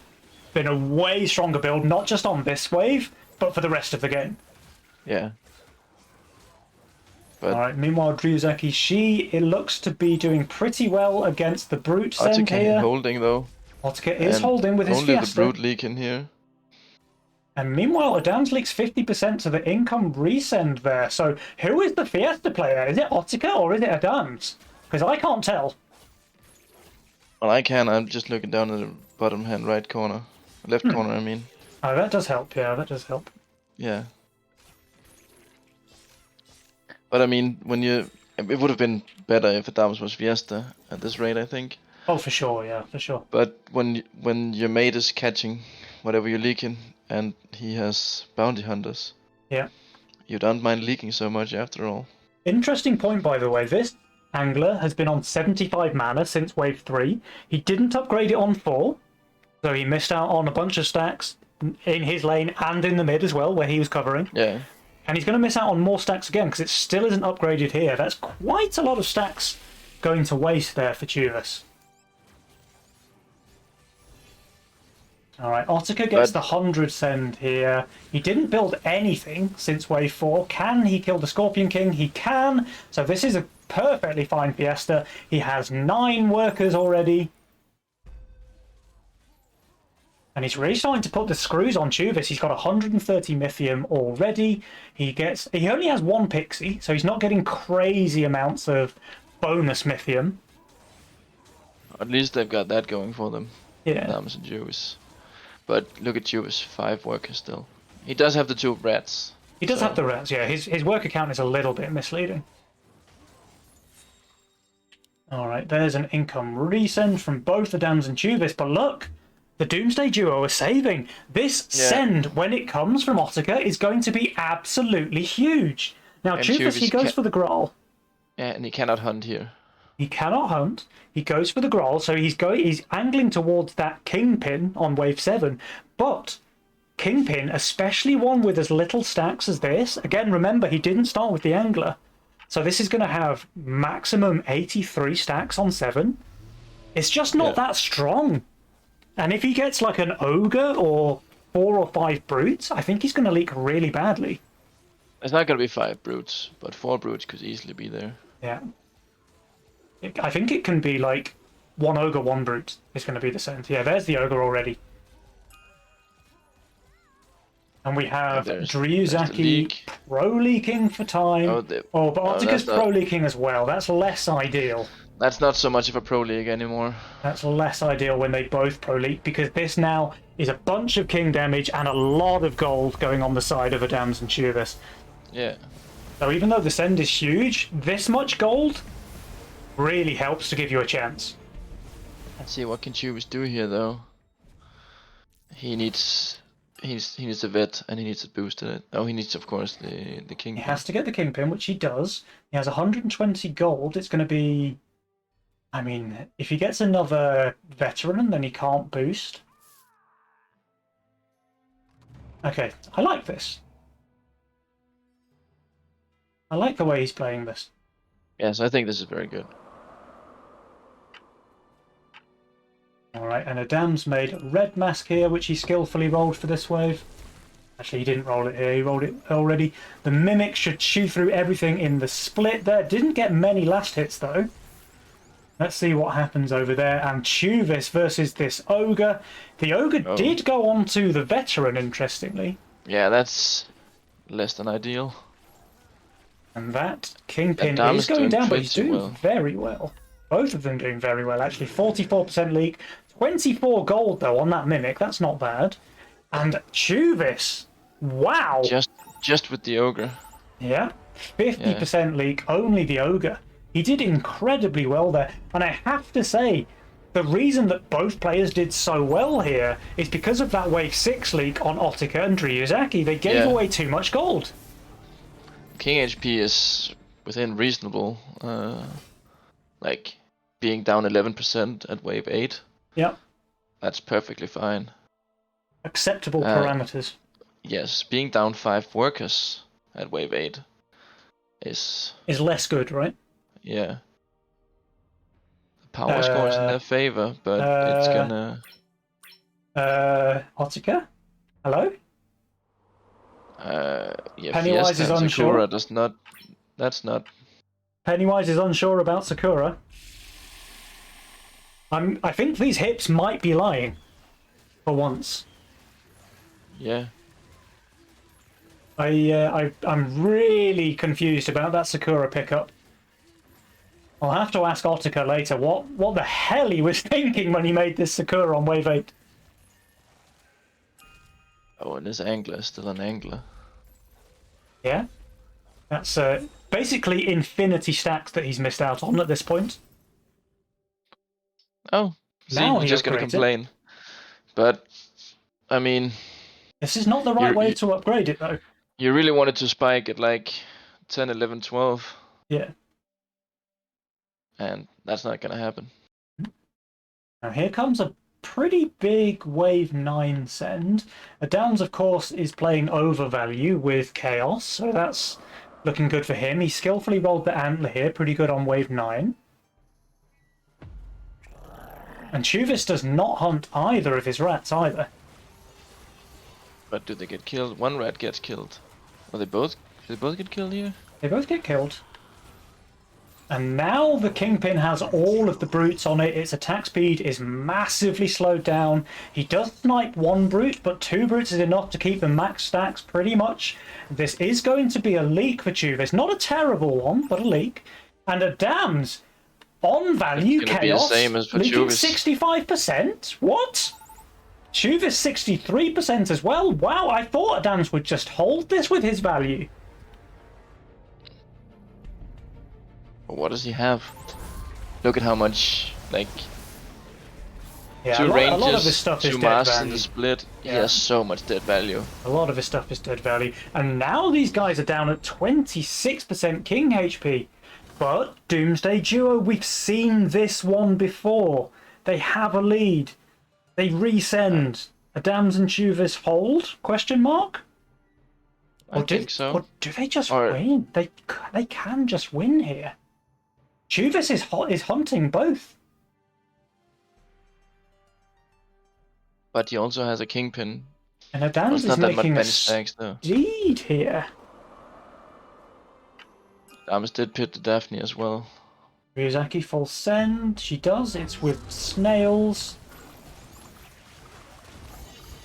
been a way stronger build, not just on this wave, but for the rest of the game. Yeah. But Alright, meanwhile, Druzaki, it looks to be doing pretty well against the Brute send Ottica here. holding though. Ottica is and holding with his only Fiesta. the brute leak in here. And meanwhile, Adams leaks 50% to the income resend there. So who is the Fiesta player? Is it Ottica or is it Adams? Because I can't tell. Well, I can. I'm just looking down in the bottom hand right corner. Left corner, I mean. Oh, that does help. Yeah, that does help. Yeah. But I mean, it would have been better if Adams was Fiesta at this rate, I think. Oh, for sure. Yeah, for sure. But when your mate is catching whatever you're leaking, and he has bounty hunters, Yeah. you don't mind leaking so much after all. Interesting point, by the way. This angler has been on 75 mana since wave 3. He didn't upgrade it on 4, so he missed out on a bunch of stacks in his lane and in the mid as well, where he was covering. Yeah. And he's going to miss out on more stacks again because it still isn't upgraded here. That's quite a lot of stacks going to waste there for Chuvas. Alright, Ottica gets the 100 send here. He didn't build anything since wave 4. Can he kill the Scorpion King? He can. So this is a perfectly fine Fiesta. He has 9 workers already. And he's really starting to put the screws on Chuvas. He's got 130 Mythium already. He only has 1 Pixie, so he's not getting crazy amounts of bonus Mythium. At least they've got that going for them. Yeah. Adams and Juvis. But look at Juvis, 5 workers still. He does have the 2 rats. He does so- have the rats, yeah. His worker count is a little bit misleading. Alright, there's an income resend from both Adams and Chuvas, but look! The Doomsday Duo are saving. This send, when it comes from Ottica, is going to be absolutely huge. Now, And Chuvas, he Chuvas goes for the Grawl. Yeah, and he cannot hunt here. He cannot hunt. He goes for the Grawl, so he's angling towards that Kingpin on wave 7. But Kingpin, especially one with as little stacks as this, again, remember, he didn't start with the Angler. So this is going to have maximum 83 stacks on 7. It's just not that strong. And if he gets like an Ogre or 4 or 5 Brutes, I think he's going to leak really badly. It's not gonna be 5 brutes, but 4 brutes could easily be there. Yeah. I think it can be like one ogre, one brute is going to be the send. Yeah, there's the ogre already. And we have there's the Dryuzaki leak. pro-leaking for time. But Otika's that's not- pro-leaking as well. That's less ideal. That's not so much of a pro league anymore. That's less ideal when they both pro-leak, because this now is a bunch of king damage and a lot of gold going on the side of Adams and Chuvas. Yeah. So even though the send is huge, this much gold really helps to give you a chance. Let's see what can Chubis do here though. He needs a vet and he needs a boost in it. Oh, he needs of course the king. He has to get the kingpin, which he does. He has 120 gold. It's going to be... I mean, if he gets another veteran, then he can't boost. Okay, I like this. I like the way he's playing this. Yes, I think this is very good. Alright, and Adam's made a red mask here, which he skillfully rolled for this wave. Actually, he didn't roll it here, he rolled it already. The Mimic should chew through everything in the split there. Didn't get many last hits, though. Let's see what happens over there. And Chuvis versus this Ogre. The Ogre did go on to the Veteran, interestingly. Yeah, that's less than ideal. And that Kingpin Adam is is going doing down, but he's pretty doing well. very well. Both of them doing very well, actually. 44% leak. 24 gold, though, on that Mimic. That's not bad. And Chuvis. Wow. Just with the Ogre. Yeah. 50% leak, only the Ogre. He did incredibly well there. And I have to say, the reason that both players did so well here is because of that Wave 6 leak on Ottika and Dryuzaki. They gave away too much gold. King HP is within reasonable, like being down 11% at wave 8. Yep. That's perfectly fine. Acceptable parameters. Yes, being down 5 workers at wave 8 is less good, right? Yeah. The power score is in their favor, but it's gonna... Ottika? Hello? Yeah, Pennywise Fiesta is and unsure. Sakura does not... That's not... Pennywise is unsure about Sakura. I think these hips might be lying. For once. Yeah. I'm really confused about that Sakura pickup. I'll have to ask Ottika later what the hell he was thinking when he made this Sakura on wave 8. Oh, and this angler is still an angler. Yeah? That's basically infinity stacks that he's missed out on at this point. Oh, see, Now you're he just gonna upgrades it. complain. But, I mean, This is not the right way you- to upgrade it, though. you really wanted to spike at like 10, 11, 12, Yeah. and that's not gonna happen. Now here comes a pretty big wave 9 send. Downs, of course, is playing overvalue with Chaos, so that's looking good for him. He skillfully rolled the Antler here, pretty good on wave 9. And Chuvis does not hunt either of his rats either. But do they get killed? One rat gets killed. Are they both? Do they both get killed here? They both get killed. And now the Kingpin has all of the brutes on it. Its attack speed is massively slowed down. He does snipe one brute, but 2 brutes is enough to keep the max stacks pretty much. This is going to be a leak for Chuvis. Not a terrible one, but a leak. And a Dams on value It's gonna be the Chaos same as for leaking Chuvis. 65%? What? Chuvis 63% as well? Wow, I thought Adams would just hold this with his value. But what does he have? Look at how much, like, Yeah, 2 a lot ranges, of his stuff is 2 dead masks in value. the split. He Yeah. has so much dead value. A lot of his stuff is dead value. And now these guys are down at 26% King HP. But Doomsday Duo, we've seen this one before. They have a lead. They resend. Adams and Chuvis hold? Question mark? I think so. Or do they just Or- win? They can just win here. Chuvis is hunting both. But he also has a kingpin. And Well, Adams it's is not that much making a many stacks though. steed here. Amos did pit the Daphne as well. Ryuzaki full send. She does. It's with snails.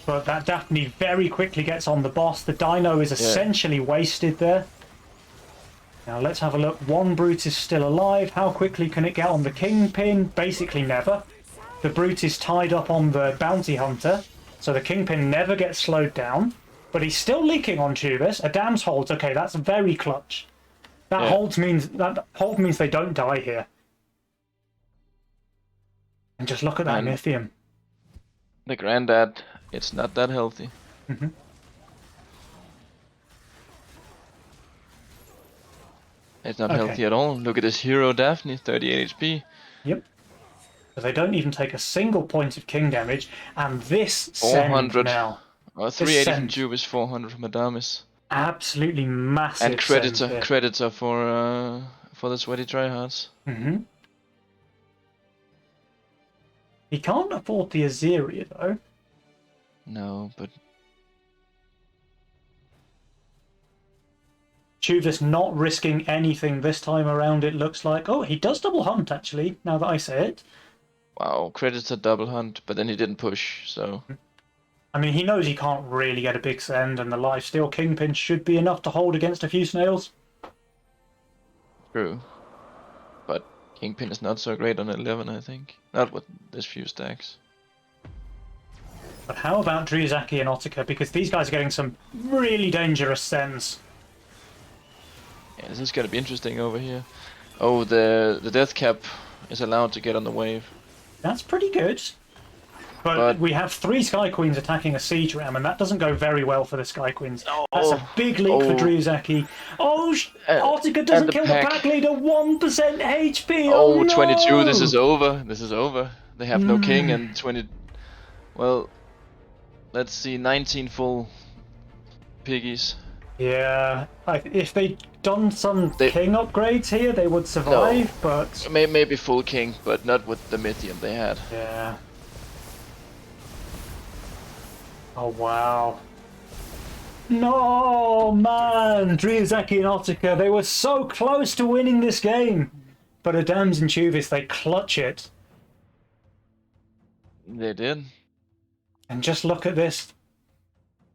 But that Daphne very quickly gets on the boss. The dino is essentially wasted there. Now let's have a look. One brute is still alive. How quickly can it get on the kingpin? Basically never. The brute is tied up on the bounty hunter, so the kingpin never gets slowed down. But he's still leaking on Chubis. Adam's holds. Okay, that's very clutch. That hold means they don't die here. And just look at that Mythium. The Grandad, it's not that healthy. Mm-hmm. It's not healthy at all. Look at this hero Daphne, 38 HP. Yep. So they don't even take a single point of king damage, and this 400 send now. 380 from Chubis, 400 from Adamus. Absolutely massive. And creditor for the sweaty tryhards. Mm-hmm. He can't afford the Azeria though. No, but Chubis not risking anything this time around, it looks like. Oh, he does double hunt actually, now that I say it. wow, creditor double hunt, but then he didn't push, so I mean, he knows he can't really get a big send, and the lifesteal kingpin should be enough to hold against a few snails. true. But Kingpin is not so great on 11, I think. Not with this few stacks. But how about Dryazaki and Ottica? Because these guys are getting some really dangerous sends. Yeah, this is gonna be interesting over here. Oh, the death cap is allowed to get on the wave. That's pretty good. But we have 3 Sky Queens attacking a Siege Ram, and that doesn't go very well for the Sky Queens. That's a big leak for Dryazaki. Oh, Ottica doesn't kill the pack leader, 1% HP! Oh, no! 22, this is over. This is over. They have no king and 20... Well, let's see, 19 full piggies. Yeah, if they'd done some king upgrades here, they would survive, but... Maybe full king, but not with the Mythium they had. Yeah. Oh, wow. No, man! Dryazaki and Ottica, they were so close to winning this game! But Adams and Chubis, they clutch it. They did. And just look at this.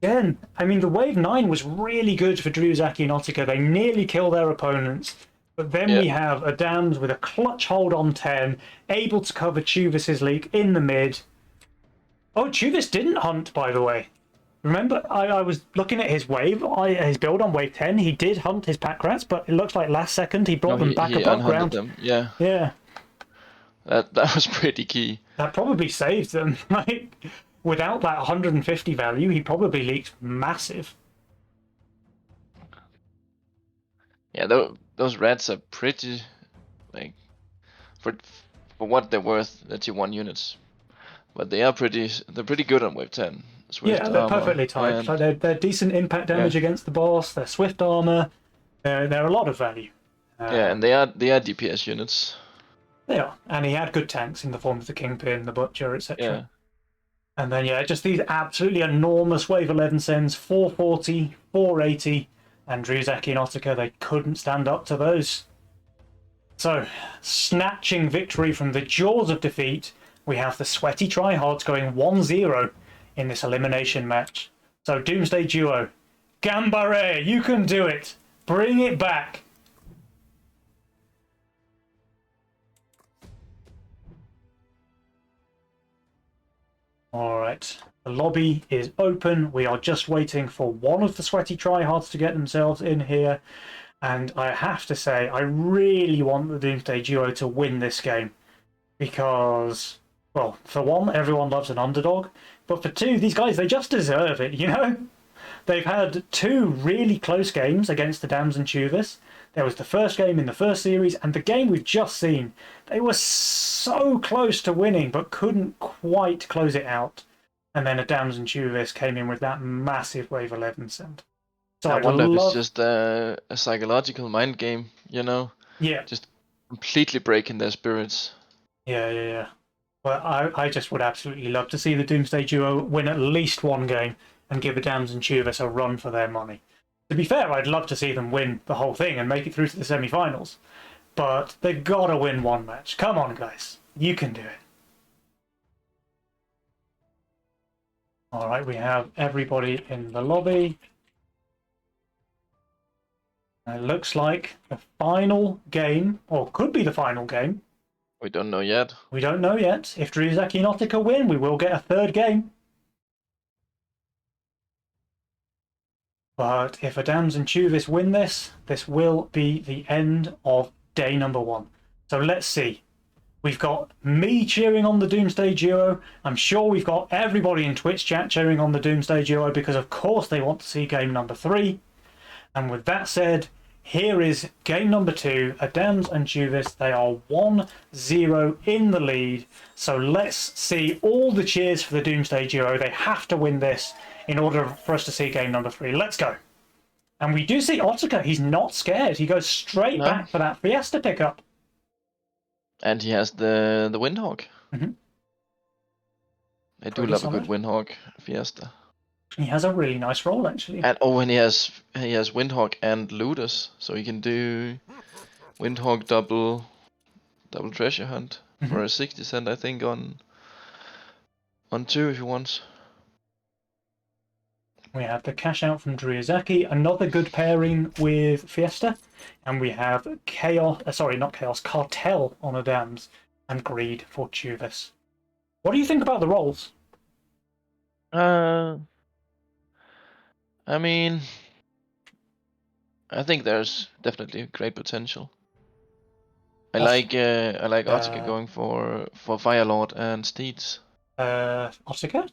Again, I mean, the wave 9 was really good for Dryazaki and Ottica. They nearly kill their opponents. But then we have Adams with a clutch hold on 10, able to cover Chubis's leak in the mid. Oh, Chubis didn't hunt, by the way. Remember, I was looking at his wave, his build on wave 10. He did hunt his pack rats, but it looks like last second he brought them back above ground. Them. Yeah. Yeah. That was pretty key. That probably saved them. Like, without that 150 value, he probably leaked massive. Yeah, those rats are pretty, like, for what they're worth, they're T1 units. But they're pretty good on wave 10. Swift they're armor, perfectly timed. and... Like they're decent impact damage against the boss. They're swift armor. They're a lot of value. Yeah, and they are DPS units. They are, and he had good tanks in the form of the Kingpin, the Butcher, etc. Yeah. And then just these absolutely enormous wave 11 sends, 440, 480, and Dryazaki and Ottica, they couldn't stand up to those. So, snatching victory from the jaws of defeat, we have the Sweaty Tryhards going 1-0 in this elimination match. So Doomsday Duo, Gambare, you can do it. Bring it back. Alright, the lobby is open. We are just waiting for one of the Sweaty Tryhards to get themselves in here. And I have to say, I really want the Doomsday Duo to win this game. Because... well, for one, everyone loves an underdog, but for two, these guys, they just deserve it, you know? They've had 2 really close games against the Dams and Chubis. There was the first game in the first series, and the game we've just seen. They were so close to winning, but couldn't quite close it out. And then Adams and Chubis came in with that massive wave 11 send. So I wonder if it's just a psychological mind game, you know? Yeah. Just completely breaking their spirits. Yeah. Well, I just would absolutely love to see the Doomsday Duo win at least one game and give Adams and Chubis a run for their money. To be fair, I'd love to see them win the whole thing and make it through to the semi-finals. but they've got to win one match. Come on, guys. You can do it. All right, we have everybody in the lobby. It looks like the final game, or could be the final game. We don't know yet. We don't know yet. If Dryazaki and Otaka win, we will get a third game. But if Adams and Chuvis win this, this will be the end of day number 1. So let's see. We've got me cheering on the Doomsday Duo. I'm sure we've got everybody in Twitch chat cheering on the Doomsday Duo because of course they want to see game number 3. And with that said, here is game number 2. Adams and Chuvis, they are 1-0 in the lead. So let's see all the cheers for the Doomsday Duo. They have to win this in order for us to see game number 3. Let's go. And we do see Otaka. He's not scared. He goes straight back for that Fiesta pickup. And he has the Windhawk. Mm-hmm. I do love a good Windhawk Fiesta. He has a really nice roll, actually. And and he has Windhawk and Ludus, so he can do Windhawk double treasure hunt for a 60 cent, I think, on 2 if he wants. We have the cash out from Dryazaki, another good pairing with Fiesta, and we have Cartel on Adams and Greed for Chuvis. What do you think about the rolls? I mean, I think there's definitely great potential. I like Otaka going for Firelord and Steeds. Otaka?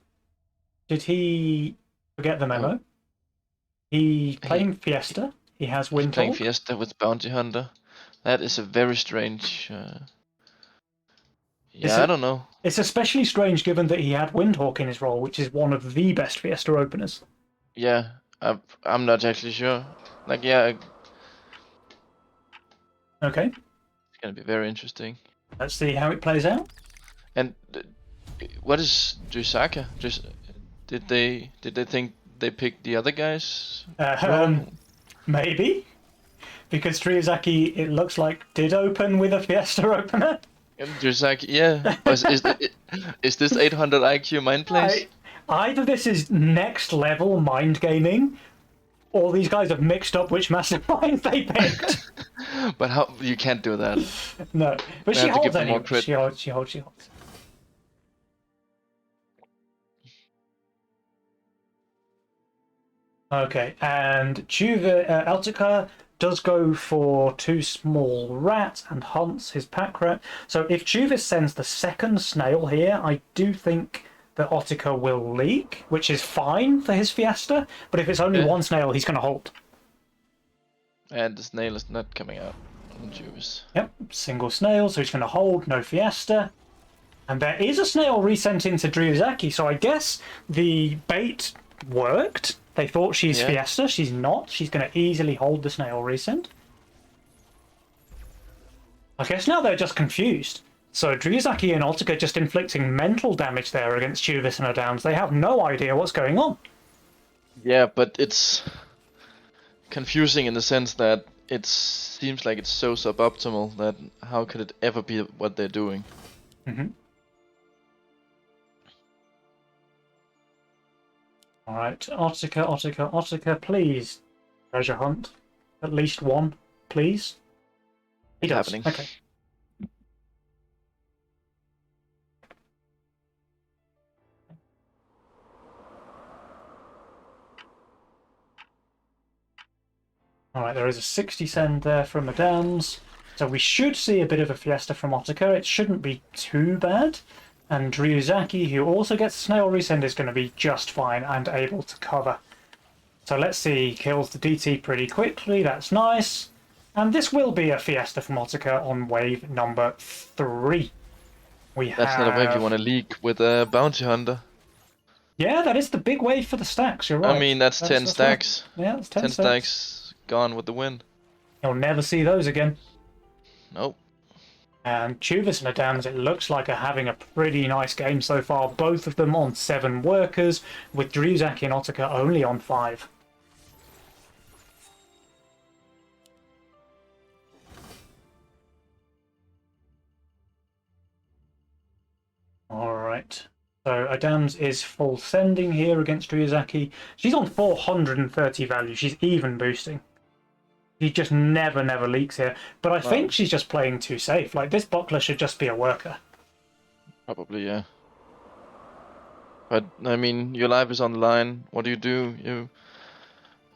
Did he forget the memo? He playing Fiesta. He has Windhawk. Playing Fiesta with Bounty Hunter. That is a very strange. I don't know. It's especially strange given that he had Windhawk in his role, which is one of the best Fiesta openers. Yeah, I'm not actually sure. Okay. It's gonna be very interesting. Let's see how it plays out. And what is Dryazaki? Did they think they picked the other guys? Maybe. Because Dryazaki, it looks like, did open with a Fiesta opener. And Dryazaki, yeah. Is this 800 IQ mind plays? Either this is next level mind gaming, or these guys have mixed up which mastermind they picked. But how you can't do that. No, but she holds anyway. She holds. Okay, and Eltica does go for 2 small rats and hunts his pack rat. So if Chuvis sends the second snail here, I do think that Otaka will leak, which is fine for his Fiesta, but if it's only 1 snail, he's going to hold. And the snail is not coming out on Chuvis. Yep, single snail, so he's going to hold, no Fiesta. And there is a snail resent into Dryazaki, so I guess the bait worked. They thought she's Fiesta, she's not. She's going to easily hold the snail resent. I guess now they're just confused. So Dryazaki and Otaka just inflicting mental damage there against Chuvis and Adams. They have no idea what's going on. Yeah, but it's confusing in the sense that it seems like it's so suboptimal that how could it ever be what they're doing? Mm-hmm. Alright, Otaka, please. Treasure hunt. At least 1, please. He does. Happening. Okay. Alright, there is a 60 send there from Adams. So we should see a bit of a Fiesta from Otaka. It shouldn't be too bad. And Dryazaki, who also gets snail resend, is going to be just fine and able to cover. So let's see, kills the DT pretty quickly, that's nice. And this will be a Fiesta from Otaka on wave number 3. That's not a wave you want to leak with a Bounty Hunter. Yeah, that is the big wave for the stacks, you're right. I mean, that's 10 stacks. Right. Yeah, that's 10 stacks gone with the win. You'll never see those again. Nope. And Chuvis and Adams, it looks like, are having a pretty nice game so far. Both of them on 7 workers, with Dryazaki and Otaka only on 5. Right. So Adams is full sending here against Ryuzaki. She's on 430 value. She's even boosting. She just never leaks here. But I think she's just playing too safe. Like, this buckler should just be a worker. Probably, yeah. But, I mean, your life is on the line. What do? You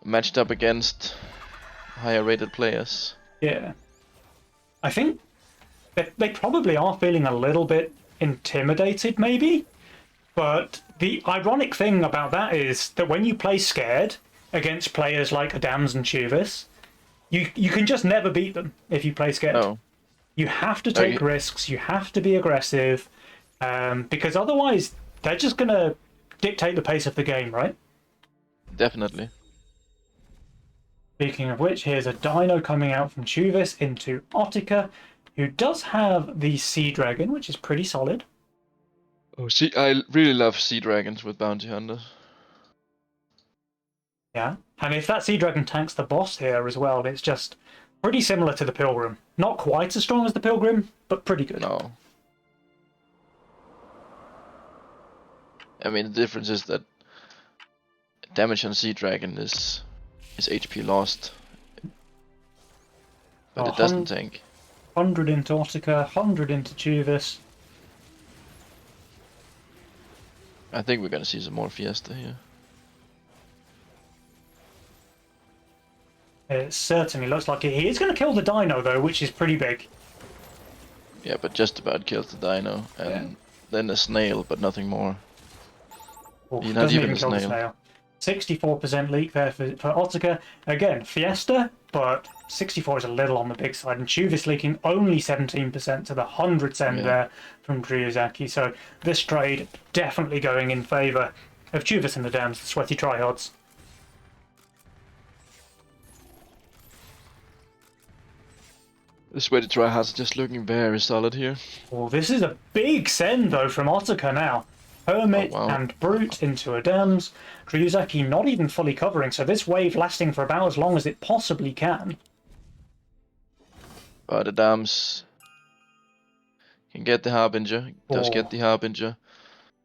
matched up against higher rated players. Yeah. I think they probably are feeling a little bit intimidated, maybe. But the ironic thing about that is that when you play scared against players like Adams and Chuvis, you can just never beat them if you play scared. No. You have to take risks, you have to be aggressive, because otherwise they're just going to dictate the pace of the game, right? Definitely. Speaking of which, here's a Dino coming out from Chuvis into Otica, who does have the Sea Dragon, which is pretty solid. Oh, see, I really love Sea Dragons with Bounty Hunter. Yeah, and if that Sea Dragon tanks the boss here as well, it's just pretty similar to the Pilgrim. Not quite as strong as the Pilgrim, but pretty good. No. I mean, the difference is that damage on Sea Dragon is HP lost. But it doesn't tank. 100 into Otica, 100 into Chuvis. I think we're gonna see some more Fiesta here. It certainly looks like it. He is going to kill the Dino, though, which is pretty big. Yeah, but just about kills the Dino, and then a snail, but nothing more. Oh, Not doesn't even even a kill the snail. snail. 64% leak there for Otica. Again, Fiesta, but 64 is a little on the big side. And Chuvis leaking only 17% to the 100 send there from Ryuzaki. So this trade definitely going in favour of Chuvis and the Dams, the sweaty tryhards. The sweaty tryhards are just looking very solid here. Well, this is a big send, though, from Otica now. Hermit and Brute into Adams. Ryuzaki not even fully covering, so this wave lasting for about as long as it possibly can. But Adams can get the Harbinger, does get the Harbinger.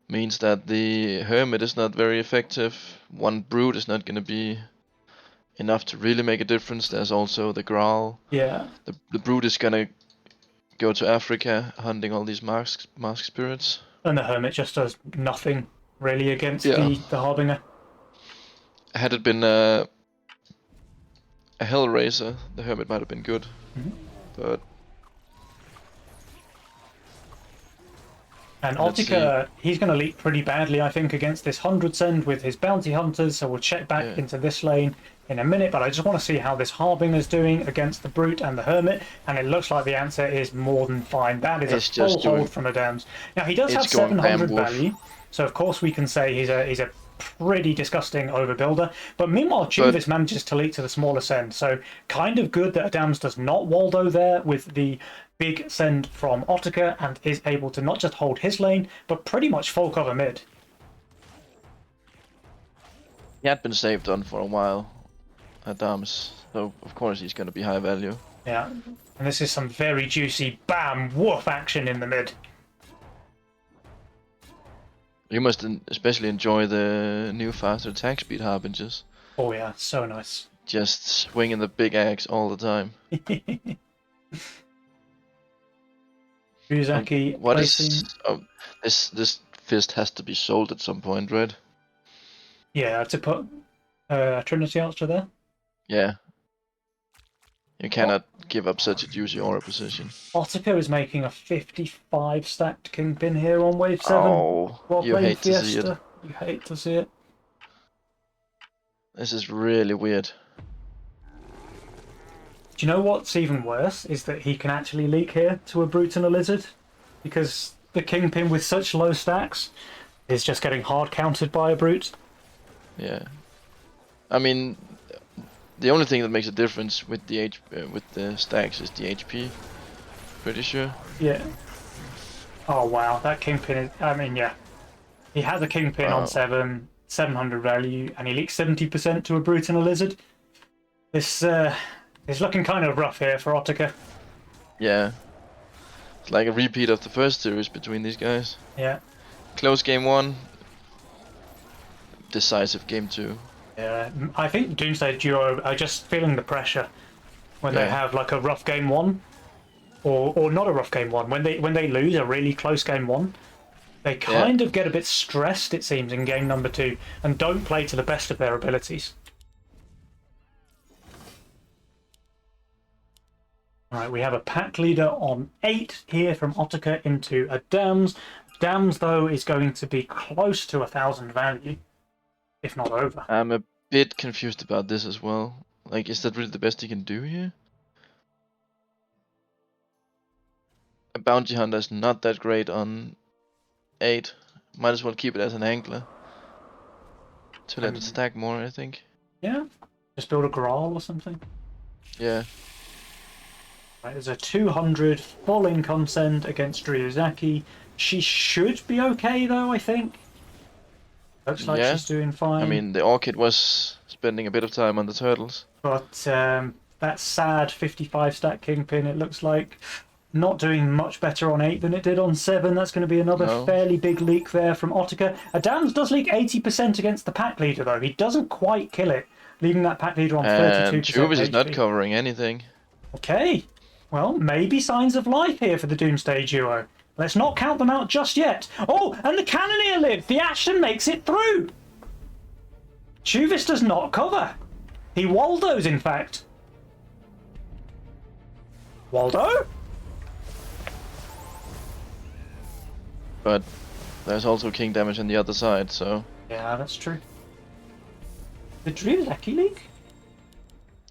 Means that the Hermit is not very effective. One Brute is not going to be enough to really make a difference. There's also the Growl. Yeah. The Brute is going to go to Africa hunting all these mask spirits. And the Hermit just does nothing, really, against the Harbinger. Had it been a Hellraiser, the Hermit might have been good. But... And Otica, he's going to leak pretty badly, I think, against this 100 send with his Bounty Hunters, so we'll check back into this lane in a minute, but I just want to see how this Harbinger's doing against the Brute and the Hermit, and it looks like the answer is more than fine. That is a full hold from Adams. Now, he does have 700 value, so of course we can say he's a pretty disgusting overbuilder, but meanwhile Chuvis manages to leak to the smaller send, so kind of good that Adams does not Waldo there with the big send from Otica and is able to not just hold his lane, but pretty much full cover mid. He had been saved on for a while, Adams, so of course he's going to be high value. Yeah, and this is some very juicy bam woof action in the mid. You must especially enjoy the new faster attack speed Harbingers. Oh yeah, so nice. Just swinging the big axe all the time. Ryuzaki, what is... Oh, this fist has to be sold at some point, right? Yeah, to put Trinity Ultra there? Yeah. You cannot give up such a juicy aura position. Otica is making a 55 stacked Kingpin here on wave 7. Oh, you hate to see it. You hate to see it. This is really weird. Do you know what's even worse? Is that he can actually leak here to a Brute and a Lizard. Because the Kingpin with such low stacks is just getting hard countered by a Brute. Yeah. I mean, the only thing that makes a difference with the stacks is the HP. Pretty sure. Yeah. Oh wow, that Kingpin is... I mean, yeah. He has a Kingpin on 700 value, and he leaks 70% to a Brute and a Lizard. This is looking kind of rough here for Otica. Yeah. It's like a repeat of the first series between these guys. Yeah. Close game 1. Decisive game 2. Yeah, I think Doomsday Duo are just feeling the pressure when they Yeah. have like a rough game 1, or not a rough game 1. When they lose a really close game 1, they kind of get a bit stressed, it seems, in game number 2 and don't play to the best of their abilities. Alright, we have a pack leader on 8 here from Otaka into a Dams. Dams, though, is going to be close to 1,000 value, if not over. I'm a bit confused about this as well. Like, is that really the best he can do here? A bounty hunter is not that great on 8. Might as well keep it as an angler. To let it stack more, I think. Yeah, just build a Graal or something. Yeah. Right, there's a 200 full income send against Ryuzaki. She should be okay, though, I think. Looks like Yeah. she's doing fine. I mean, the Orchid was spending a bit of time on the turtles. But that sad 55 stack Kingpin, it looks like, not doing much better on 8 than it did on 7. That's going to be another No. fairly big leak there from Otaka. Adams does leak 80% against the pack leader, though. He doesn't quite kill it, leaving that pack leader on 32% And Juvis is not HP. covering anything. Okay. Well, maybe signs of life here for the Doomsday Duo. Let's not count them out just yet. Oh, and the Cannoneer lived! The Ashton makes it through! Juvis does not cover. He Waldos, in fact. Waldo? But there's also king damage on the other side, so... Yeah, that's true. Did Ryuzaki leak?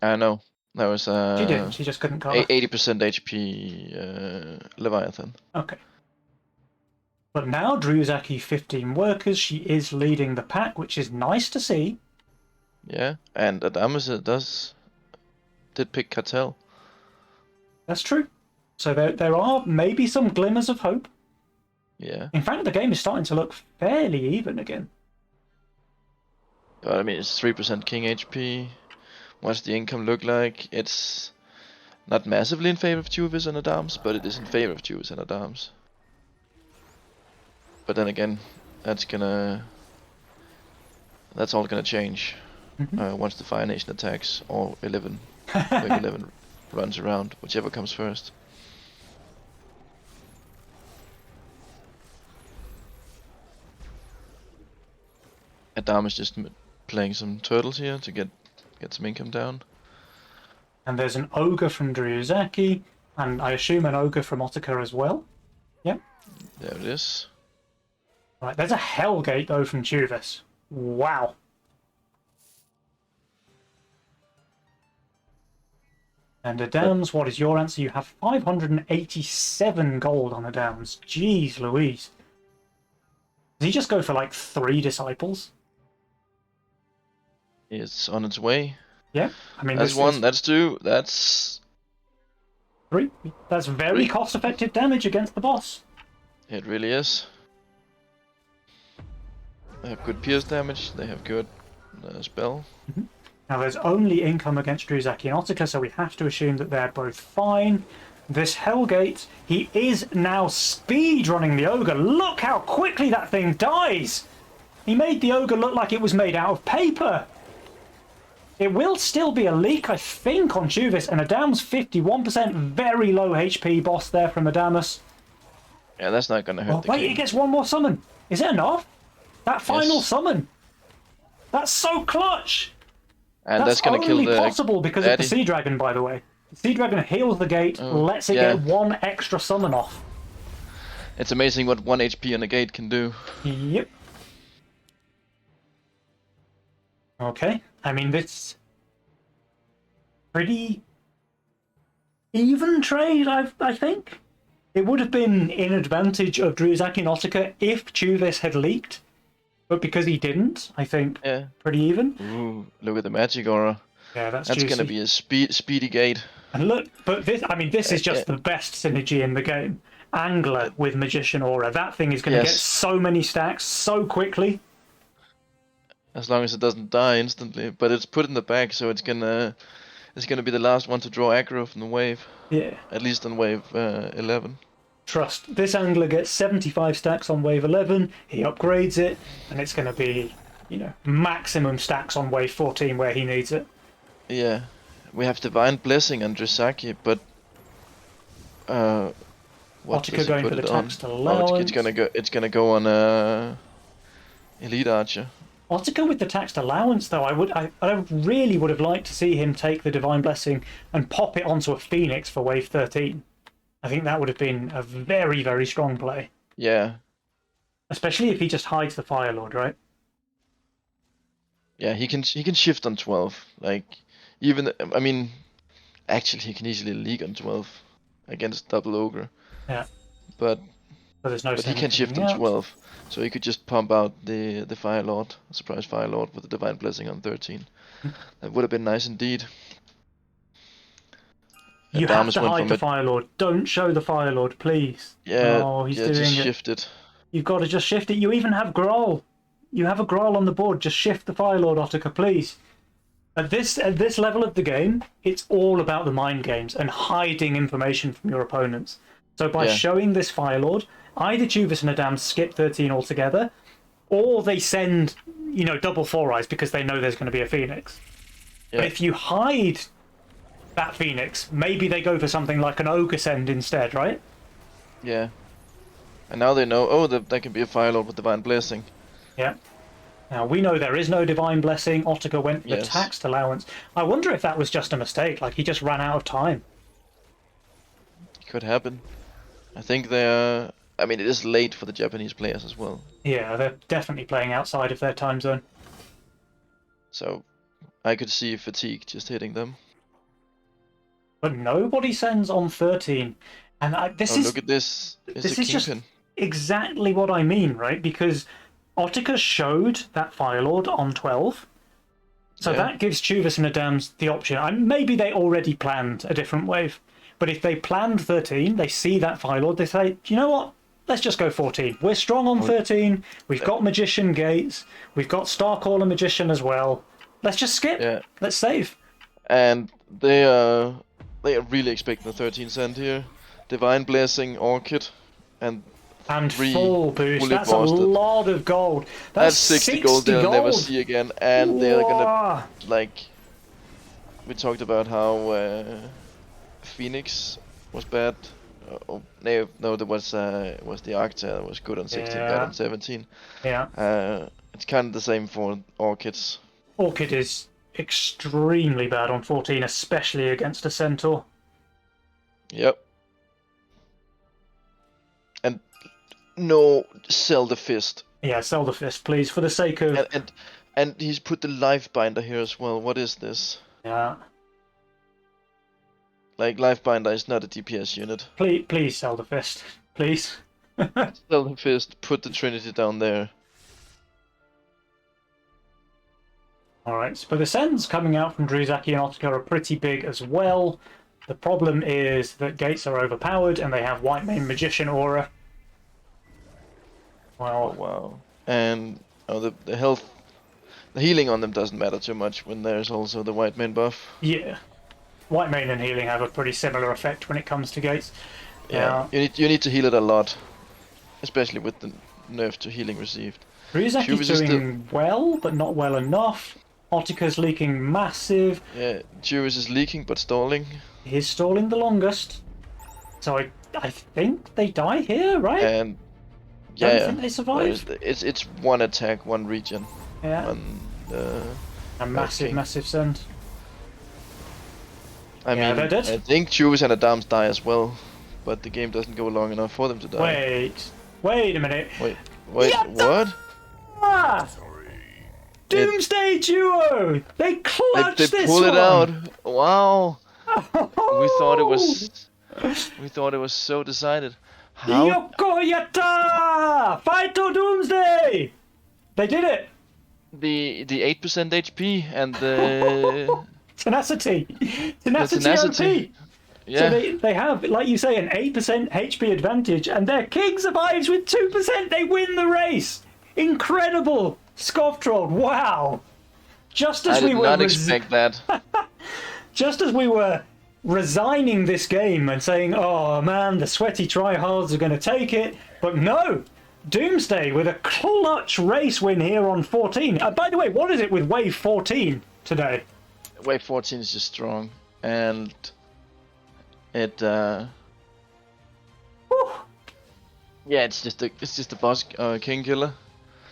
I know. That was She didn't. She just couldn't cover. 80% HP Leviathan. Okay. But now Ryuzaki 15 workers. She is leading the pack, which is nice to see. Yeah, and Adamus did pick Cartel. That's true. So there are maybe some glimmers of hope. Yeah. In fact, the game is starting to look fairly even again. But I mean, it's 3% king HP. What's the income look like? It's not massively in favor of Juvis and Adams, but it is in favor of Juvis and Adams. But then again, that's all gonna change once the Fire Nation attacks, or 11, wave 11 runs around, whichever comes first. Adam is just playing some turtles here to get some income down. And there's an ogre from Ryuzaki, and I assume an ogre from Otaka as well. Yep. There it is. Right, there's a Hellgate though from Juvis. Wow. And Adams, what is your answer? You have 587 gold on Adams. Jeez Louise. Does he just go for like 3 disciples? It's on its way. Yeah. I mean, That's this 1, is that's 2, that's... 3. That's very 3. cost-effective damage against the boss. It really is. They have good pierce damage, they have good spell. Now, there's only income against Ryuzaki and Otaka, so we have to assume that they're both fine. This Hellgate, he is now speed-running the Ogre. Look how quickly that thing dies! He made the Ogre look like it was made out of paper. It will still be a leak, I think, on Juvis, and Adams 51%, very low HP boss there from Adamus. Yeah, that's not gonna hurt Oh, the wait, king. he gets one more summon. Is it enough? That final Yes. summon. That's so clutch. And that's gonna kill only the possible because of the daddy. Sea Dragon, by the way. The Sea Dragon heals the gate, Oh, lets it yeah. get 1 extra summon off. It's amazing what 1 HP on a gate can do. Yep. Okay. I mean, this pretty even trade, I think. It would have been in advantage of Ryuzaki and Otaka if Juvis had leaked, but because he didn't, I think Yeah. pretty even. Ooh, look at the magic aura. Yeah, that's That's juicy. gonna be a speedy gate. And look, but this, I mean, this is just the best synergy in the game. Angler with Magician Aura. That thing is going to get Yes. so many stacks so quickly. As long as it doesn't die instantly. But it's put in the back, so it's gonna be the last one to draw aggro from the wave. Yeah. At least on wave 11. Trust. This angler gets 75 stacks on wave 11, he upgrades it, and it's going to be, maximum stacks on wave 14 where he needs it. Yeah, we have Divine Blessing and Drisaki, but what Ottika does he going put for the it on? taxed Oh, allowance. it's gonna go on Elite Archer. Ottika with the taxed allowance, though, I really would have liked to see him take the Divine Blessing and pop it onto a Phoenix for wave 13. I think that would have been a very, very strong play. Yeah, Especially if he just hides the Fire Lord, right? yeah, he can shift on 12. Like actually he can easily league on 12 against double ogre. Yeah. But But he he can shift on 12, so he could just pump out the Fire Lord, surprise Fire Lord with the Divine Blessing on 13. That would have been nice indeed. You And have Damus to went hide from the it- Fire Lord. Don't show the Fire Lord, please. Yeah, Oh, he's yeah, doing just it. shift it. You've got to just shift it. You even have Growl. You have a Growl on the board. Just shift the Fire Lord, Ottika, please. At this level of the game, it's all about the mind games and hiding information from your opponents. So by Yeah. showing this Fire Lord, either Juvis and Adam skip 13 altogether, or they send, double 4-eyes because they know there's going to be a Phoenix. Yeah. But if you hide that Phoenix, maybe they go for something like an Ogre Send instead, right? Yeah. And now they know, that can be a Fire Lord with Divine Blessing. Yeah. Now, we know there is no Divine Blessing. Ottika went for the Yes. taxed allowance. I wonder if that was just a mistake, like he just ran out of time. Could happen. I think it is late for the Japanese players as well. Yeah, they're definitely playing outside of their time zone. So I could see fatigue just hitting them. But nobody sends on 13. And this is Look at this. It's this a is just Kingpin. exactly what I mean, right? Because Ottika showed that Fire Lord on 12. So Yeah. that gives Chuvas and Adams the option. And maybe they already planned a different wave. But if they planned 13, they see that Fire Lord, they say, you know what? Let's just go 14. We're strong on 13. We've got Magician Gates. We've got Starcaller Magician as well. Let's just skip. Yeah. Let's save. And they are really expecting the 13 cent here. Divine Blessing, Orchid, and And Three full boost. fully That's boosted. a lot of gold. that's 60 gold they'll never see again. And they're gonna, Whoa. we talked about how Phoenix was bad. There was the Arcta that was good on 16, bad Yeah. on 17. Yeah. It's kind of the same for Orchids. Orchid is extremely bad on 14, especially against a Centaur. Yep. And no, sell the fist. Yeah, sell the fist, please, for the sake of... And he's put the life binder here as well. What is this? Yeah. Like, life binder is not a DPS unit. Please sell the fist. Please. Sell the fist, put the Trinity down there. Alright, but the sends coming out from Druzaki and Ottika are pretty big as well. The problem is that gates are overpowered and they have White Mane Magician aura. Oh Well, wow. And the health, the healing on them doesn't matter too much when there's also the White Man buff. yeah. White Mane and healing have a pretty similar effect when it comes to gates. Yeah. You need to heal it a lot, especially with the nerf to healing received. Ryuzaki's Juvis is doing well, but not well enough. Ottika's leaking massive. Yeah, Juris is leaking but stalling. He's stalling the longest. So I think they die here, right? And Don't yeah, think they survive. it's one attack, one regen, Yeah. one. A massive, King. massive send. I Yeah, mean, they're dead. I think Juris and Adams die as well, but the game doesn't go long enough for them to die. Wait a minute. Wait, Yeah, what? Ah! Doomsday Duo! They clutched They this pull it one! out. Wow. We thought it was so decided. How? Yokoyata! Fighto Doomsday! They did it! The 8% HP and the Tenacity! tenacity. Tenacity! yeah. So they have, like you say, an 8% HP advantage, and their king survives with 2%. They win the race. Incredible, Scofftroll. Wow. Just as I we did were not expect that. just as we were resigning this game and saying, oh man, the sweaty tryhards are going to take it. But no, Doomsday with a clutch race win here on 14. By the way, what is it with Wave 14 today? Wave 14 is just strong, and it Whew. yeah, it's just the boss king killer.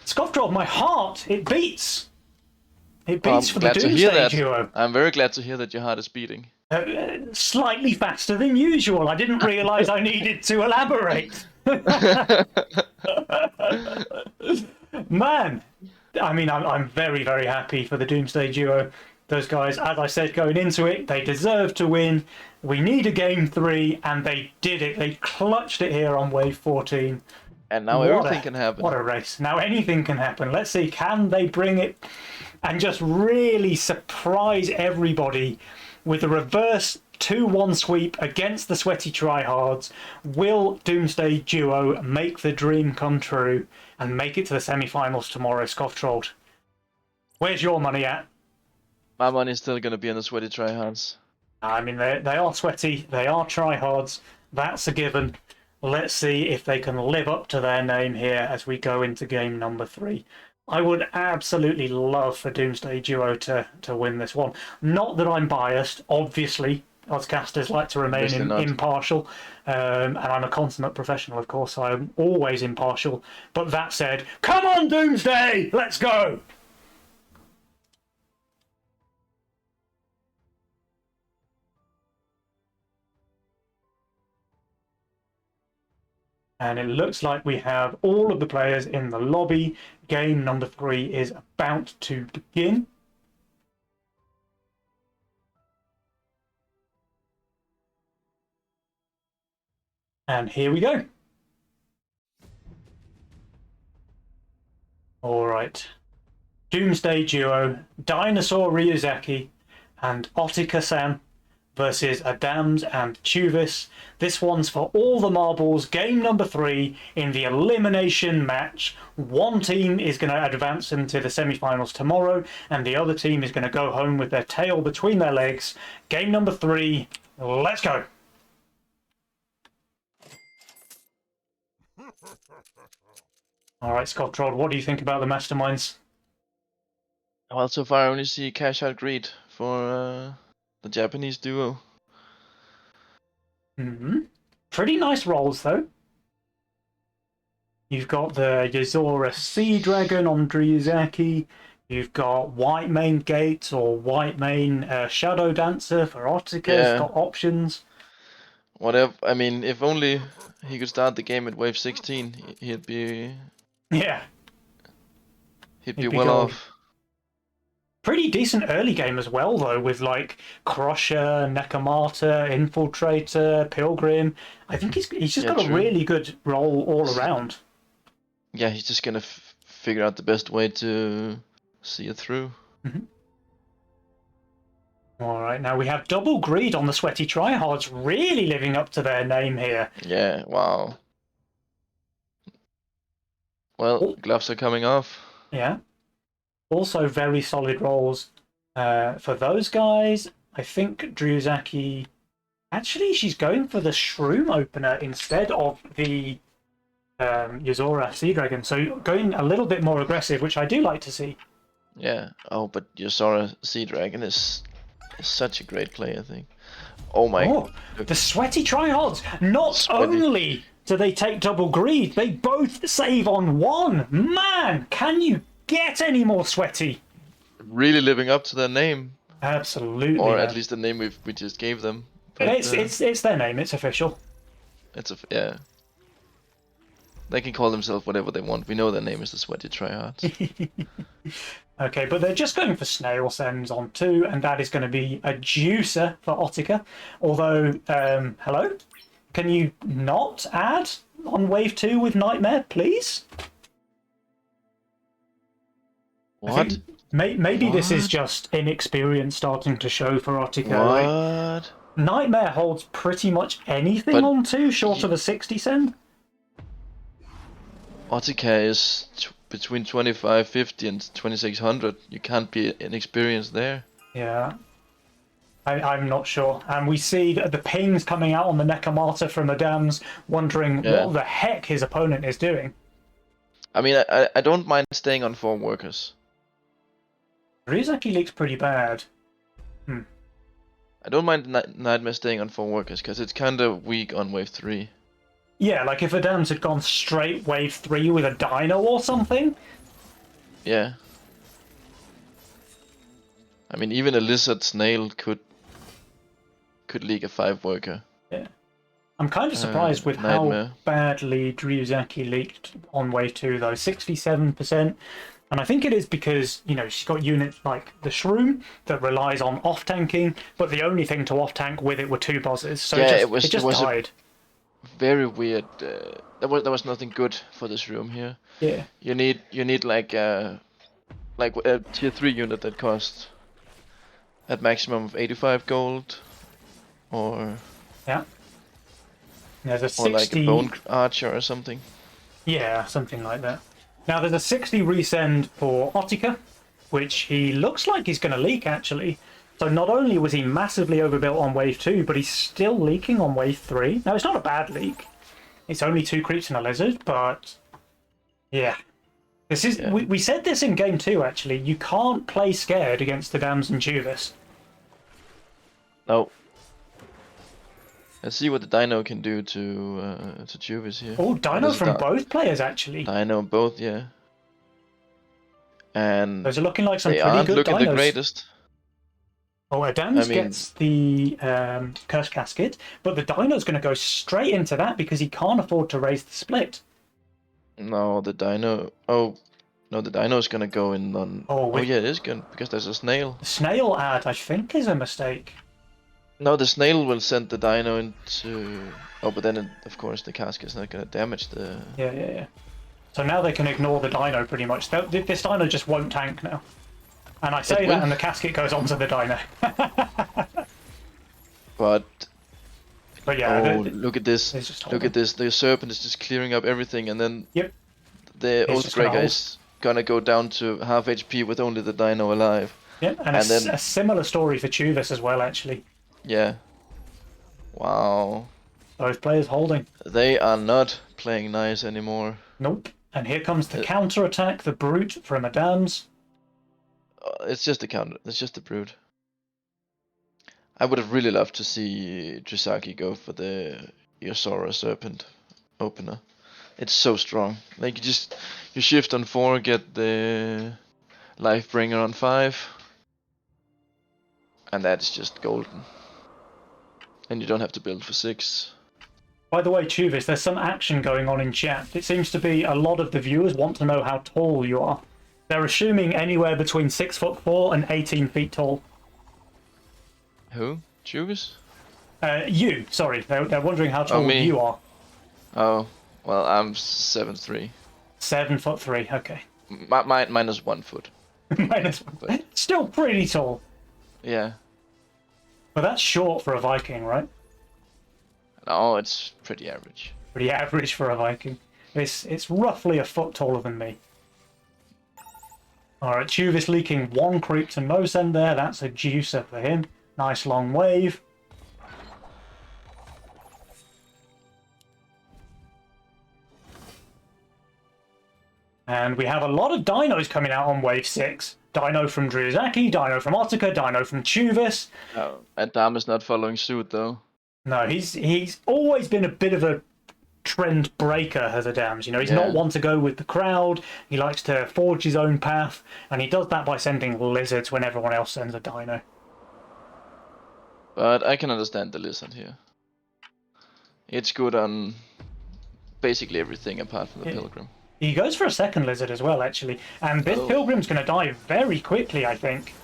Scoffdrop, my heart, it beats. It Well, beats I'm for the glad to hear Doomsday that. duo. I'm very glad to hear that your heart is beating. Slightly faster than usual. I didn't realise I needed to elaborate. Man, I mean, I'm very, very happy for the Doomsday duo. Those guys, as I said going into it, they deserve to win. We need a game 3, and they did it. They clutched it here on Wave 14. And now everything can happen. What a race. Now anything can happen. Let's see, can they bring it and just really surprise everybody with a reverse 2-1 sweep against the Sweaty Tryhards? Will Doomsday Duo make the dream come true and make it to the semi-finals tomorrow, Scofftrold? Where's your money at? My money's still gonna be on the Sweaty Tryhards. I mean, they are sweaty, they are tryhards, that's a given. Let's see if they can live up to their name here as we go into game number 3. I would absolutely love for Doomsday Duo to win this one. Not that I'm biased, obviously. Oddscasters like to remain impartial, and I'm a consummate professional, of course, so I'm always impartial. But that said, come on, Doomsday! Let's go! And it looks like we have all of the players in the lobby. Game number 3 is about to begin. And here we go. All right. Doomsday Duo, Dinosaur Ryuzaki and Otika-san versus Adams and Chuvis. This one's for all the marbles. Game number 3 in the elimination match. One team is going to advance into the semi-finals tomorrow, and the other team is going to go home with their tail between their legs. Game number 3, let's go. All right, Scott Troll, what do you think about the Masterminds? Well, so far I only see Cash Out Greed for the Japanese duo. Pretty nice rolls, though. You've got the Yozora Sea Dragon on Ryuzaki. You've got White Mane Gates or White Mane Shadow Dancer for Otika. Yeah. It's got options. Whatever. I mean, if only he could start the game at wave 16, he'd be Yeah. he'd be He'd be well gold. off. Pretty decent early game as well, though, with like Crusher, Nekomata, Infiltrator, Pilgrim. I think he's just Yeah, got a true. really good role all around. Yeah, he's just gonna figure out the best way to see it through. All right, now we have Double Greed on the Sweaty Tryhards, really living up to their name here. Yeah, wow. Well, Oh. gloves are coming off. Yeah. Also very solid rolls for those guys. I think Ryuzaki... Actually, she's going for the Shroom opener instead of the Yozora Sea Dragon. So going a little bit more aggressive, which I do like to see. Yeah. Oh, but Yozora Sea Dragon is such a great play, I think. Oh my. Oh, the Sweaty Tryhards! Not Sweaty. only do they take Double Greed, they both save on 1. Man, can you get any more sweaty? Really living up to their name, Absolutely. or man. at least the name we just gave them. But, It's their name. It's official. yeah. They can call themselves whatever they want. We know their name is the Sweaty Tryhards. Okay, but they're just going for Snail Sends on 2, and that is going to be a juicer for Otika. Although, hello? Can you not add on Wave 2 with Nightmare, please? I What? think maybe this is What? just inexperience starting to show for Otika. Like, What? Nightmare holds pretty much anything But on 2 short of a 60 send. Otika is between 2550 and 2600. You can't be inexperienced there. Yeah. I'm not sure. And we see the pings coming out on the Nekomata from Adams, wondering what the heck his opponent is doing. I mean, I don't mind staying on 4 workers. Ryuzaki leaks pretty bad. I don't mind Nightmare staying on 4 workers, because it's kind of weak on wave 3. Yeah, like if Adams had gone straight wave 3 with a Dino or something. Yeah. I mean, even a Lizard Snail could leak a 5 worker. Yeah. I'm kind of surprised with Nightmare. how badly Ryuzaki leaked on wave 2, though. 67%. And I think it is because, you know, she's got units like the Shroom that relies on off-tanking, but the only thing to off-tank with it were 2 bosses. So Yeah, it just died. Very weird. There was nothing good for this room here. Yeah. You need like a tier 3 unit that costs at maximum of 85 gold, or Yeah. There's a 60... or like a bone archer or something. Yeah, something like that. Now there's a 60 resend for Otika, which he looks like he's going to leak actually. So not only was he massively overbuilt on wave 2, but he's still leaking on wave 3. Now it's not a bad leak. It's only 2 creeps and a lizard, but yeah. This is we said this in game 2 actually. You can't play scared against the Dams and Juvis. No. Let's see what the Dino can do to Juvis here. Oh, Dino from both players actually. Dino both, yeah. And those are looking like some they pretty aren't good looking dinos. the greatest. Oh, Adams gets the Curse Casket, but the Dino's going to go straight into that because he can't afford to raise the split. No, the Dino. Oh, no, the Dino's gonna go in on. Oh yeah, it is good because there's a snail. The snail ad, I think, is a mistake. No, the snail will send the Dino into. Oh, but then of course the casket's not gonna damage the. Yeah. So now they can ignore the Dino pretty much. This Dino just won't tank now. And I say that, and the casket goes onto the Dino. But yeah, oh, look at this! Look at this! The serpent is just clearing up everything, and then the Oathbreaker is gonna go down to half HP with only the Dino alive. Yeah, and then a similar story for Juvis as well, actually. Yeah. Wow. Both players holding. They are not playing nice anymore. Nope. And here comes the counter attack, the Brute from Adams. It's just a counter. It's just a Brute. I would have really loved to see Drisaki go for the Yosora Serpent opener. It's so strong. Like you shift on 4, get the Lifebringer on 5, and that's just golden. And you don't have to build for 6. By the way, Chuvis, there's some action going on in chat. It seems to be a lot of the viewers want to know how tall you are. They're assuming anywhere between 6'4" and 18 feet tall. Who? Chuvis? You, sorry. They're wondering how tall you are. Oh, well, I'm 7'3". 7'3", okay. Minus 1 foot. Minus 1. But... still pretty tall. Yeah. But that's short for a Viking, right? No, it's pretty average. Pretty average for a Viking. It's roughly a foot taller than me. Alright, Chuvis leaking 1 creep to no send there. That's a juicer for him. Nice long wave. And we have a lot of dinos coming out on wave 6. Dino from Dryuzaki, Dino from Otika, Dino from Chuvis. Oh, Adam is not following suit though. No, he's always been a bit of a trend breaker, as Adams. You know, he's not one to go with the crowd. He likes to forge his own path, and he does that by sending lizards when everyone else sends a dino. But I can understand the lizard here. It's good on basically everything apart from the pilgrim. He goes for a second lizard as well, actually. And this pilgrim's going to die very quickly, I think.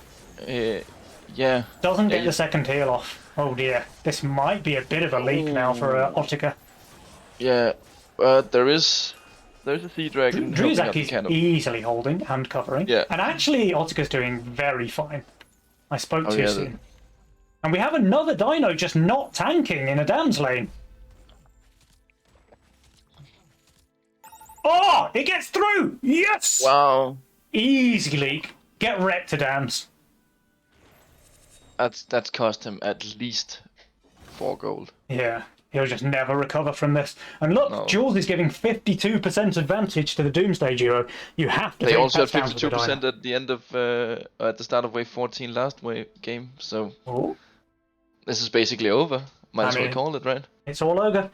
Yeah. Doesn't get the second heal off. Oh dear. This might be a bit of a leak now for Otika. Yeah, there's a sea dragon. Dryuzaki's easily holding and covering. Yeah. And actually, Otika's doing very fine. I spoke too soon. And we have another dino just not tanking in Adam's lane. Oh, it gets through! Yes! Wow. Easy leak. Get wrecked, Adams. That's cost him at least 4 gold. Yeah, he'll just never recover from this. And look, No. Jules is giving 52% advantage to the Doomsday duo. You have to They take also had pets down with the 52% dino. at the end of at the start of wave 14 last wave game. So Oh, this is basically over. Might as well mean- call it, right? it's all over.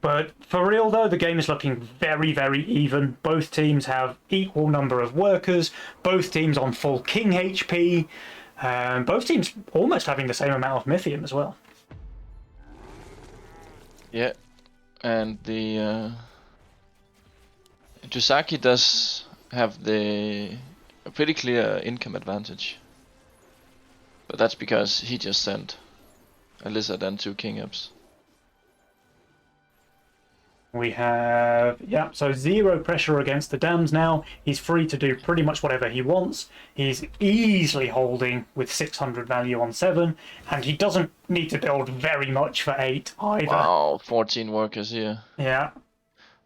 But for real though, the game is looking very, very even. Both teams have equal number of workers. Both teams on full king HP. Both teams almost having the same amount of Mythium as well. Yeah, and the Jusaki does have a pretty clear income advantage, but that's because he just sent a lizard and 2 king ups. We have, yeah, so 0 pressure against the dams now. He's free to do pretty much whatever he wants. He's easily holding with 600 value on 7, and he doesn't need to build very much for 8 either. Wow, 14 workers here, Yeah,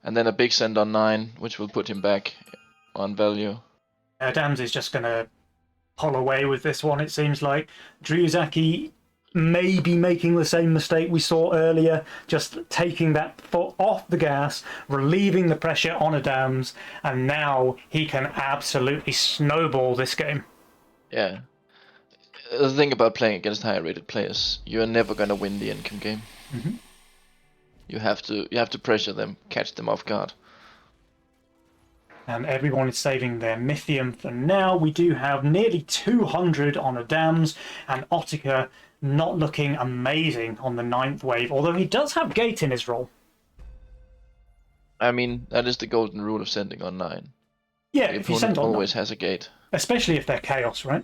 and then a big send on 9, which will put him back on value. Dams is just going to pull away with this one, it seems like. Dryuzaki may be making the same mistake we saw earlier, just taking that foot off the gas, relieving the pressure on a Dams, and now he can absolutely snowball this game. Yeah. The thing about playing against higher rated players, you're never gonna win the income game. Mhm. You have to pressure them, catch them off guard. And everyone is saving their Mythium for now. We do have nearly 200 on a Dams, and Ottica not looking amazing on the 9th wave, although he does have Gate in his role. I mean, that is the golden rule of sending on 9. Yeah, The if you send opponent on always nine, has a gate, especially if they're Chaos, right?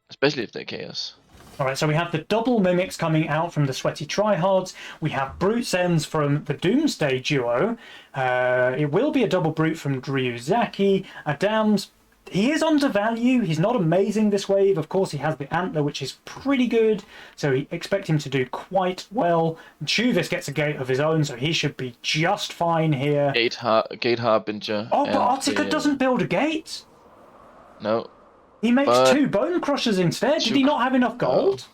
especially if they're chaos. Alright, so we have the double Mimics coming out from the Sweaty Tryhards. We have Brute Sends from the Doomsday duo. It will be a double Brute from Dryuzaki. Adams, he is undervalued. He's not amazing this wave. Of course, he has the Antler, which is pretty good. So we expect him to do quite well. Chuvis gets a gate of his own, so he should be just fine here. Gate Harbinger. Oh, but and Ottica the- doesn't build a gate. No. He makes But- 2 Bone Crushers instead. Did he Two- not have enough gold?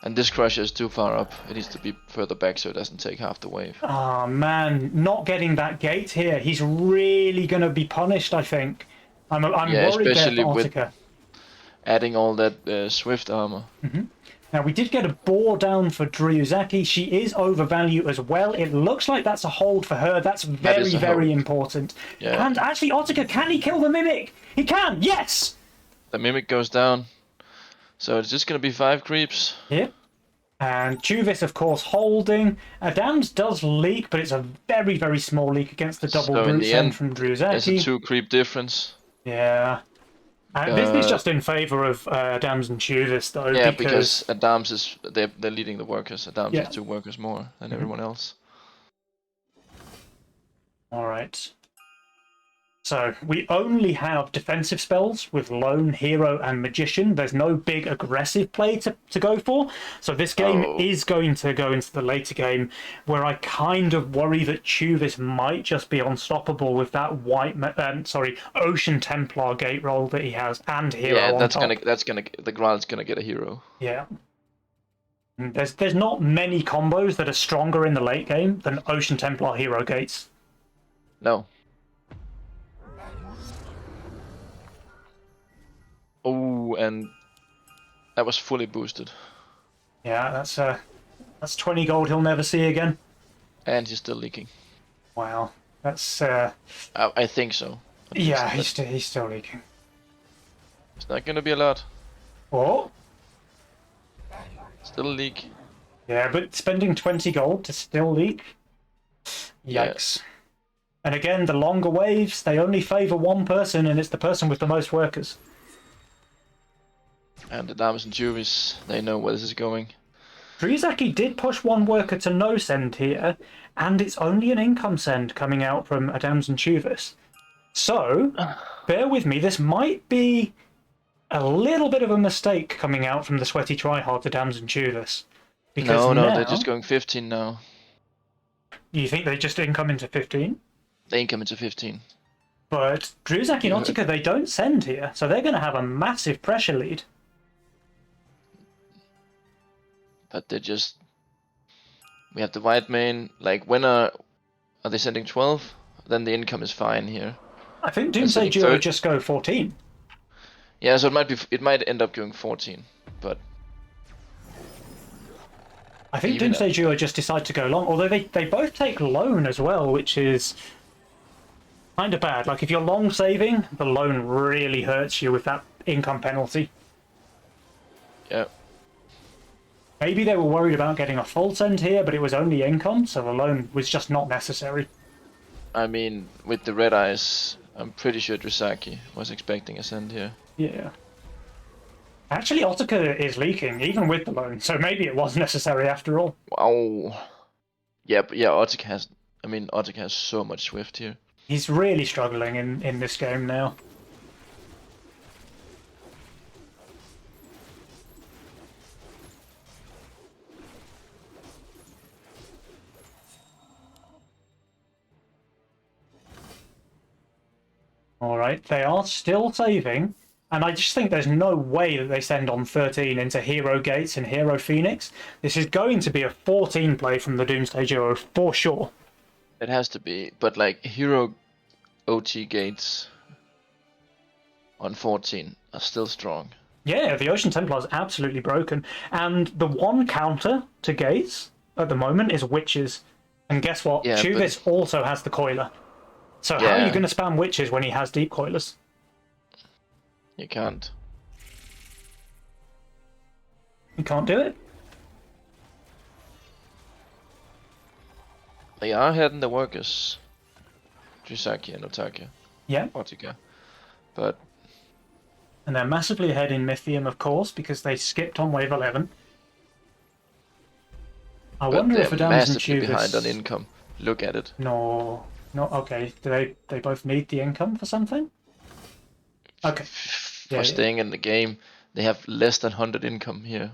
And this crusher is too far up. It needs to be further back so it doesn't take half the wave. Oh man, not getting that gate here. He's really going to be punished, I think. I'm Yeah, worried there especially for with- Ottica. Adding all that Swift armor. Now, we did get a boar down for Dryuzaki. She is overvalued as well. It looks like that's a hold for her. That's very, is a very hold. important. Yeah. And actually, Ottica, can he kill the Mimic? He can, yes! The Mimic goes down. So it's just gonna be 5 creeps. Yep. And Chuvis, of course, holding. Adams does leak, but it's a very, very small leak against the double So in brute the send end, from There's a Dryuzaki. 2 creep difference. Yeah. This is just in favour of Adams and Chuvis, though. Yeah, because Adams is they're leading the workers. Adams Yeah. has 2 workers more than everyone else. Alright. So, we only have defensive spells with Lone, Hero, and Magician. There's no big aggressive play to go for. So this game Oh. is going to go into the later game, where I kind of worry that Chuvis might just be unstoppable with that Ocean Templar gate roll that he has, and Hero Yeah, on that's top. gonna the Graal's gonna get a hero. Yeah. And there's not many combos that are stronger in the late game than Ocean Templar Hero gates. No. Oh, and that was fully boosted. Yeah, that's 20 gold he'll never see again. And he's still leaking. Wow, that's I think so. At least. yeah, But he's still leaking. it's not gonna be a lot. Oh, Still a leak. yeah, but spending 20 gold to still leak. Yeah. Yikes. And again, the longer waves, they only favour one person, and it's the person with the most workers. And the Damas and Juvis, they know where this is going. Dryuzaki did push one worker to no send here, and it's only an income send coming out from Adams and Chuvis. So, bear with me, this might be a little bit of a mistake coming out from the Sweaty Tryhard to Adams and Chuvis. No, now, they're just going 15 now. You think they just income into 15? They income into 15. But Dryuzaki and Ottica, they don't send here, so they're going to have a massive pressure lead. but they just... We have the white main, like when are they sending 12? Then the income is fine here. I think They're Doomsday sending Duo 30. just go 14. Yeah, so it might end up going 14, but I think Even Doomsday Duo just decide to go long, although they both take loan as well, which is kind of bad. Like, if you're long saving, the loan really hurts you with that income penalty. yeah. Maybe they were worried about getting a full send here, but it was only income, so the loan was just not necessary. I mean, with the red eyes, I'm pretty sure Drisaki was expecting a send here. Yeah. Actually, Otaka is leaking, even with the loan, so maybe it was necessary after all. Wow. Yeah, but yeah, Otik has so much Swift here. He's really struggling in this game now. Alright, they are still saving, and I just think there's no way that they send on 13 into Hero Gates and Hero Phoenix. This is going to be a 14 play from the Doomsday Duo, for sure. It has to be, but like Hero OT gates on 14 are still strong. Yeah, the Ocean Templar is absolutely broken, and the one counter to Gates at the moment is Witches. And guess what? Yeah, Chuvis also has the Coiler. So how are Yeah. you going to spam Witches when he has Deep Coilers? You can't. You can't do it. They are heading the workers. Drisaki and Otaka. Yeah, Otika. But and they're massively ahead in Mythium, of course, because they skipped on wave 11. I wonder they're if Adams and massively behind on Chuvis... income. Look at it. No, okay. Do they both need the income for something? Okay. For Yeah, staying in the game, they have less than 100 income here.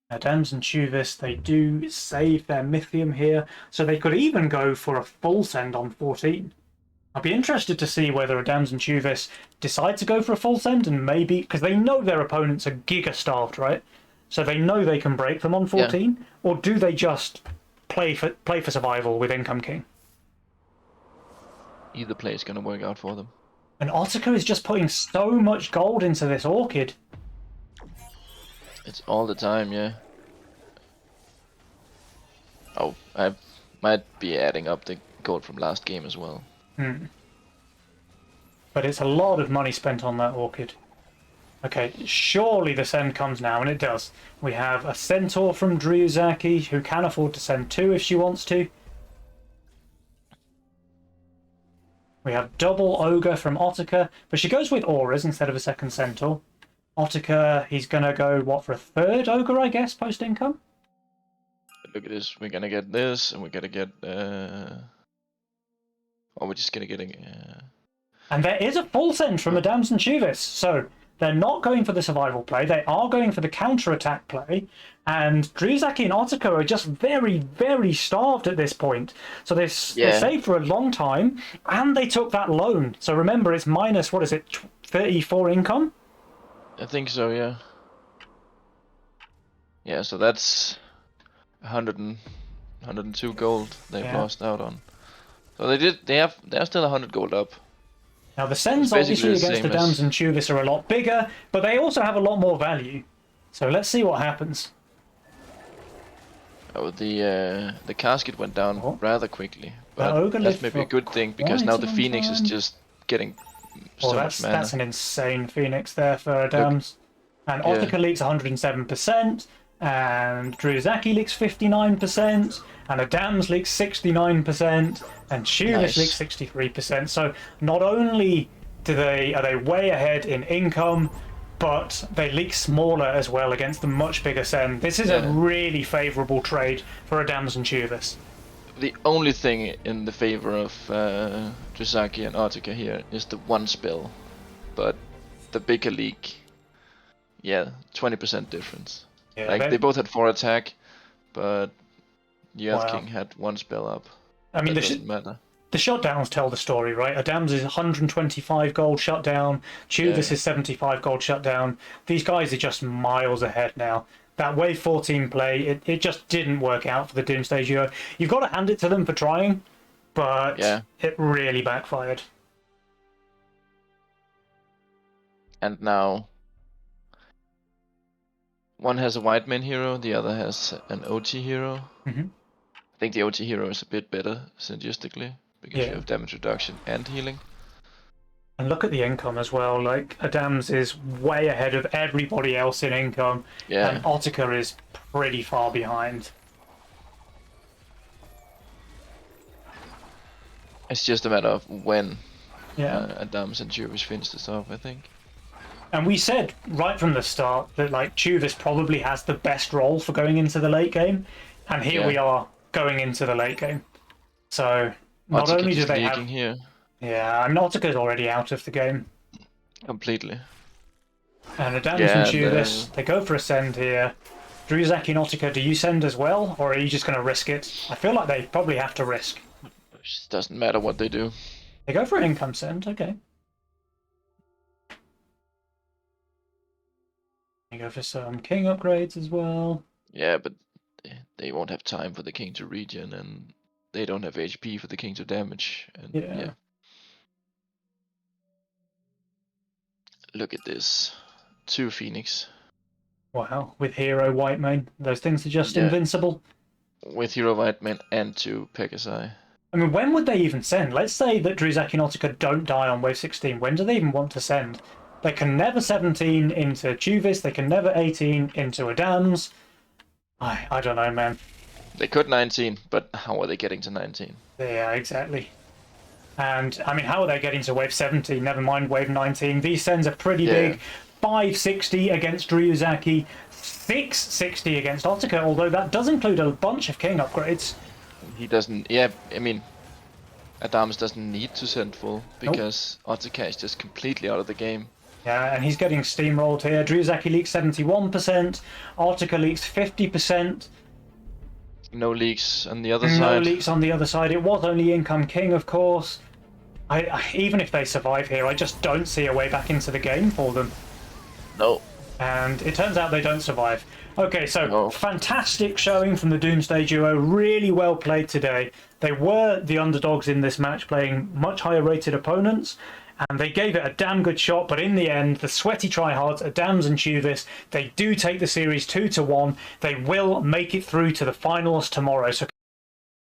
Adams and Chuvis, they do save their Mythium here, so they could even go for a full send on 14. I'd be interested to see whether Adams and Chuvis decide to go for a full send, and maybe, because they know their opponents are giga-starved, right? So they know they can break them on 14, or do they just play for survival with Income King? Either play is going to work out for them. And Otaka is just putting so much gold into this Orchid. It's all the time, yeah. Oh, I might be adding up the gold from last game as well. But it's a lot of money spent on that Orchid. Okay, surely the send comes now, and it does. We have a Centaur from Dryuzaki, who can afford to send 2 if she wants to. We have double Ogre from Otaka, but she goes with Auras instead of a second Centaur. Otaka, he's going to go, what, for a third Ogre, I guess, post-income? Look at this, we're gonna get this, and we're gonna get, or we're just gonna get And there is a full send from Adams and Chuvis, so they're not going for the survival play, they are going for the counter-attack play, and Dryuzaki and Otaka are just very, very starved at this point. So they're saved for a long time, and they took that loan. So remember, it's minus, what is it, 34 income? I think so, yeah. Yeah, so that's 102 gold they've lost out on. So they're still 100 gold up. Now the sends It's basically obviously the against the same Dams as- and Chuvis are a lot bigger, but they also have a lot more value. So let's see what happens. Oh, the casket went down rather quickly, The but Ogre that's lived maybe a for good thing because quite now a the long Phoenix is time. just getting so Well, much mana. that's an insane Phoenix there for Adams. And Otaka leaks 107%, and Dryuzaki leaks 59%, and Adams leaks 69%, and Chuvis Nice. leaks 63%. So not only are they way ahead in income, but they leak smaller as well against the much bigger send. This is a really favourable trade for Adams and Chuvis. The only thing in the favor of Drisaki and Otaka here is the one spell, but the bigger leak, 20% difference. Yeah, Like they both had 4 attack, but the Earth Wow. King had 1 spell up. I mean, That the doesn't matter. the shutdowns tell the story, right? Adams is 125 gold shutdown. Chuvas is 75 gold shutdown. These guys are just miles ahead now. That Wave 14 play, it just didn't work out for the Doomsday Duo. You've got to hand it to them for trying, but it really backfired. And now one has a white man hero, the other has an OT hero. Mm-hmm. I think the OT hero is a bit better synergistically because you have damage reduction and healing. And look at the income as well. Like, Adams is way ahead of everybody else in income, and Ottica is pretty far behind. It's just a matter of when Adams and Chuvas finish this off, I think. And we said right from the start that like Chuvas probably has the best role for going into the late game, and here we are going into the late game. So not Ottica only do they have here. Yeah, and Ottica's already out of the game. Completely. And Adams and Chuvas, they go for a send here. Dryuzaki and Ottica, do you send as well, or are you just going to risk it? I feel like they probably have to risk. It doesn't matter what they do. They go for an income send, okay. They go for some king upgrades as well. Yeah, but they won't have time for the king to regen, and they don't have HP for the king to damage. And look at this. 2 Phoenix. Wow, with hero white mane. Those things are just invincible. With hero white mane and 2 Pegasi. I mean, when would they even send? Let's say that Dryuzaki and Ottica don't die on wave 16. When do they even want to send? They can never 17 into Chuvas. They can never 18 into Adams. I don't know, man. They could 19, but how are they getting to 19? Yeah, exactly. And, I mean, how are they getting to wave 17? Never mind wave 19. These sends are pretty big. 560 against Dryuzaki, 660 against Ottica, although that does include a bunch of king upgrades. He doesn't... Yeah, I mean... Adams doesn't need to send full, because Ottica is just completely out of the game. Yeah, and he's getting steamrolled here. Dryuzaki leaks 71%, Ottica leaks 50%. No leaks on the other side. No leaks on the other side. It was only income king, of course. Even if they survive here, I just don't see a way back into the game for them. No. And it turns out they don't survive. Okay, so fantastic showing from the Doomsday Duo. Really well played today. They were the underdogs in this match, playing much higher rated opponents. And they gave it a damn good shot, but in the end, the sweaty tryhards, Adams and Chuvas, they do take the series 2-1. They will make it through to the finals tomorrow. So